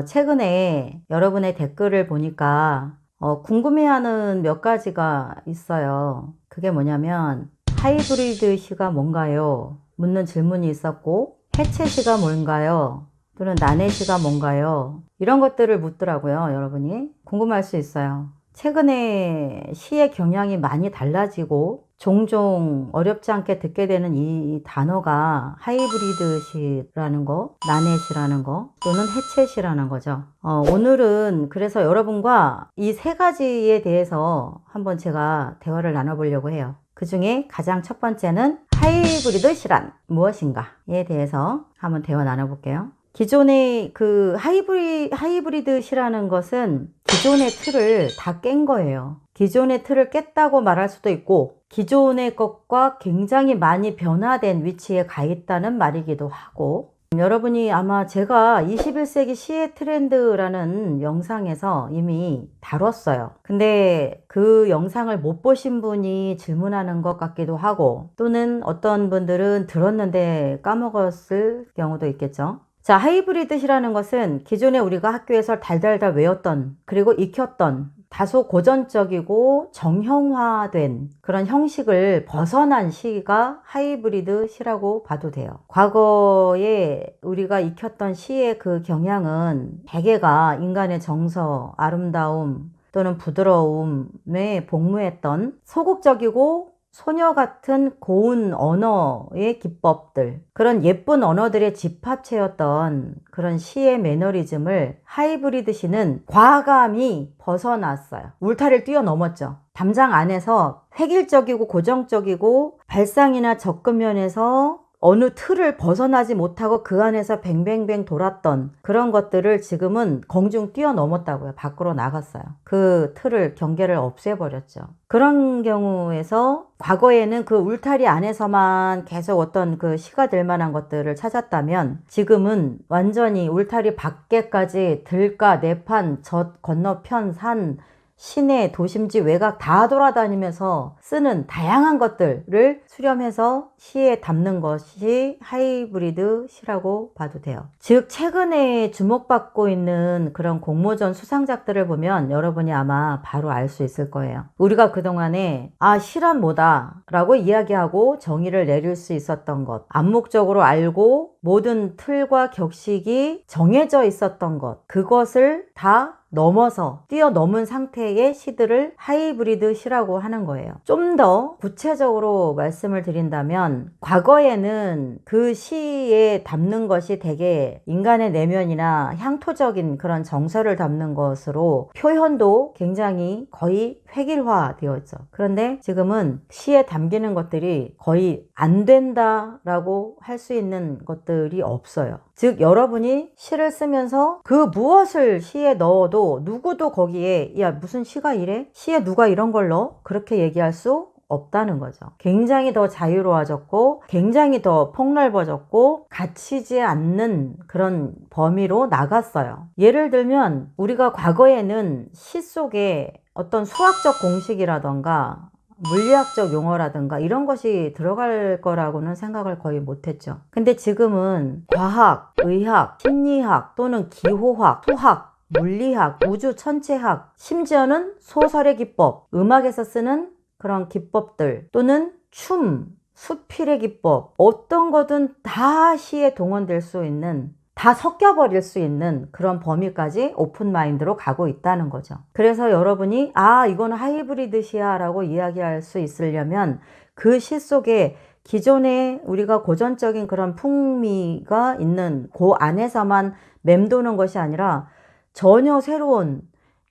최근에 여러분의 댓글을 보니까 궁금해하는 몇 가지가 있어요. 그게 뭐냐면 하이브리드 시가 뭔가요? 묻는 질문이 있었고, 해체 시가 뭔가요? 또는 난해 시가 뭔가요? 이런 것들을 묻더라고요. 여러분이 궁금할 수 있어요. 최근에 시의 경향이 많이 달라지고 종종 어렵지 않게 듣게 되는 이 단어가 하이브리드 시라는 거, 난해 시라는 거, 또는 해체 시라는 거죠. 오늘은 그래서 여러분과 이 세 가지에 대해서 한번 제가 대화를 나눠보려고 해요. 그 중에 가장 첫 번째는 하이브리드 시란 무엇인가에 대해서 한번 대화 나눠볼게요. 기존의 그 하이브리드 시라는 것은 기존의 틀을 다 깬 거예요. 기존의 틀을 깼다고 말할 수도 있고, 기존의 것과 굉장히 많이 변화된 위치에 가 있다는 말이기도 하고, 여러분이 아마 제가 21세기 시의 트렌드라는 영상에서 이미 다뤘어요. 근데 그 영상을 못 보신 분이 질문하는 것 같기도 하고, 또는 어떤 분들은 들었는데 까먹었을 경우도 있겠죠. 자, 하이브리드 시라는 것은 기존에 우리가 학교에서 달달달 외웠던, 그리고 익혔던 다소 고전적이고 정형화된 그런 형식을 벗어난 시가 하이브리드 시라고 봐도 돼요. 과거에 우리가 익혔던 시의 그 경향은 대개가 인간의 정서, 아름다움 또는 부드러움에 복무했던 소극적이고 소녀 같은 고운 언어의 기법들, 그런 예쁜 언어들의 집합체였던 그런 시의 매너리즘을 하이브리드 시는 과감히 벗어났어요. 울타리를 뛰어넘었죠. 담장 안에서 획일적이고 고정적이고 발상이나 접근면에서 어느 틀을 벗어나지 못하고 그 안에서 뱅뱅뱅 돌았던 그런 것들을 지금은 공중 뛰어넘었다고요. 밖으로 나갔어요. 그 틀을, 경계를 없애버렸죠. 그런 경우에서 과거에는 그 울타리 안에서만 계속 어떤 그 시가 될 만한 것들을 찾았다면, 지금은 완전히 울타리 밖에까지 들가, 내판, 젖, 건너편, 산, 시내, 도심지, 외곽 다 돌아다니면서 쓰는 다양한 것들을 수렴해서 시에 담는 것이 하이브리드 시라고 봐도 돼요. 즉, 최근에 주목받고 있는 그런 공모전 수상작들을 보면 여러분이 아마 바로 알 수 있을 거예요. 우리가 그동안에 시란 뭐다 라고 이야기하고 정의를 내릴 수 있었던 것, 암묵적으로 알고 모든 틀과 격식이 정해져 있었던 것, 그것을 다 넘어서 뛰어넘은 상태의 시들을 하이브리드 시라고 하는 거예요. 좀 더 구체적으로 말씀을 드린다면, 과거에는 그 시에 담는 것이 대개 인간의 내면이나 향토적인 그런 정서를 담는 것으로 표현도 굉장히 거의 획일화 되어 있죠. 그런데 지금은 시에 담기는 것들이 거의 안 된다라고 할 수 있는 것들이 없어요. 즉, 여러분이 시를 쓰면서 그 무엇을 시에 넣어도 누구도 거기에 야, 무슨 시가 이래? 시에 누가 이런 걸 넣어? 그렇게 얘기할 수 없다는 거죠. 굉장히 더 자유로워졌고, 굉장히 더 폭넓어졌고, 갇히지 않는 그런 범위로 나갔어요. 예를 들면 우리가 과거에는 시 속에 어떤 수학적 공식이라던가 물리학적 용어라든가 이런 것이 들어갈 거라고는 생각을 거의 못했죠. 근데 지금은 과학, 의학, 심리학 또는 기호학, 수학, 물리학, 우주 천체학, 심지어는 소설의 기법, 음악에서 쓰는 그런 기법들 또는 춤, 수필의 기법, 어떤 거든 다 시에 동원될 수 있는, 다 섞여버릴 수 있는 그런 범위까지 오픈 마인드로 가고 있다는 거죠. 그래서 여러분이 이거는 하이브리드 시야 라고 이야기할 수 있으려면 그 시 속에 기존에 우리가 고전적인 그런 풍미가 있는 그 안에서만 맴도는 것이 아니라 전혀 새로운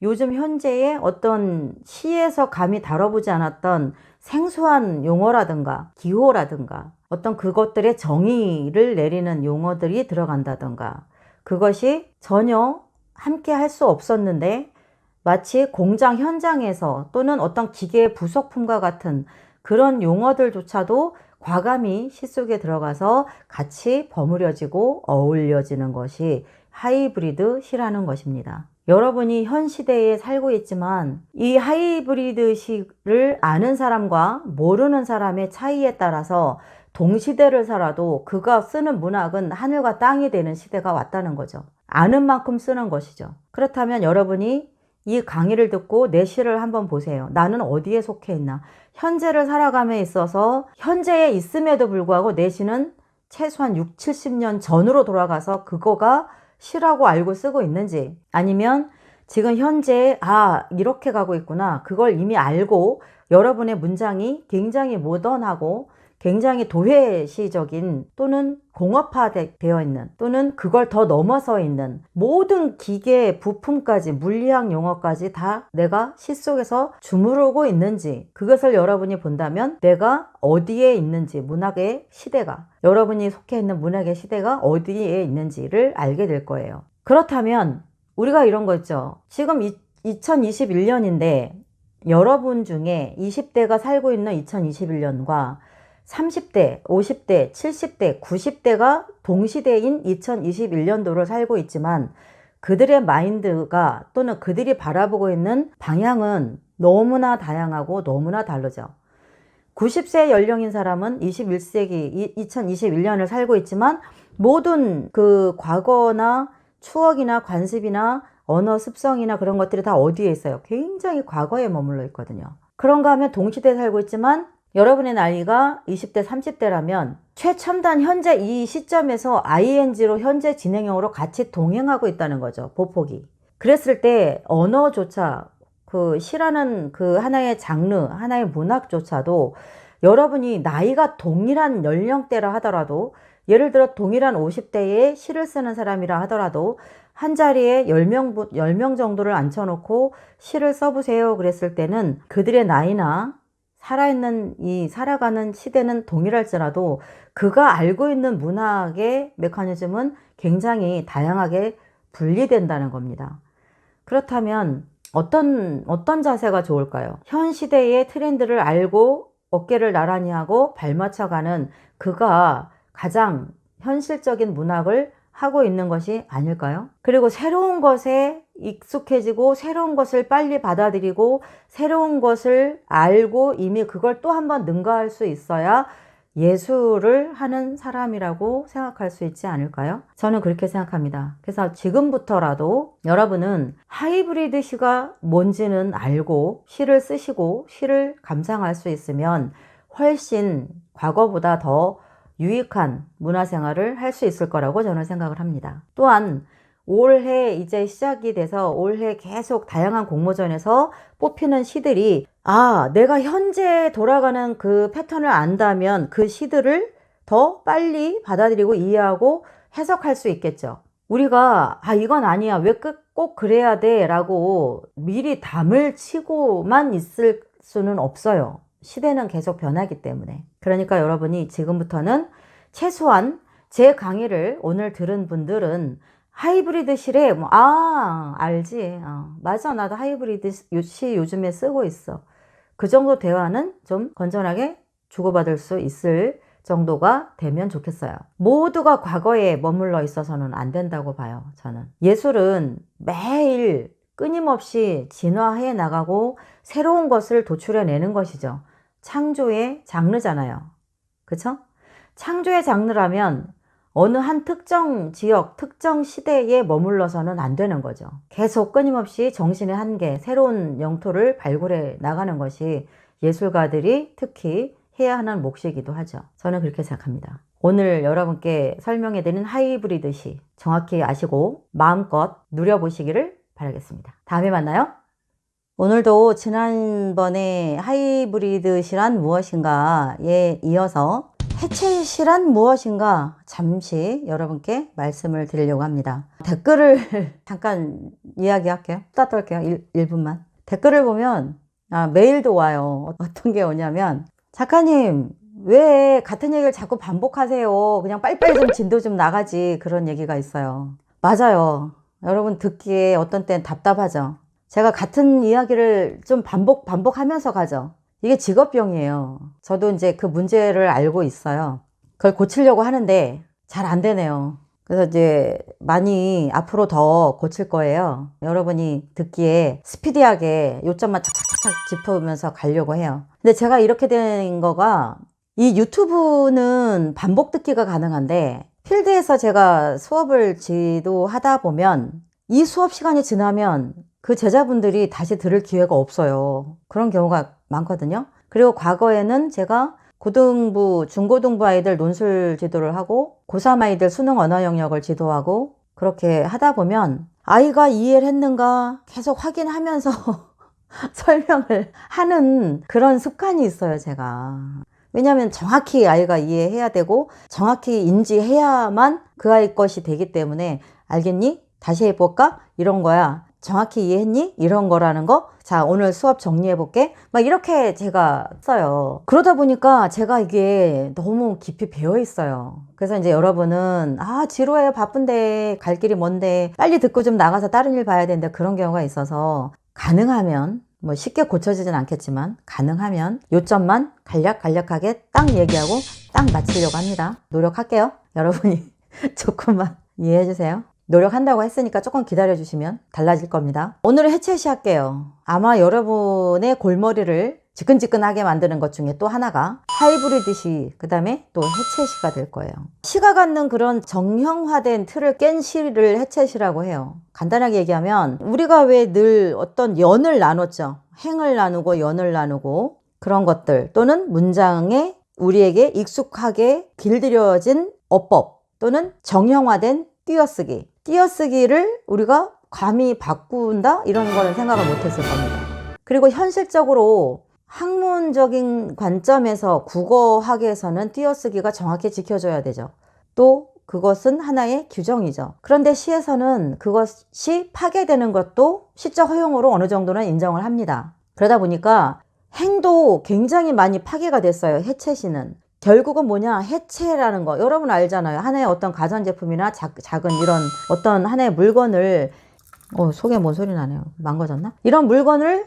요즘 현재의 어떤 시에서 감히 다뤄보지 않았던 생소한 용어라든가 기호라든가 어떤 그것들의 정의를 내리는 용어들이 들어간다든가, 그것이 전혀 함께 할 수 없었는데 마치 공장 현장에서 또는 어떤 기계의 부속품과 같은 그런 용어들조차도 과감히 시 속에 들어가서 같이 버무려지고 어울려지는 것이 하이브리드 시라는 것입니다. 여러분이 현 시대에 살고 있지만 이 하이브리드 시를 아는 사람과 모르는 사람의 차이에 따라서 동시대를 살아도 그가 쓰는 문학은 하늘과 땅이 되는 시대가 왔다는 거죠. 아는 만큼 쓰는 것이죠. 그렇다면 여러분이 이 강의를 듣고 내 시를 한번 보세요. 나는 어디에 속해 있나? 현재를 살아감에 있어서 현재에 있음에도 불구하고 내 시는 최소한 6, 70년 전으로 돌아가서 그거가 시라고 알고 쓰고 있는지, 아니면 지금 현재 이렇게 가고 있구나, 그걸 이미 알고 여러분의 문장이 굉장히 모던하고 굉장히 도회시적인 또는 공업화되어 있는 또는 그걸 더 넘어서 있는 모든 기계 부품까지 물리학 용어까지 다 내가 시 속에서 주무르고 있는지, 그것을 여러분이 본다면 내가 어디에 있는지, 문학의 시대가, 여러분이 속해 있는 문학의 시대가 어디에 있는지를 알게 될 거예요. 그렇다면 우리가 이런 거 있죠. 지금 2021년인데 여러분 중에 20대가 살고 있는 2021년과 30대, 50대, 70대, 90대가 동시대인 2021년도를 살고 있지만 그들의 마인드가 또는 그들이 바라보고 있는 방향은 너무나 다양하고 너무나 다르죠. 90세 연령인 사람은 21세기 2021년을 살고 있지만 모든 그 과거나 추억이나 관습이나 언어 습성이나 그런 것들이 다 어디에 있어요? 굉장히 과거에 머물러 있거든요. 그런가 하면 동시대에 살고 있지만 여러분의 나이가 20대, 30대라면 최첨단 현재 이 시점에서 ing로 현재 진행형으로 같이 동행하고 있다는 거죠. 보폭이. 그랬을 때 언어조차, 그 시라는 그 하나의 장르, 하나의 문학조차도 여러분이 나이가 동일한 연령대라 하더라도, 예를 들어 동일한 50대에 시를 쓰는 사람이라 하더라도 한 자리에 10명 정도를 앉혀놓고 시를 써보세요 그랬을 때는 그들의 나이나 살아가는 시대는 동일할지라도 그가 알고 있는 문학의 메커니즘은 굉장히 다양하게 분리된다는 겁니다. 그렇다면 어떤 자세가 좋을까요? 현 시대의 트렌드를 알고 어깨를 나란히 하고 발맞춰가는 그가 가장 현실적인 문학을 하고 있는 것이 아닐까요? 그리고 새로운 것에 익숙해지고 새로운 것을 빨리 받아들이고 새로운 것을 알고 이미 그걸 또 한 번 능가할 수 있어야 예술을 하는 사람이라고 생각할 수 있지 않을까요? 저는 그렇게 생각합니다. 그래서 지금부터라도 여러분은 하이브리드 시가 뭔지는 알고 시를 쓰시고 시를 감상할 수 있으면 훨씬 과거보다 더 유익한 문화생활을 할 수 있을 거라고 저는 생각을 합니다. 또한 올해 이제 시작이 돼서 올해 계속 다양한 공모전에서 뽑히는 시들이 내가 현재 돌아가는 그 패턴을 안다면 그 시들을 더 빨리 받아들이고 이해하고 해석할 수 있겠죠. 우리가 이건 아니야, 왜 꼭 그래야 돼 라고 미리 담을 치고만 있을 수는 없어요. 시대는 계속 변하기 때문에. 그러니까 여러분이 지금부터는 최소한 제 강의를 오늘 들은 분들은 하이브리드 시래, 알지. 맞아, 나도 하이브리드 시 요즘에 쓰고 있어. 그 정도 대화는 좀 건전하게 주고받을 수 있을 정도가 되면 좋겠어요. 모두가 과거에 머물러 있어서는 안 된다고 봐요, 저는. 예술은 매일 끊임없이 진화해 나가고 새로운 것을 도출해내는 것이죠. 창조의 장르잖아요. 그쵸? 창조의 장르라면 어느 한 특정 지역, 특정 시대에 머물러서는 안 되는 거죠. 계속 끊임없이 정신의 한계, 새로운 영토를 발굴해 나가는 것이 예술가들이 특히 해야 하는 몫이기도 하죠. 저는 그렇게 생각합니다. 오늘 여러분께 설명해드린 하이브리드시 정확히 아시고 마음껏 누려보시기를 바라겠습니다. 다음에 만나요. 오늘도 지난번에 하이브리드시란 무엇인가에 이어서 해체시란 무엇인가 잠시 여러분께 말씀을 드리려고 합니다. 댓글을 잠깐 이야기할게요. 수다 떨게요. 1분만. 댓글을 보면 메일도 와요. 어떤 게 오냐면 작가님 왜 같은 얘기를 자꾸 반복하세요. 그냥 빨리빨리 좀 진도 좀 나가지. 그런 얘기가 있어요. 맞아요. 여러분 듣기에 어떤 땐 답답하죠. 제가 같은 이야기를 좀 반복하면서 가죠. 이게 직업병이에요. 저도 이제 그 문제를 알고 있어요. 그걸 고치려고 하는데 잘 안 되네요. 그래서 이제 많이 앞으로 더 고칠 거예요. 여러분이 듣기에 스피디하게 요점만 착착착착 짚으면서 가려고 해요. 근데 제가 이렇게 된 거가 이 유튜브는 반복 듣기가 가능한데 필드에서 제가 수업을 지도하다 보면 이 수업 시간이 지나면 그 제자분들이 다시 들을 기회가 없어요. 그런 경우가 많거든요. 그리고 과거에는 제가 고등부, 중고등부 아이들 논술 지도를 하고 고3 아이들 수능 언어 영역을 지도하고 그렇게 하다 보면 아이가 이해를 했는가 계속 확인하면서 설명을 하는 그런 습관이 있어요, 제가. 왜냐하면 정확히 아이가 이해해야 되고 정확히 인지해야만 그 아이 것이 되기 때문에 알겠니? 다시 해볼까? 이런 거야. 정확히 이해했니? 이런 거라는 거. 자, 오늘 수업 정리해볼게. 막 이렇게 제가 써요. 그러다 보니까 제가 이게 너무 깊이 배어 있어요. 그래서 이제 여러분은 지루해요. 바쁜데 갈 길이 먼데 빨리 듣고 좀 나가서 다른 일 봐야 되는데 그런 경우가 있어서 가능하면 뭐 쉽게 고쳐지진 않겠지만 가능하면 요점만 간략하게 딱 얘기하고 딱 마치려고 합니다. 노력할게요. 여러분이 조금만 이해해 주세요. 노력한다고 했으니까 조금 기다려주시면 달라질 겁니다. 오늘은 해체시 할게요. 아마 여러분의 골머리를 지끈지끈하게 만드는 것 중에 또 하나가 하이브리드시, 그 다음에 또 해체시가 될 거예요. 시가 갖는 그런 정형화된 틀을 깬 시를 해체시라고 해요. 간단하게 얘기하면 우리가 왜 늘 어떤 연을 나눴죠. 행을 나누고 연을 나누고 그런 것들 또는 문장에 우리에게 익숙하게 길들여진 어법 또는 정형화된 띄어쓰기를 우리가 감히 바꾼다? 이런 거는 생각을 못했을 겁니다. 그리고 현실적으로 학문적인 관점에서 국어학에서는 띄어쓰기가 정확히 지켜져야 되죠. 또 그것은 하나의 규정이죠. 그런데 시에서는 그것이 파괴되는 것도 시적 허용으로 어느 정도는 인정을 합니다. 그러다 보니까 행도 굉장히 많이 파괴가 됐어요. 해체시는. 결국은 뭐냐? 해체라는 거. 여러분 알잖아요. 하나의 어떤 가전제품이나 작은 이런 어떤 하나의 물건을 속에 뭔 소리 나네요. 망가졌나? 이런 물건을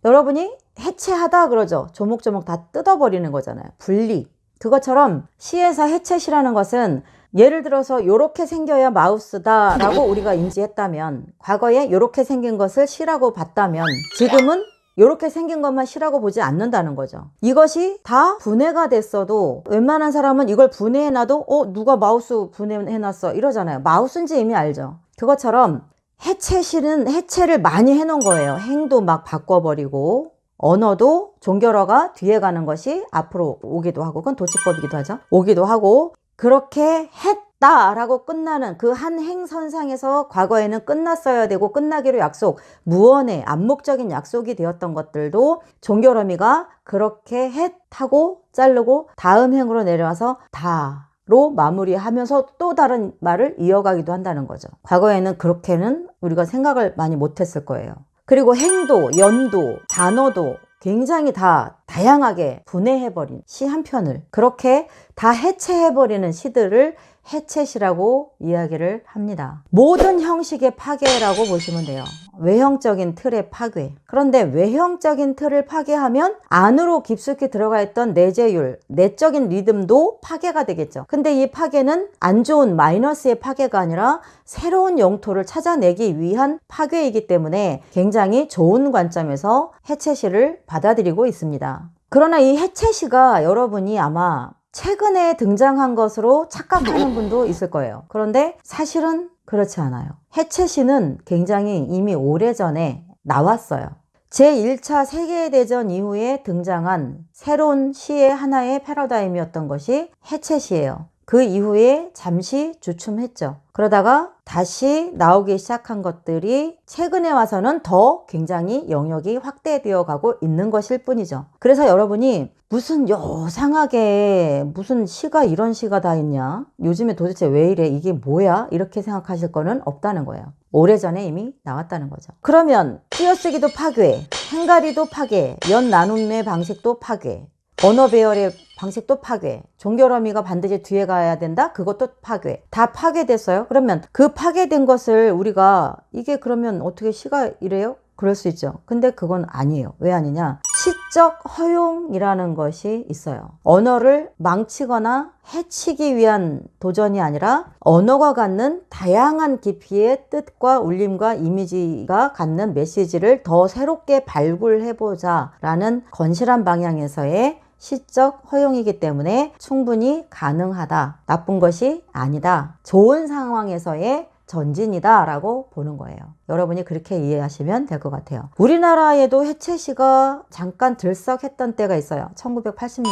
여러분이 해체하다 그러죠. 조목조목 다 뜯어버리는 거잖아요. 분리. 그것처럼 시에서 해체시라는 것은 예를 들어서 이렇게 생겨야 마우스다 라고 우리가 인지했다면 과거에 이렇게 생긴 것을 시라고 봤다면 지금은 이렇게 생긴 것만 시라고 보지 않는다는 거죠. 이것이 다 분해가 됐어도 웬만한 사람은 이걸 분해해놔도 누가 마우스 분해해놨어 이러잖아요. 마우스인지 이미 알죠. 그것처럼 해체시는 해체를 많이 해놓은 거예요. 행도 막 바꿔버리고 언어도 종결어가 뒤에 가는 것이 앞으로 오기도 하고 그건 도치법이기도 하죠. 오기도 하고 그렇게 했다라고 끝나는 그 한 행선상에서 과거에는 끝났어야 되고 끝나기로 약속, 무언의 암묵적인 약속이 되었던 것들도 종결어미가 그렇게 했하고 자르고 다음 행으로 내려와서 다로 마무리하면서 또 다른 말을 이어가기도 한다는 거죠. 과거에는 그렇게는 우리가 생각을 많이 못했을 거예요. 그리고 행도, 연도, 단어도 굉장히 다 다양하게 분해해버린 시 한 편을 그렇게 다 해체해버리는 시들을 해체시라고 이야기를 합니다. 모든 형식의 파괴라고 보시면 돼요. 외형적인 틀의 파괴. 그런데 외형적인 틀을 파괴하면 안으로 깊숙이 들어가 있던 내재율, 내적인 리듬도 파괴가 되겠죠. 근데 이 파괴는 안 좋은 마이너스의 파괴가 아니라 새로운 영토를 찾아내기 위한 파괴이기 때문에 굉장히 좋은 관점에서 해체시를 받아들이고 있습니다. 그러나 이 해채시가 여러분이 아마 최근에 등장한 것으로 착각하는 분도 있을 거예요. 그런데 사실은 그렇지 않아요. 해채시는 굉장히 이미 오래전에 나왔어요. 제1차 세계대전 이후에 등장한 새로운 시의 하나의 패러다임이었던 것이 해채시예요. 그 이후에 잠시 주춤했죠. 그러다가 다시 나오기 시작한 것들이 최근에 와서는 더 굉장히 영역이 확대되어 가고 있는 것일 뿐이죠. 그래서 여러분이 무슨 요상하게 무슨 시가 이런 시가 다 있냐? 요즘에 도대체 왜 이래? 이게 뭐야? 이렇게 생각하실 거는 없다는 거예요. 오래전에 이미 나왔다는 거죠. 그러면 띄어쓰기도 파괴, 행가리도 파괴, 연 나눔의 방식도 파괴, 언어 배열의 방식도 파괴, 종결어미가 반드시 뒤에 가야 된다? 그것도 파괴. 다 파괴됐어요. 그러면 그 파괴된 것을 우리가 이게 그러면 어떻게 시가 이래요? 그럴 수 있죠. 근데 그건 아니에요. 왜 아니냐? 시적 허용이라는 것이 있어요. 언어를 망치거나 해치기 위한 도전이 아니라 언어가 갖는 다양한 깊이의 뜻과 울림과 이미지가 갖는 메시지를 더 새롭게 발굴해보자 라는 건실한 방향에서의 시적 허용이기 때문에 충분히 가능하다. 나쁜 것이 아니다. 좋은 상황에서의 전진이다 라고 보는 거예요. 여러분이 그렇게 이해하시면 될 것 같아요. 우리나라에도 해채시가 잠깐 들썩했던 때가 있어요. 1980년대.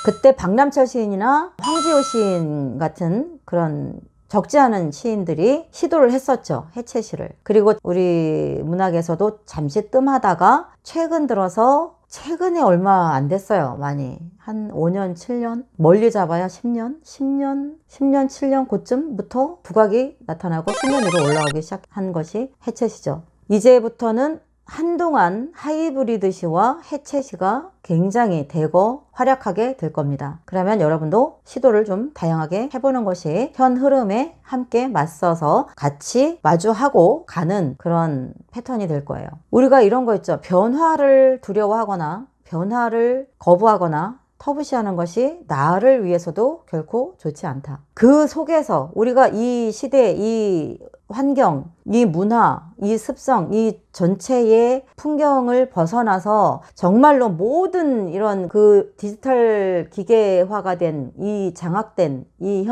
그때 박남철 시인이나 황지호 시인 같은 그런 적지 않은 시인들이 시도를 했었죠. 해채시를. 그리고 우리 문학에서도 잠시 뜸하다가 최근 들어서 최근에 얼마 안 됐어요. 많이. 한 5년, 7년? 멀리 잡아야 10년? 10년, 7년 그쯤부터 부각이 나타나고 수면 위로 올라오기 시작한 것이 해채시죠. 이제부터는 한동안 하이브리드 시와 해채시가 굉장히 대거 활약하게 될 겁니다. 그러면 여러분도 시도를 좀 다양하게 해보는 것이 현 흐름에 함께 맞서서 같이 마주하고 가는 그런 패턴이 될 거예요. 우리가 이런 거 있죠. 변화를 두려워하거나 변화를 거부하거나 터부시하는 것이 나를 위해서도 결코 좋지 않다. 그 속에서 우리가 이 시대, 이 환경, 이 문화, 이 습성, 이 전체의 풍경을 벗어나서 정말로 모든 이런 그 디지털 기계화가 된 이 장악된 이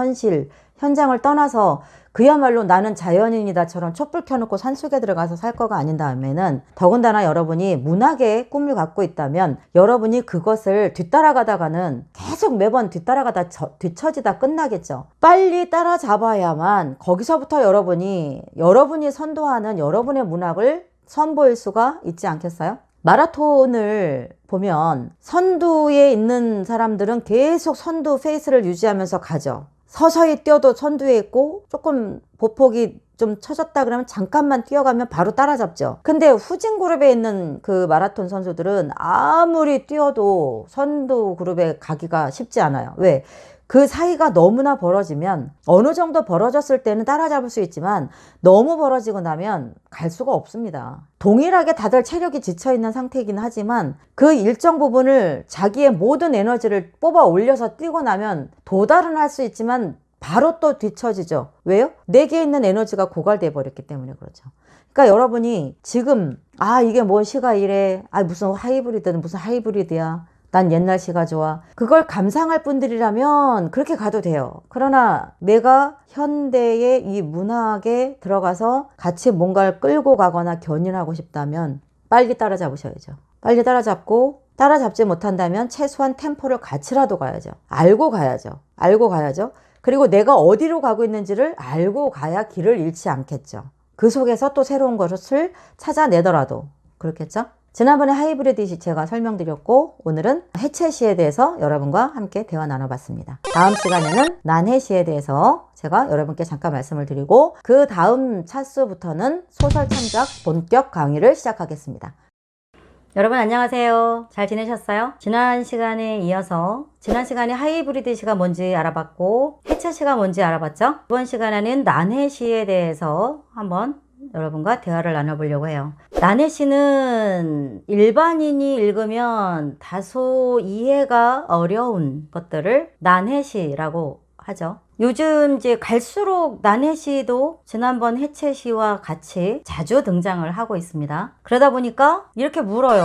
현장을 떠나서 그야말로 나는 자연인이다처럼 촛불 켜놓고 산속에 들어가서 살 거가 아닌 다음에는 더군다나 여러분이 문학의 꿈을 갖고 있다면 여러분이 그것을 뒤따라가다가는 계속 매번 뒤따라가다 뒤처지다 끝나겠죠. 빨리 따라잡아야만 거기서부터 여러분이 선도하는 여러분의 문학을 선보일 수가 있지 않겠어요? 마라톤을 보면 선두에 있는 사람들은 계속 선두 페이스를 유지하면서 가죠. 서서히 뛰어도 선두에 있고 조금 보폭이 좀 처졌다 그러면 잠깐만 뛰어가면 바로 따라잡죠. 근데 후진 그룹에 있는 그 마라톤 선수들은 아무리 뛰어도 선두 그룹에 가기가 쉽지 않아요. 왜? 그 사이가 너무나 벌어지면 어느 정도 벌어졌을 때는 따라잡을 수 있지만 너무 벌어지고 나면 갈 수가 없습니다. 동일하게 다들 체력이 지쳐있는 상태이긴 하지만 그 일정 부분을 자기의 모든 에너지를 뽑아 올려서 뛰고 나면 도달은 할 수 있지만 바로 또 뒤처지죠. 왜요? 내게 있는 에너지가 고갈돼 버렸기 때문에 그렇죠. 그러니까 여러분이 지금 이게 뭔 시가 이래, 무슨 하이브리드는 무슨 하이브리드야, 난 옛날 시가 좋아, 그걸 감상할 분들이라면 그렇게 가도 돼요. 그러나 내가 현대의 이 문학에 들어가서 같이 뭔가를 끌고 가거나 견인하고 싶다면 빨리 따라잡으셔야죠. 빨리 따라잡고, 따라잡지 못한다면 최소한 템포를 같이라도 가야죠. 알고 가야죠. 그리고 내가 어디로 가고 있는지를 알고 가야 길을 잃지 않겠죠. 그 속에서 또 새로운 것을 찾아내더라도 그렇겠죠. 지난번에 하이브리드 시 제가 설명드렸고, 오늘은 해채시에 대해서 여러분과 함께 대화 나눠봤습니다. 다음 시간에는 난해시에 대해서 제가 여러분께 잠깐 말씀을 드리고, 그 다음 차수부터는 소설 창작 본격 강의를 시작하겠습니다. 여러분 안녕하세요. 잘 지내셨어요? 지난 시간에 이어서 지난 시간에 하이브리드 시가 뭔지 알아봤고 해채시가 뭔지 알아봤죠? 이번 시간에는 난해시에 대해서 한번 여러분과 대화를 나눠보려고 해요. 난해시는 일반인이 읽으면 다소 이해가 어려운 것들을 난해시라고 하죠. 요즘 이제 갈수록 난해시도 지난번 해체시와 같이 자주 등장을 하고 있습니다. 그러다 보니까 이렇게 물어요.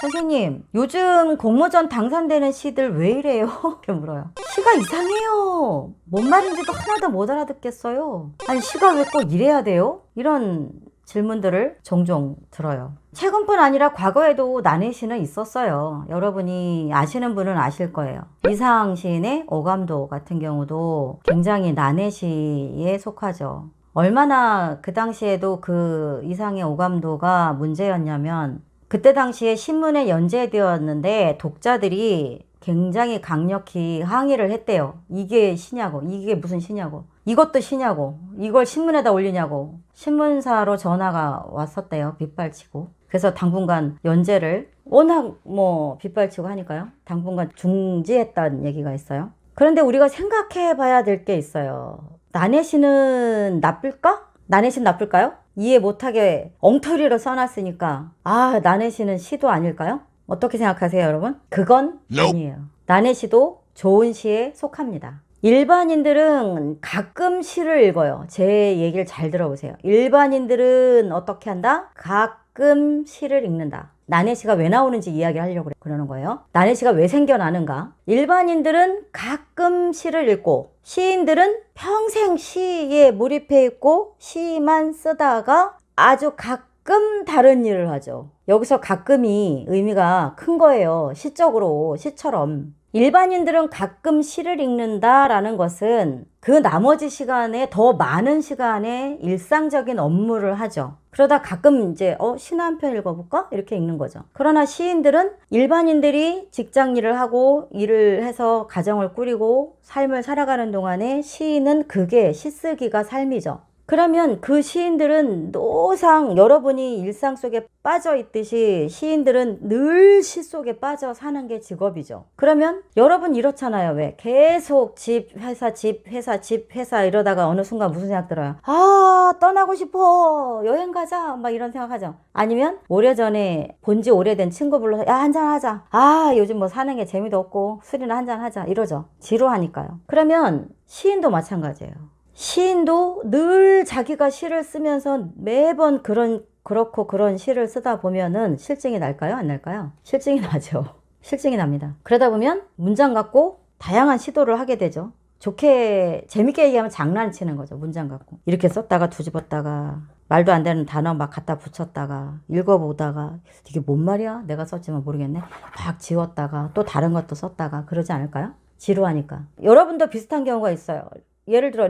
선생님, 요즘 공모전 당선되는 시들 왜 이래요? 이렇게 물어요. 시가 이상해요. 뭔 말인지도 하나도 못 알아듣겠어요. 아니, 시가 왜 꼭 이래야 돼요? 이런 질문들을 종종 들어요. 최근뿐 아니라 과거에도 난해시는 있었어요. 여러분이 아시는 분은 아실 거예요. 이상항 시인의 오감도 같은 경우도 굉장히 난해시에 속하죠. 얼마나 그 당시에도 그 이상의 오감도가 문제였냐면 그때 당시에 신문에 연재되었는데 독자들이 굉장히 강력히 항의를 했대요. 이게 시냐고, 이게 무슨 시냐고, 이것도 시냐고, 이걸 신문에다 올리냐고 신문사로 전화가 왔었대요. 빗발치고. 그래서 당분간 연재를 워낙 뭐 빗발치고 하니까요. 당분간 중지했다는 얘기가 있어요. 그런데 우리가 생각해 봐야 될 게 있어요. 난해시는 나쁠까? 난해시는 나쁠까요? 이해 못하게 엉터리로 써놨으니까 아, 난해시는 시도 아닐까요? 어떻게 생각하세요, 여러분? 그건 아니에요. 난해시도 좋은 시에 속합니다. 일반인들은 가끔 시를 읽어요. 제 얘기를 잘 들어보세요. 일반인들은 어떻게 한다? 가끔 시를 읽는다. 난해시가 왜 나오는지 이야기하려고 그러는 거예요. 난해시가 왜 생겨나는가? 일반인들은 가끔 시를 읽고 시인들은 평생 시에 몰입해 있고 시만 쓰다가 아주 가끔 다른 일을 하죠. 여기서 가끔이 의미가 큰 거예요. 시적으로, 시처럼. 일반인들은 가끔 시를 읽는다라는 것은 그 나머지 시간에 더 많은 시간에 일상적인 업무를 하죠. 그러다 가끔 이제 시나 한 편 읽어볼까? 이렇게 읽는 거죠. 그러나 시인들은 일반인들이 직장 일을 하고 일을 해서 가정을 꾸리고 삶을 살아가는 동안에 시인은 그게 시쓰기가 삶이죠. 그러면 그 시인들은 노상 여러분이 일상 속에 빠져 있듯이 시인들은 늘 시 속에 빠져 사는 게 직업이죠. 그러면 여러분 이렇잖아요. 왜? 계속 집, 회사, 집, 회사, 집, 회사 이러다가 어느 순간 무슨 생각 들어요? 아, 떠나고 싶어. 여행 가자. 막 이런 생각 하죠. 아니면 오래전에 본지 오래된 친구 불러서 야, 한잔 하자. 아, 요즘 뭐 사는 게 재미도 없고 술이나 한잔 하자. 이러죠. 지루하니까요. 그러면 시인도 마찬가지예요. 시인도 늘 자기가 시를 쓰면서 매번 그렇고 그런 시를 쓰다 보면은 실증이 날까요? 안 날까요? 실증이 나죠. 실증이 납니다. 그러다 보면 문장 갖고 다양한 시도를 하게 되죠. 좋게 재밌게 얘기하면 장난치는 거죠. 문장 갖고 이렇게 썼다가 뒤집었다가 말도 안 되는 단어 막 갖다 붙였다가 읽어보다가 이게 뭔 말이야? 내가 썼지만 모르겠네. 막 지웠다가 또 다른 것도 썼다가 그러지 않을까요? 지루하니까. 여러분도 비슷한 경우가 있어요. 예를 들어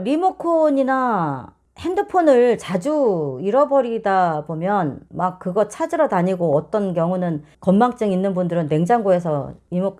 리모컨이나 핸드폰을 자주 잃어버리다 보면 막 그거 찾으러 다니고 어떤 경우는 건망증 있는 분들은 냉장고에서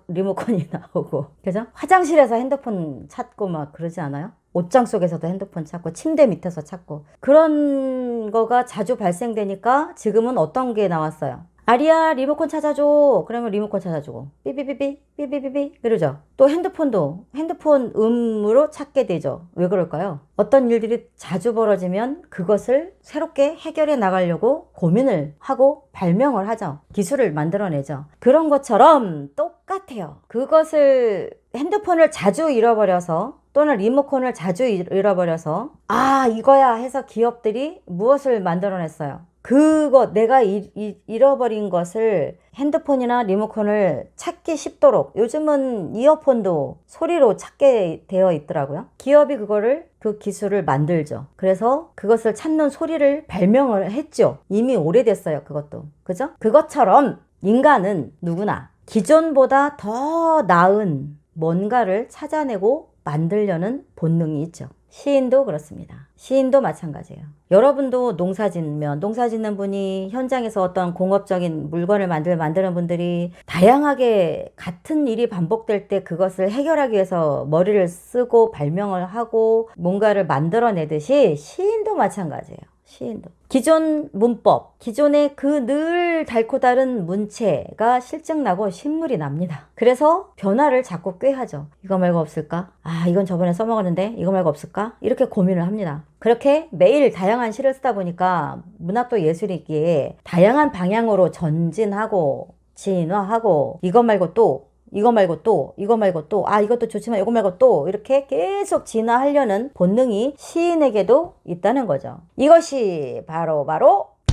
리모컨이 나오고 그죠? 화장실에서 핸드폰 찾고 막 그러지 않아요? 옷장 속에서도 핸드폰 찾고 침대 밑에서 찾고 그런 거가 자주 발생되니까 지금은 어떤 게 나왔어요? 아리야 리모컨 찾아줘. 그러면 리모컨 찾아주고 삐삐삐삐 삐삐삐삐 이러죠. 또 핸드폰도 핸드폰 음으로 찾게 되죠. 왜 그럴까요? 어떤 일들이 자주 벌어지면 그것을 새롭게 해결해 나가려고 고민을 하고 발명을 하죠. 기술을 만들어내죠. 그런 것처럼 똑같아요. 그것을 핸드폰을 자주 잃어버려서 또는 리모컨을 자주 잃어버려서 아 이거야 해서 기업들이 무엇을 만들어냈어요? 그거 내가 잃어버린 것을 핸드폰이나 리모컨을 찾기 쉽도록 요즘은 이어폰도 소리로 찾게 되어 있더라고요. 기업이 그 기술을 만들죠. 그래서 그것을 찾는 소리를 발명을 했죠. 이미 오래됐어요. 그것도. 그죠? 그것처럼 인간은 누구나 기존보다 더 나은 뭔가를 찾아내고 만들려는 본능이 있죠. 시인도 그렇습니다. 시인도 마찬가지예요. 여러분도 농사 짓는 분이 현장에서 어떤 공업적인 물건을 만드는 분들이 다양하게 같은 일이 반복될 때 그것을 해결하기 위해서 머리를 쓰고 발명을 하고 뭔가를 만들어내듯이 시인도 마찬가지예요. 시인도. 기존 문법, 기존의 그 늘 닳고 다른 문체가 실증나고 신물이 납니다. 그래서 변화를 자꾸 꾀하죠. 이거 말고 없을까? 아, 이건 저번에 써먹었는데 이거 말고 없을까? 이렇게 고민을 합니다. 그렇게 매일 다양한 시를 쓰다 보니까 문학도 예술이기에 다양한 방향으로 전진하고 진화하고 이것 말고 또 이거 말고 또, 이거 말고 또, 아, 이것도 좋지만 이거 말고 또, 이렇게 계속 진화하려는 본능이 시인에게도 있다는 거죠. 이것이 바로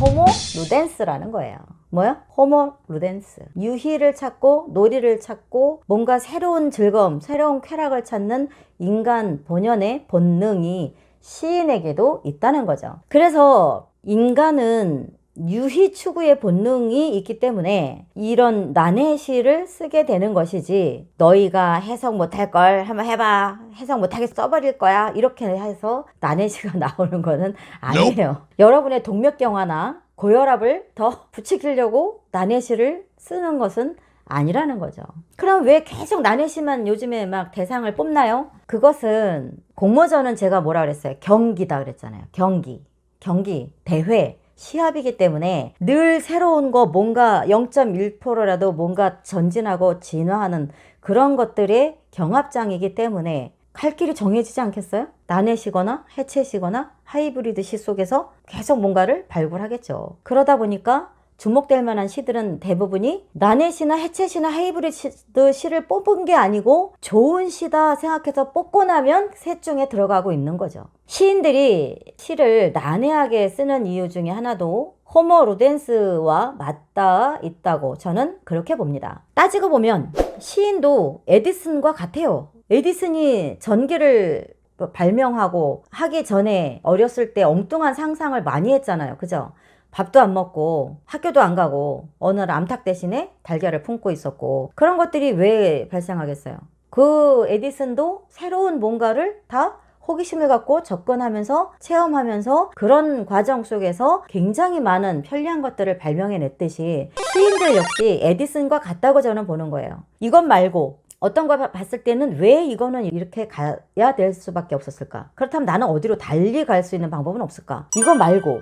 호모 루덴스라는 거예요. 뭐야? 호모 루덴스. 유희를 찾고 놀이를 찾고 뭔가 새로운 즐거움, 새로운 쾌락을 찾는 인간 본연의 본능이 시인에게도 있다는 거죠. 그래서 인간은 유희 추구의 본능이 있기 때문에 이런 난해시를 쓰게 되는 것이지, 너희가 해석 못할 걸 한번 해봐, 해석 못하게 써버릴 거야, 이렇게 해서 난해시가 나오는 거는 아니에요. 여러분의 동맥경화나 고혈압을 더 부추기려고 난해시를 쓰는 것은 아니라는 거죠. 그럼 왜 계속 난해시만 요즘에 막 대상을 뽑나요? 그것은 공모전은 제가 뭐라 그랬어요? 경기다 그랬잖아요. 경기, 대회, 시합이기 때문에 늘 새로운 거 뭔가 0.1%라도 뭔가 전진하고 진화하는 그런 것들의 경합장이기 때문에 갈 길이 정해지지 않겠어요? 난해시거나 해체시거나 하이브리드 시 속에서 계속 뭔가를 발굴하겠죠. 그러다 보니까 주목될 만한 시들은 대부분이 난해시나 해체시나 하이브리드 시를 뽑은 게 아니고 좋은 시다 생각해서 뽑고 나면 셋 중에 들어가고 있는 거죠. 시인들이 시를 난해하게 쓰는 이유 중에 하나도 호모 루덴스와 맞닿아 있다고 저는 그렇게 봅니다. 따지고 보면 시인도 에디슨과 같아요. 에디슨이 전기를 발명하고 하기 전에 어렸을 때 엉뚱한 상상을 많이 했잖아요. 그죠? 밥도 안 먹고 학교도 안 가고 어느 날 암탉 대신에 달걀을 품고 있었고, 그런 것들이 왜 발생하겠어요? 그 에디슨도 새로운 뭔가를 다 호기심을 갖고 접근하면서 체험하면서 그런 과정 속에서 굉장히 많은 편리한 것들을 발명해냈듯이 시인들 역시 에디슨과 같다고 저는 보는 거예요. 이것 말고 어떤 거 봤을 때는 왜 이거는 이렇게 가야 될 수밖에 없었을까? 그렇다면 나는 어디로 달리 갈 수 있는 방법은 없을까? 이거 말고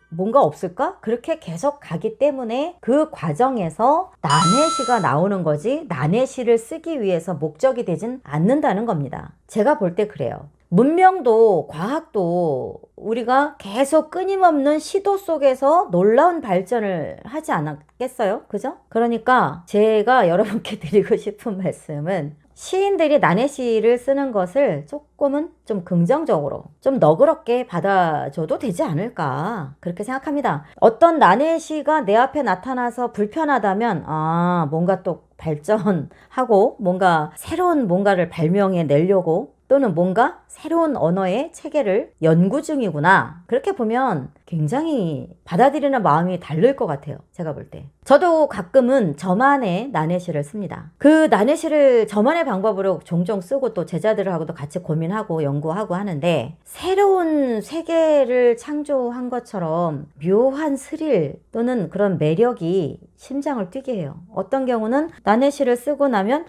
뭔가 없을까? 그렇게 계속 가기 때문에 그 과정에서 난해시가 나오는 거지, 난해시를 쓰기 위해서 목적이 되진 않는다는 겁니다. 제가 볼 때 그래요. 문명도 과학도 우리가 계속 끊임없는 시도 속에서 놀라운 발전을 하지 않았겠어요? 그죠? 그러니까 제가 여러분께 드리고 싶은 말씀은, 시인들이 난해시를 쓰는 것을 조금은 좀 긍정적으로, 좀 너그럽게 받아줘도 되지 않을까, 그렇게 생각합니다. 어떤 난해시가 내 앞에 나타나서 불편하다면, 아, 뭔가 또 발전하고 뭔가 새로운 뭔가를 발명해 내려고, 또는 뭔가 새로운 언어의 체계를 연구 중이구나, 그렇게 보면 굉장히 받아들이는 마음이 다를 것 같아요. 제가 볼 때. 저도 가끔은 저만의 난해시를 씁니다. 그 난해시를 저만의 방법으로 종종 쓰고 또 제자들하고도 같이 고민하고 연구하고 하는데, 새로운 세계를 창조한 것처럼 묘한 스릴 또는 그런 매력이 심장을 뛰게 해요. 어떤 경우는 난해시를 쓰고 나면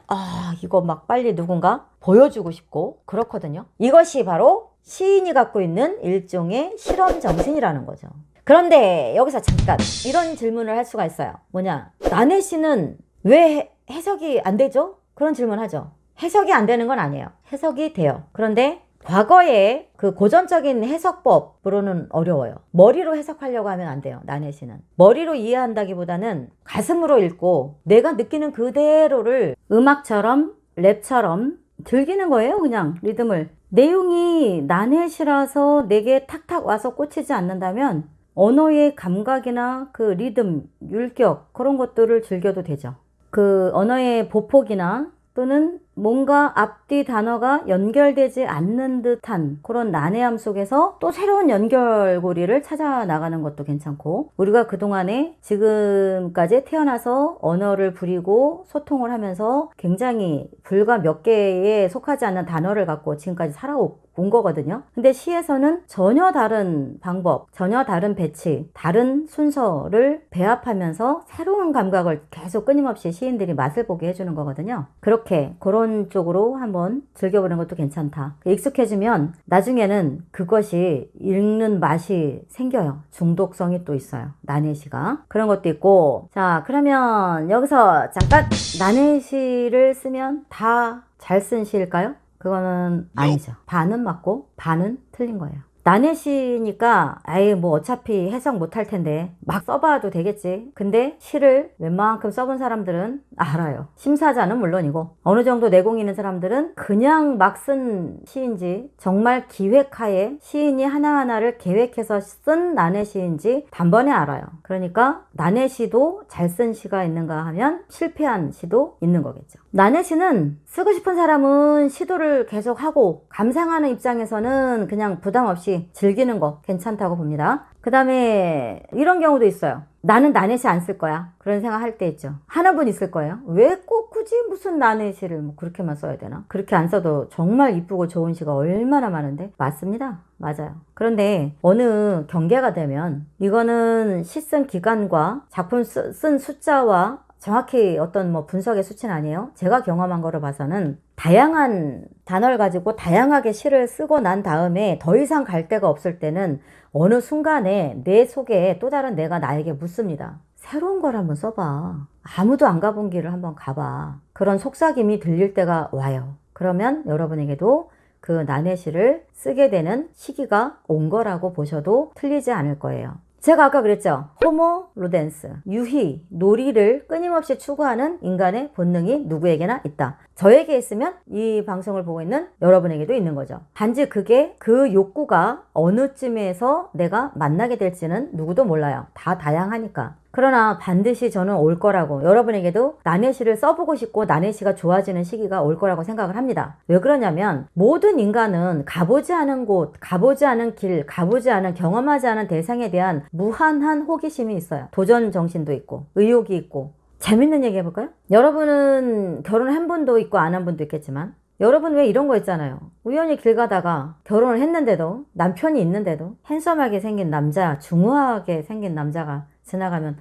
이거 막 빨리 누군가 보여주고 싶고 그렇거든요. 이것이 바로 시인이 갖고 있는 일종의 실험 정신이라는 거죠. 그런데 여기서 잠깐 이런 질문을 할 수가 있어요. 뭐냐? 난해시는 왜 해석이 안 되죠? 그런 질문 하죠. 해석이 안 되는 건 아니에요. 해석이 돼요. 그런데 과거의 그 고전적인 해석법으로는 어려워요. 머리로 해석하려고 하면 안 돼요. 난해시는 머리로 이해한다기보다는 가슴으로 읽고 내가 느끼는 그대로를 음악처럼 랩처럼 즐기는 거예요. 그냥 리듬을. 내용이 난해시라서 내게 탁탁 와서 꽂히지 않는다면 언어의 감각이나 그 리듬, 율격, 그런 것들을 즐겨도 되죠. 그 언어의 보폭이나 또는 뭔가 앞뒤 단어가 연결되지 않는 듯한 그런 난해함 속에서 또 새로운 연결고리를 찾아 나가는 것도 괜찮고, 우리가 그동안에 지금까지 태어나서 언어를 부리고 소통을 하면서 굉장히 불과 몇 개에 속하지 않는 단어를 갖고 지금까지 살아온 거거든요. 근데 시에서는 전혀 다른 방법, 전혀 다른 배치, 다른 순서를 배합하면서 새로운 감각을 계속 끊임없이 시인들이 맛을 보게 해주는 거거든요. 그렇게 그런 쪽으로 한번 즐겨보는 것도 괜찮다. 익숙해지면 나중에는 그것이 읽는 맛이 생겨요. 중독성이 또 있어요. 난해시가. 그런 것도 있고. 자, 그러면 여기서 잠깐, 난해시를 쓰면 다 잘 쓴 시일까요? 그거는 아니죠. 반은 맞고 반은 틀린 거예요. 나넷이니까 아예 뭐 어차피 해석 못할 텐데 막 써봐도 되겠지. 근데 시를 웬만큼 써본 사람들은 알아요. 심사자는 물론이고 어느 정도 내공이 있는 사람들은 그냥 막 쓴 시인지 정말 기획하에 시인이 하나하나를 계획해서 쓴 나넷시인지 단번에 알아요. 그러니까 나넷시도 잘 쓴 시가 있는가 하면 실패한 시도 있는 거겠죠. 나넷시는 쓰고 싶은 사람은 시도를 계속하고 감상하는 입장에서는 그냥 부담 없이 즐기는 거 괜찮다고 봅니다. 그 다음에 이런 경우도 있어요. 나는 나넷시 안 쓸 거야. 그런 생각 할 때 있죠. 하는 분 있을 거예요. 왜 꼭 굳이 무슨 나넷시를 뭐 그렇게만 써야 되나? 그렇게 안 써도 정말 이쁘고 좋은 시가 얼마나 많은데? 맞습니다. 맞아요. 그런데 어느 경계가 되면 이거는 시 쓴 기간과 작품 쓴 숫자와 정확히 어떤 뭐 분석의 수치는 아니에요. 제가 경험한 거로 봐서는 다양한 단어를 가지고 다양하게 시를 쓰고 난 다음에 더 이상 갈 데가 없을 때는 어느 순간에 내 속에 또 다른 내가 나에게 묻습니다. 새로운 걸 한번 써봐. 아무도 안 가본 길을 한번 가봐. 그런 속삭임이 들릴 때가 와요. 그러면 여러분에게도 그 나넷시를 쓰게 되는 시기가 온 거라고 보셔도 틀리지 않을 거예요. 제가 아까 그랬죠. 호모 루덴스, 유희, 놀이를 끊임없이 추구하는 인간의 본능이 누구에게나 있다. 저에게 있으면 이 방송을 보고 있는 여러분에게도 있는 거죠. 단지 그게 그 욕구가 어느 쯤에서 내가 만나게 될지는 누구도 몰라요. 다 다양하니까. 그러나 반드시 저는 올 거라고, 여러분에게도 나넷시를 써보고 싶고 나넷시가 좋아지는 시기가 올 거라고 생각을 합니다. 왜 그러냐면 모든 인간은 가보지 않은 곳, 가보지 않은 길, 가보지 않은, 경험하지 않은 대상에 대한 무한한 호기심이 있어요. 도전 정신도 있고 의욕이 있고. 재밌는 얘기 해볼까요? 여러분은 결혼한 분도 있고 안 한 분도 있겠지만 여러분 왜 이런 거 있잖아요. 우연히 길 가다가 결혼을 했는데도, 남편이 있는데도 핸섬하게 생긴 남자, 중후하게 생긴 남자가 지나가면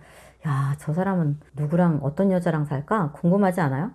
야, 저 사람은 누구랑 어떤 여자랑 살까? 궁금하지 않아요?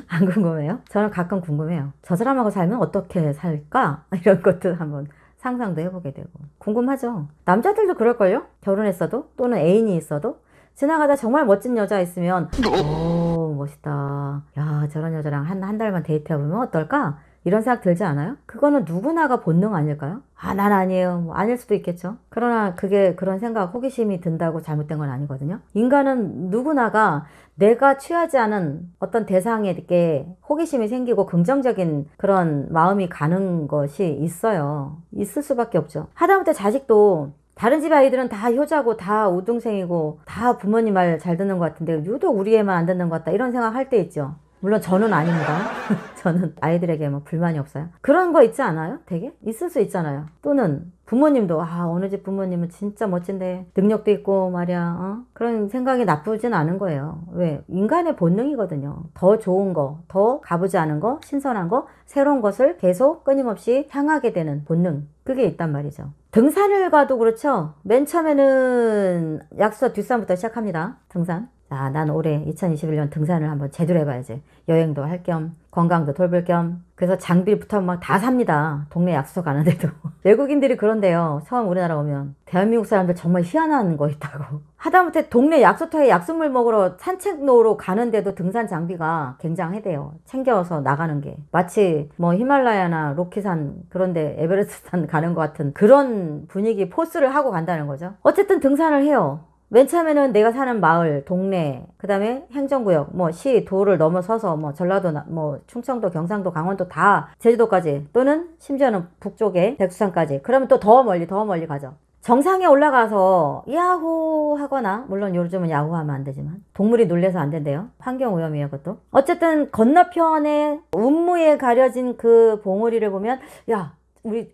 안 궁금해요? 저는 가끔 궁금해요. 저 사람하고 살면 어떻게 살까? 이런 것도 한번 상상도 해보게 되고. 궁금하죠? 남자들도 그럴걸요? 결혼했어도 또는 애인이 있어도 지나가다 정말 멋진 여자 있으면 오, 멋있다. 야, 저런 여자랑 한 달만 데이트해보면 어떨까? 이런 생각 들지 않아요? 그거는 누구나가 본능 아닐까요? 아, 난 아니에요. 뭐 아닐 수도 있겠죠. 그러나 그게 그런 생각, 호기심이 든다고 잘못된 건 아니거든요. 인간은 누구나가 내가 취하지 않은 어떤 대상에게 호기심이 생기고 긍정적인 그런 마음이 가는 것이 있어요. 있을 수밖에 없죠. 하다못해 자식도 다른 집 아이들은 다 효자고 다 우등생이고 다 부모님 말 잘 듣는 것 같은데 유독 우리 애만 안 듣는 것 같다, 이런 생각 할 때 있죠. 물론 저는 아닙니다. 저는 아이들에게 뭐 불만이 없어요. 그런 거 있지 않아요? 되게? 있을 수 있잖아요. 또는 부모님도 어느 집 부모님은 진짜 멋진데 능력도 있고 말이야. 그런 생각이 나쁘진 않은 거예요. 왜? 인간의 본능이거든요. 더 좋은 거, 더 가보지 않은 거, 신선한 거, 새로운 것을 계속 끊임없이 향하게 되는 본능, 그게 있단 말이죠. 등산을 가도 그렇죠. 맨 처음에는 약수터 뒷산부터 시작합니다. 등산. 자, 난 올해 2021년 등산을 한번 제대로 해봐야지. 여행도 할 겸 건강도 돌볼 겸. 그래서 장비부터 막 다 삽니다. 동네 약수터 가는데도. 외국인들이 그런데요. 처음 우리나라 오면 대한민국 사람들 정말 희한한 거 있다고. 하다못해 동네 약수터에 약수물 먹으러 산책로로 가는데도 등산 장비가 굉장하대요. 챙겨서 나가는 게. 마치 뭐 히말라야나 로키산, 그런데 에베레스트산 가는 것 같은 그런 분위기, 포스를 하고 간다는 거죠. 어쨌든 등산을 해요. 맨 처음에는 내가 사는 마을, 동네, 그 다음에 행정구역, 뭐 시, 도를 넘어서서 뭐 전라도, 뭐 충청도, 경상도, 강원도 다 제주도까지, 또는 심지어는 북쪽에 백두산까지. 그러면 또 더 멀리 가죠. 정상에 올라가서 야호 하거나, 물론 요즘은 야호하면 안 되지만 동물이 놀래서 안 된대요. 환경오염이에요, 그것도. 어쨌든 건너편에 운무에 가려진 그 봉우리를 보면 야, 우리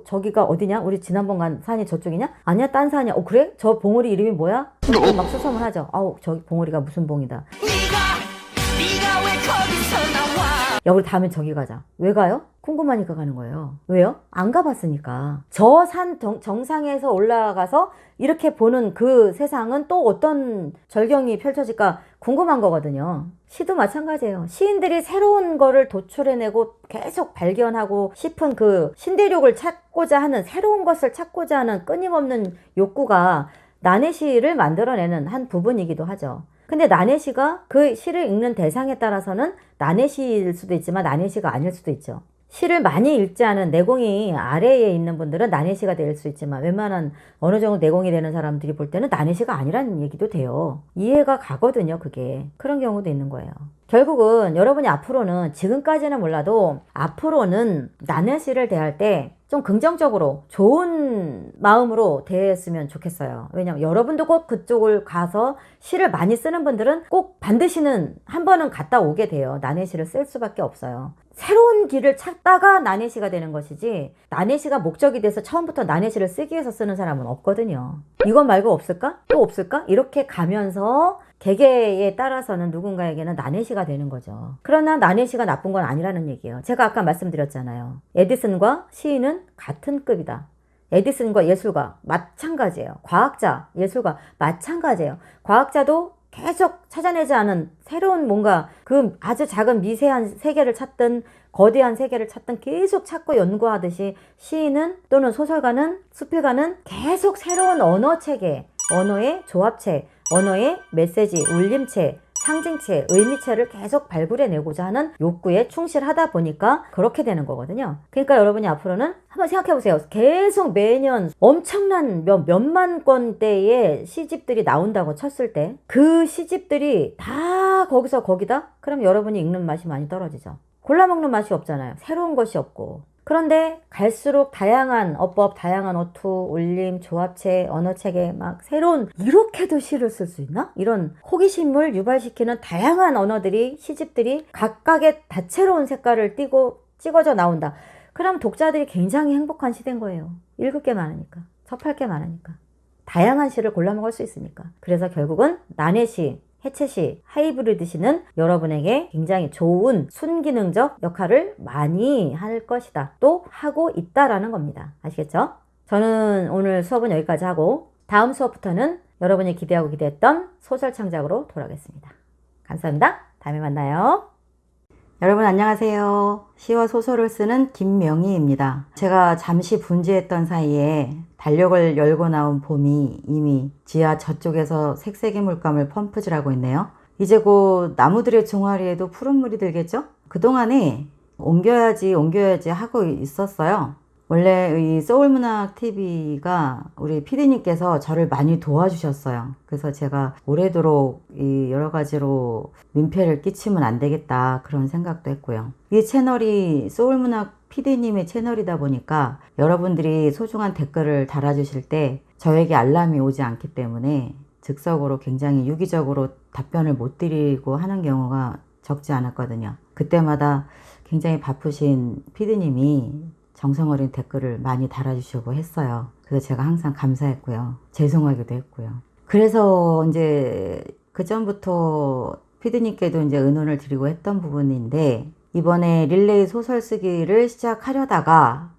저기가 어디냐? 우리 지난번 간 산이 저쪽이냐? 아니야, 딴 산이야. 그래? 저 봉우리 이름이 뭐야? 막 수소문 하죠. 저기 봉우리가 무슨 봉이다. 네가 왜 거기서 나와? 야, 우리 다음엔 저기 가자. 왜 가요? 궁금하니까 가는 거예요. 왜요? 안 가봤으니까. 저 산 정상에서 올라가서 이렇게 보는 그 세상은 또 어떤 절경이 펼쳐질까 궁금한 거거든요. 시도 마찬가지예요. 시인들이 새로운 거를 도출해내고 계속 발견하고 싶은 그 신대륙을 찾고자 하는, 새로운 것을 찾고자 하는 끊임없는 욕구가 나넷시를 만들어내는 한 부분이기도 하죠. 근데 나넷시가 그 시를 읽는 대상에 따라서는 나넷시일 수도 있지만 나넷시가 아닐 수도 있죠. 시를 많이 읽지 않은 내공이 아래에 있는 분들은 난해시가 될 수 있지만 웬만한 어느 정도 내공이 되는 사람들이 볼 때는 난해시가 아니라는 얘기도 돼요. 이해가 가거든요, 그게. 그런 경우도 있는 거예요. 결국은 여러분이 앞으로는, 지금까지는 몰라도 앞으로는 난해시를 대할 때 좀 긍정적으로 좋은 마음으로 대했으면 좋겠어요. 왜냐면 여러분도 꼭 그쪽을 가서 시를 많이 쓰는 분들은 꼭 반드시는 한 번은 갔다 오게 돼요. 난해시를 쓸 수밖에 없어요. 새로운 길을 찾다가 난해시가 되는 것이지, 난해시가 목적이 돼서 처음부터 난해시를 쓰기 위해서 쓰는 사람은 없거든요. 이것 말고 없을까? 또 없을까? 이렇게 가면서 계계에 따라서는 누군가에게는 난해시가 되는 거죠. 그러나 난해시가 나쁜 건 아니라는 얘기예요. 제가 아까 말씀드렸잖아요. 에디슨과 시인은 같은 급이다. 에디슨과 예술가 마찬가지예요. 과학자, 예술가 마찬가지예요. 과학자도 계속 찾아내지 않은 새로운 뭔가, 그 아주 작은 미세한 세계를 찾든 거대한 세계를 찾든 계속 찾고 연구하듯이, 시인은 또는 소설가는, 수필가는 계속 새로운 언어체계, 언어의 조합체, 언어의 메시지, 울림체, 상징체, 의미체를 계속 발굴해내고자 하는 욕구에 충실하다 보니까 그렇게 되는 거거든요. 그러니까 여러분이 앞으로는 한번 생각해보세요. 계속 매년 엄청난 몇만 권대의 시집들이 나온다고 쳤을 때 그 시집들이 다 거기서 거기다? 그럼 여러분이 읽는 맛이 많이 떨어지죠. 골라먹는 맛이 없잖아요. 새로운 것이 없고. 그런데 갈수록 다양한 어법, 다양한 어투, 울림, 조합체, 언어체계, 막 새로운, 이렇게도 시를 쓸 수 있나? 이런 호기심을 유발시키는 다양한 언어들이, 시집들이 각각의 다채로운 색깔을 띠고 찍어져 나온다. 그럼 독자들이 굉장히 행복한 시대인 거예요. 읽을 게 많으니까, 접할 게 많으니까, 다양한 시를 골라 먹을 수 있으니까. 그래서 결국은 난해시, 해체시, 하이브리드 시는 여러분에게 굉장히 좋은 순기능적 역할을 많이 할 것이다. 또 하고 있다라는 겁니다. 아시겠죠? 저는 오늘 수업은 여기까지 하고 다음 수업부터는 여러분이 기대하고 기대했던 소설 창작으로 돌아오겠습니다. 감사합니다. 다음에 만나요. 여러분 안녕하세요. 시와 소설을 쓰는 김명희입니다. 제가 잠시 분주했던 사이에 달력을 열고 나온 봄이 이미 지하 저쪽에서 색색의 물감을 펌프질하고 있네요. 이제 곧 나무들의 종아리에도 푸른 물이 들겠죠? 그동안에 옮겨야지 하고 있었어요. 원래 이 소울문학TV가 우리 PD님께서 저를 많이 도와주셨어요. 그래서 제가 오래도록 이 여러 가지로 민폐를 끼치면 안 되겠다 그런 생각도 했고요. 이 채널이 소울문학 PD님의 채널이다 보니까 여러분들이 소중한 댓글을 달아주실 때 저에게 알람이 오지 않기 때문에 즉석으로 굉장히 유기적으로 답변을 못 드리고 하는 경우가 적지 않았거든요. 그때마다 굉장히 바쁘신 PD님이 정성 어린 댓글을 많이 달아주시고 했어요. 그래서 제가 항상 감사했고요. 죄송하기도 했고요. 그래서 이제 그 전부터 피디님께도 이제 의논을 드리고 했던 부분인데, 이번에 릴레이 소설 쓰기를 시작하려다가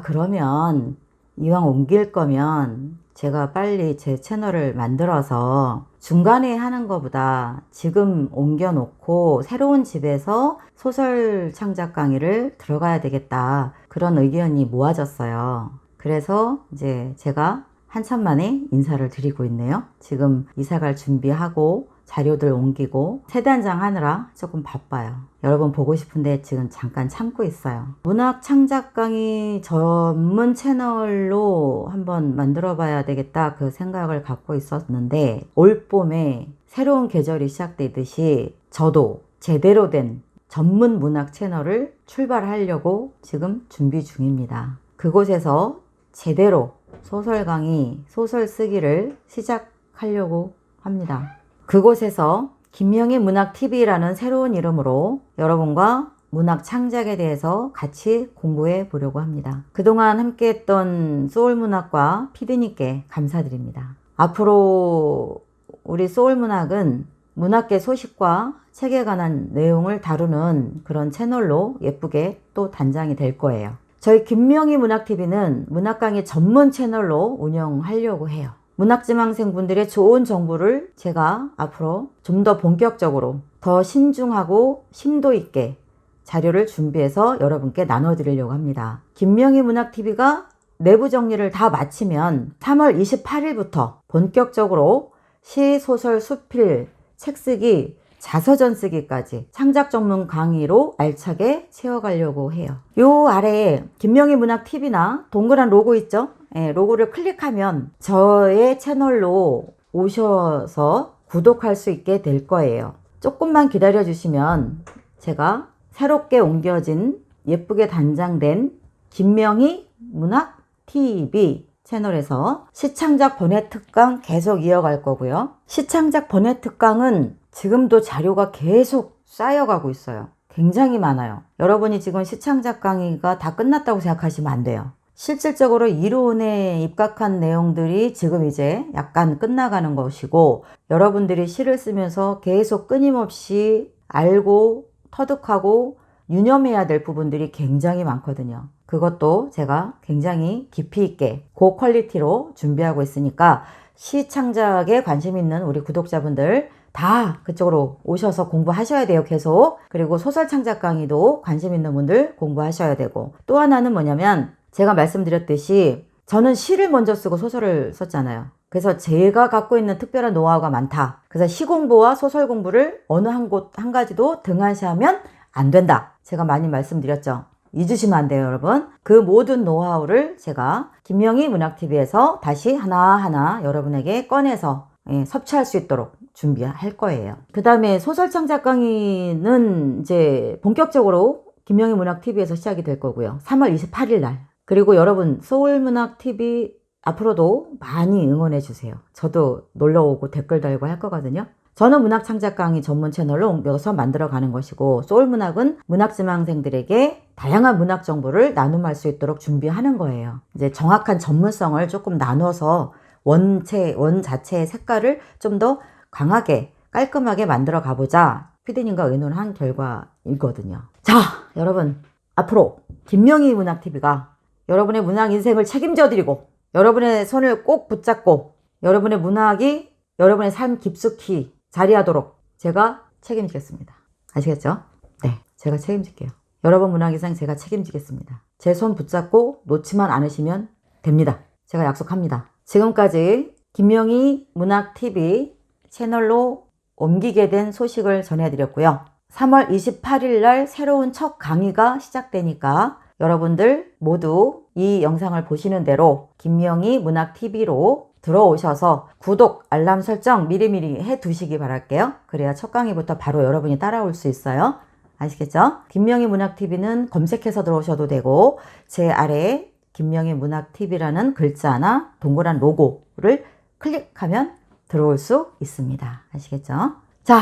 그러면 이왕 옮길 거면 제가 빨리 제 채널을 만들어서 중간에 하는 것보다 지금 옮겨놓고 새로운 집에서 소설 창작 강의를 들어가야 되겠다, 그런 의견이 모아졌어요. 그래서 이제 제가 한참 만에 인사를 드리고 있네요. 지금 이사갈 준비하고 자료들 옮기고 세단장 하느라 조금 바빠요. 여러분 보고 싶은데 지금 잠깐 참고 있어요. 문학 창작 강의 전문 채널로 한번 만들어 봐야 되겠다 그 생각을 갖고 있었는데, 올 봄에 새로운 계절이 시작되듯이 저도 제대로 된 전문 문학 채널을 출발하려고 지금 준비 중입니다. 그곳에서 제대로 소설 강의, 소설 쓰기를 시작하려고 합니다. 그곳에서 김명희 문학TV라는 새로운 이름으로 여러분과 문학 창작에 대해서 같이 공부해 보려고 합니다. 그동안 함께했던 소울문학과 피디님께 감사드립니다. 앞으로 우리 소울문학은 문학계 소식과 책에 관한 내용을 다루는 그런 채널로 예쁘게 또 단장이 될 거예요. 저희 김명희 문학TV는 문학 강의 전문 채널로 운영하려고 해요. 문학지망생분들의 좋은 정보를 제가 앞으로 좀 더 본격적으로, 더 신중하고 심도 있게 자료를 준비해서 여러분께 나눠드리려고 합니다. 김명희 문학TV가 내부 정리를 다 마치면 3월 28일부터 본격적으로 시, 소설, 수필, 책 쓰기 자서전 쓰기까지 창작 전문 강의로 알차게 채워가려고 해요. 요 아래에 김명희 문학 TV나 동그란 로고 있죠? 예, 로고를 클릭하면 저의 채널로 오셔서 구독할 수 있게 될 거예요. 조금만 기다려 주시면 제가 새롭게 옮겨진 예쁘게 단장된 김명희 문학 TV 채널에서 시창작 번외 특강 계속 이어갈 거고요. 시창작 번외 특강은 지금도 자료가 계속 쌓여가고 있어요. 굉장히 많아요. 여러분이 지금 시창작 강의가 다 끝났다고 생각하시면 안 돼요. 실질적으로 이론에 입각한 내용들이 지금 이제 약간 끝나가는 것이고, 여러분들이 시를 쓰면서 계속 끊임없이 알고 터득하고 유념해야 될 부분들이 굉장히 많거든요. 그것도 제가 굉장히 깊이 있게 고퀄리티로 준비하고 있으니까 시창작에 관심 있는 우리 구독자분들 다 그쪽으로 오셔서 공부하셔야 돼요. 계속. 그리고 소설 창작 강의도 관심 있는 분들 공부하셔야 되고, 또 하나는 뭐냐면 제가 말씀드렸듯이 저는 시를 먼저 쓰고 소설을 썼잖아요. 그래서 제가 갖고 있는 특별한 노하우가 많다. 그래서 시 공부와 소설 공부를 어느 한 가지도 등한시하면 안 된다. 제가 많이 말씀드렸죠. 잊으시면 안 돼요, 여러분. 그 모든 노하우를 제가 김명희 문학TV에서 다시 하나하나 여러분에게 꺼내서 섭취할 수 있도록 준비할 거예요. 그 다음에 소설 창작 강의는 이제 본격적으로 김명희 문학TV에서 시작이 될 거고요. 3월 28일 날. 그리고 여러분, 소울문학TV 앞으로도 많이 응원해 주세요. 저도 놀러오고 댓글 달고 할 거거든요. 저는 문학 창작 강의 전문 채널로 옮겨서 만들어가는 것이고, 소울문학은 문학지망생들에게 다양한 문학 정보를 나눔할 수 있도록 준비하는 거예요. 이제 정확한 전문성을 조금 나눠서 원 자체의 색깔을 좀 더 강하게 깔끔하게 만들어 가보자 피디님과 의논한 결과이거든요. 자, 여러분, 앞으로 김명희 문학TV가 여러분의 문학 인생을 책임져 드리고, 여러분의 손을 꼭 붙잡고 여러분의 문학이 여러분의 삶 깊숙이 자리하도록 제가 책임지겠습니다. 아시겠죠? 네, 제가 책임질게요. 여러분 문학 인생 제가 책임지겠습니다. 제 손 붙잡고 놓지만 않으시면 됩니다. 제가 약속합니다. 지금까지 김명희 문학TV 채널로 옮기게 된 소식을 전해드렸고요. 3월 28일 날 새로운 첫 강의가 시작되니까 여러분들 모두 이 영상을 보시는 대로 김명희 문학TV로 들어오셔서 구독, 알람 설정 미리미리 해 두시기 바랄게요. 그래야 첫 강의부터 바로 여러분이 따라올 수 있어요. 아시겠죠? 김명희 문학TV는 검색해서 들어오셔도 되고, 제 아래에 김명희 문학TV라는 글자나 동그란 로고를 클릭하면 들어올 수 있습니다. 아시겠죠? 자,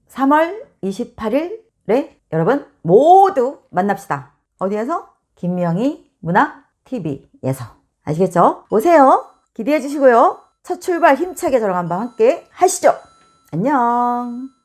3월 28일에 여러분 모두 만납시다. 어디에서? 김명희 문학TV에서. 아시겠죠? 오세요. 기대해 주시고요. 첫 출발 힘차게 저랑 한번 함께 하시죠. 안녕.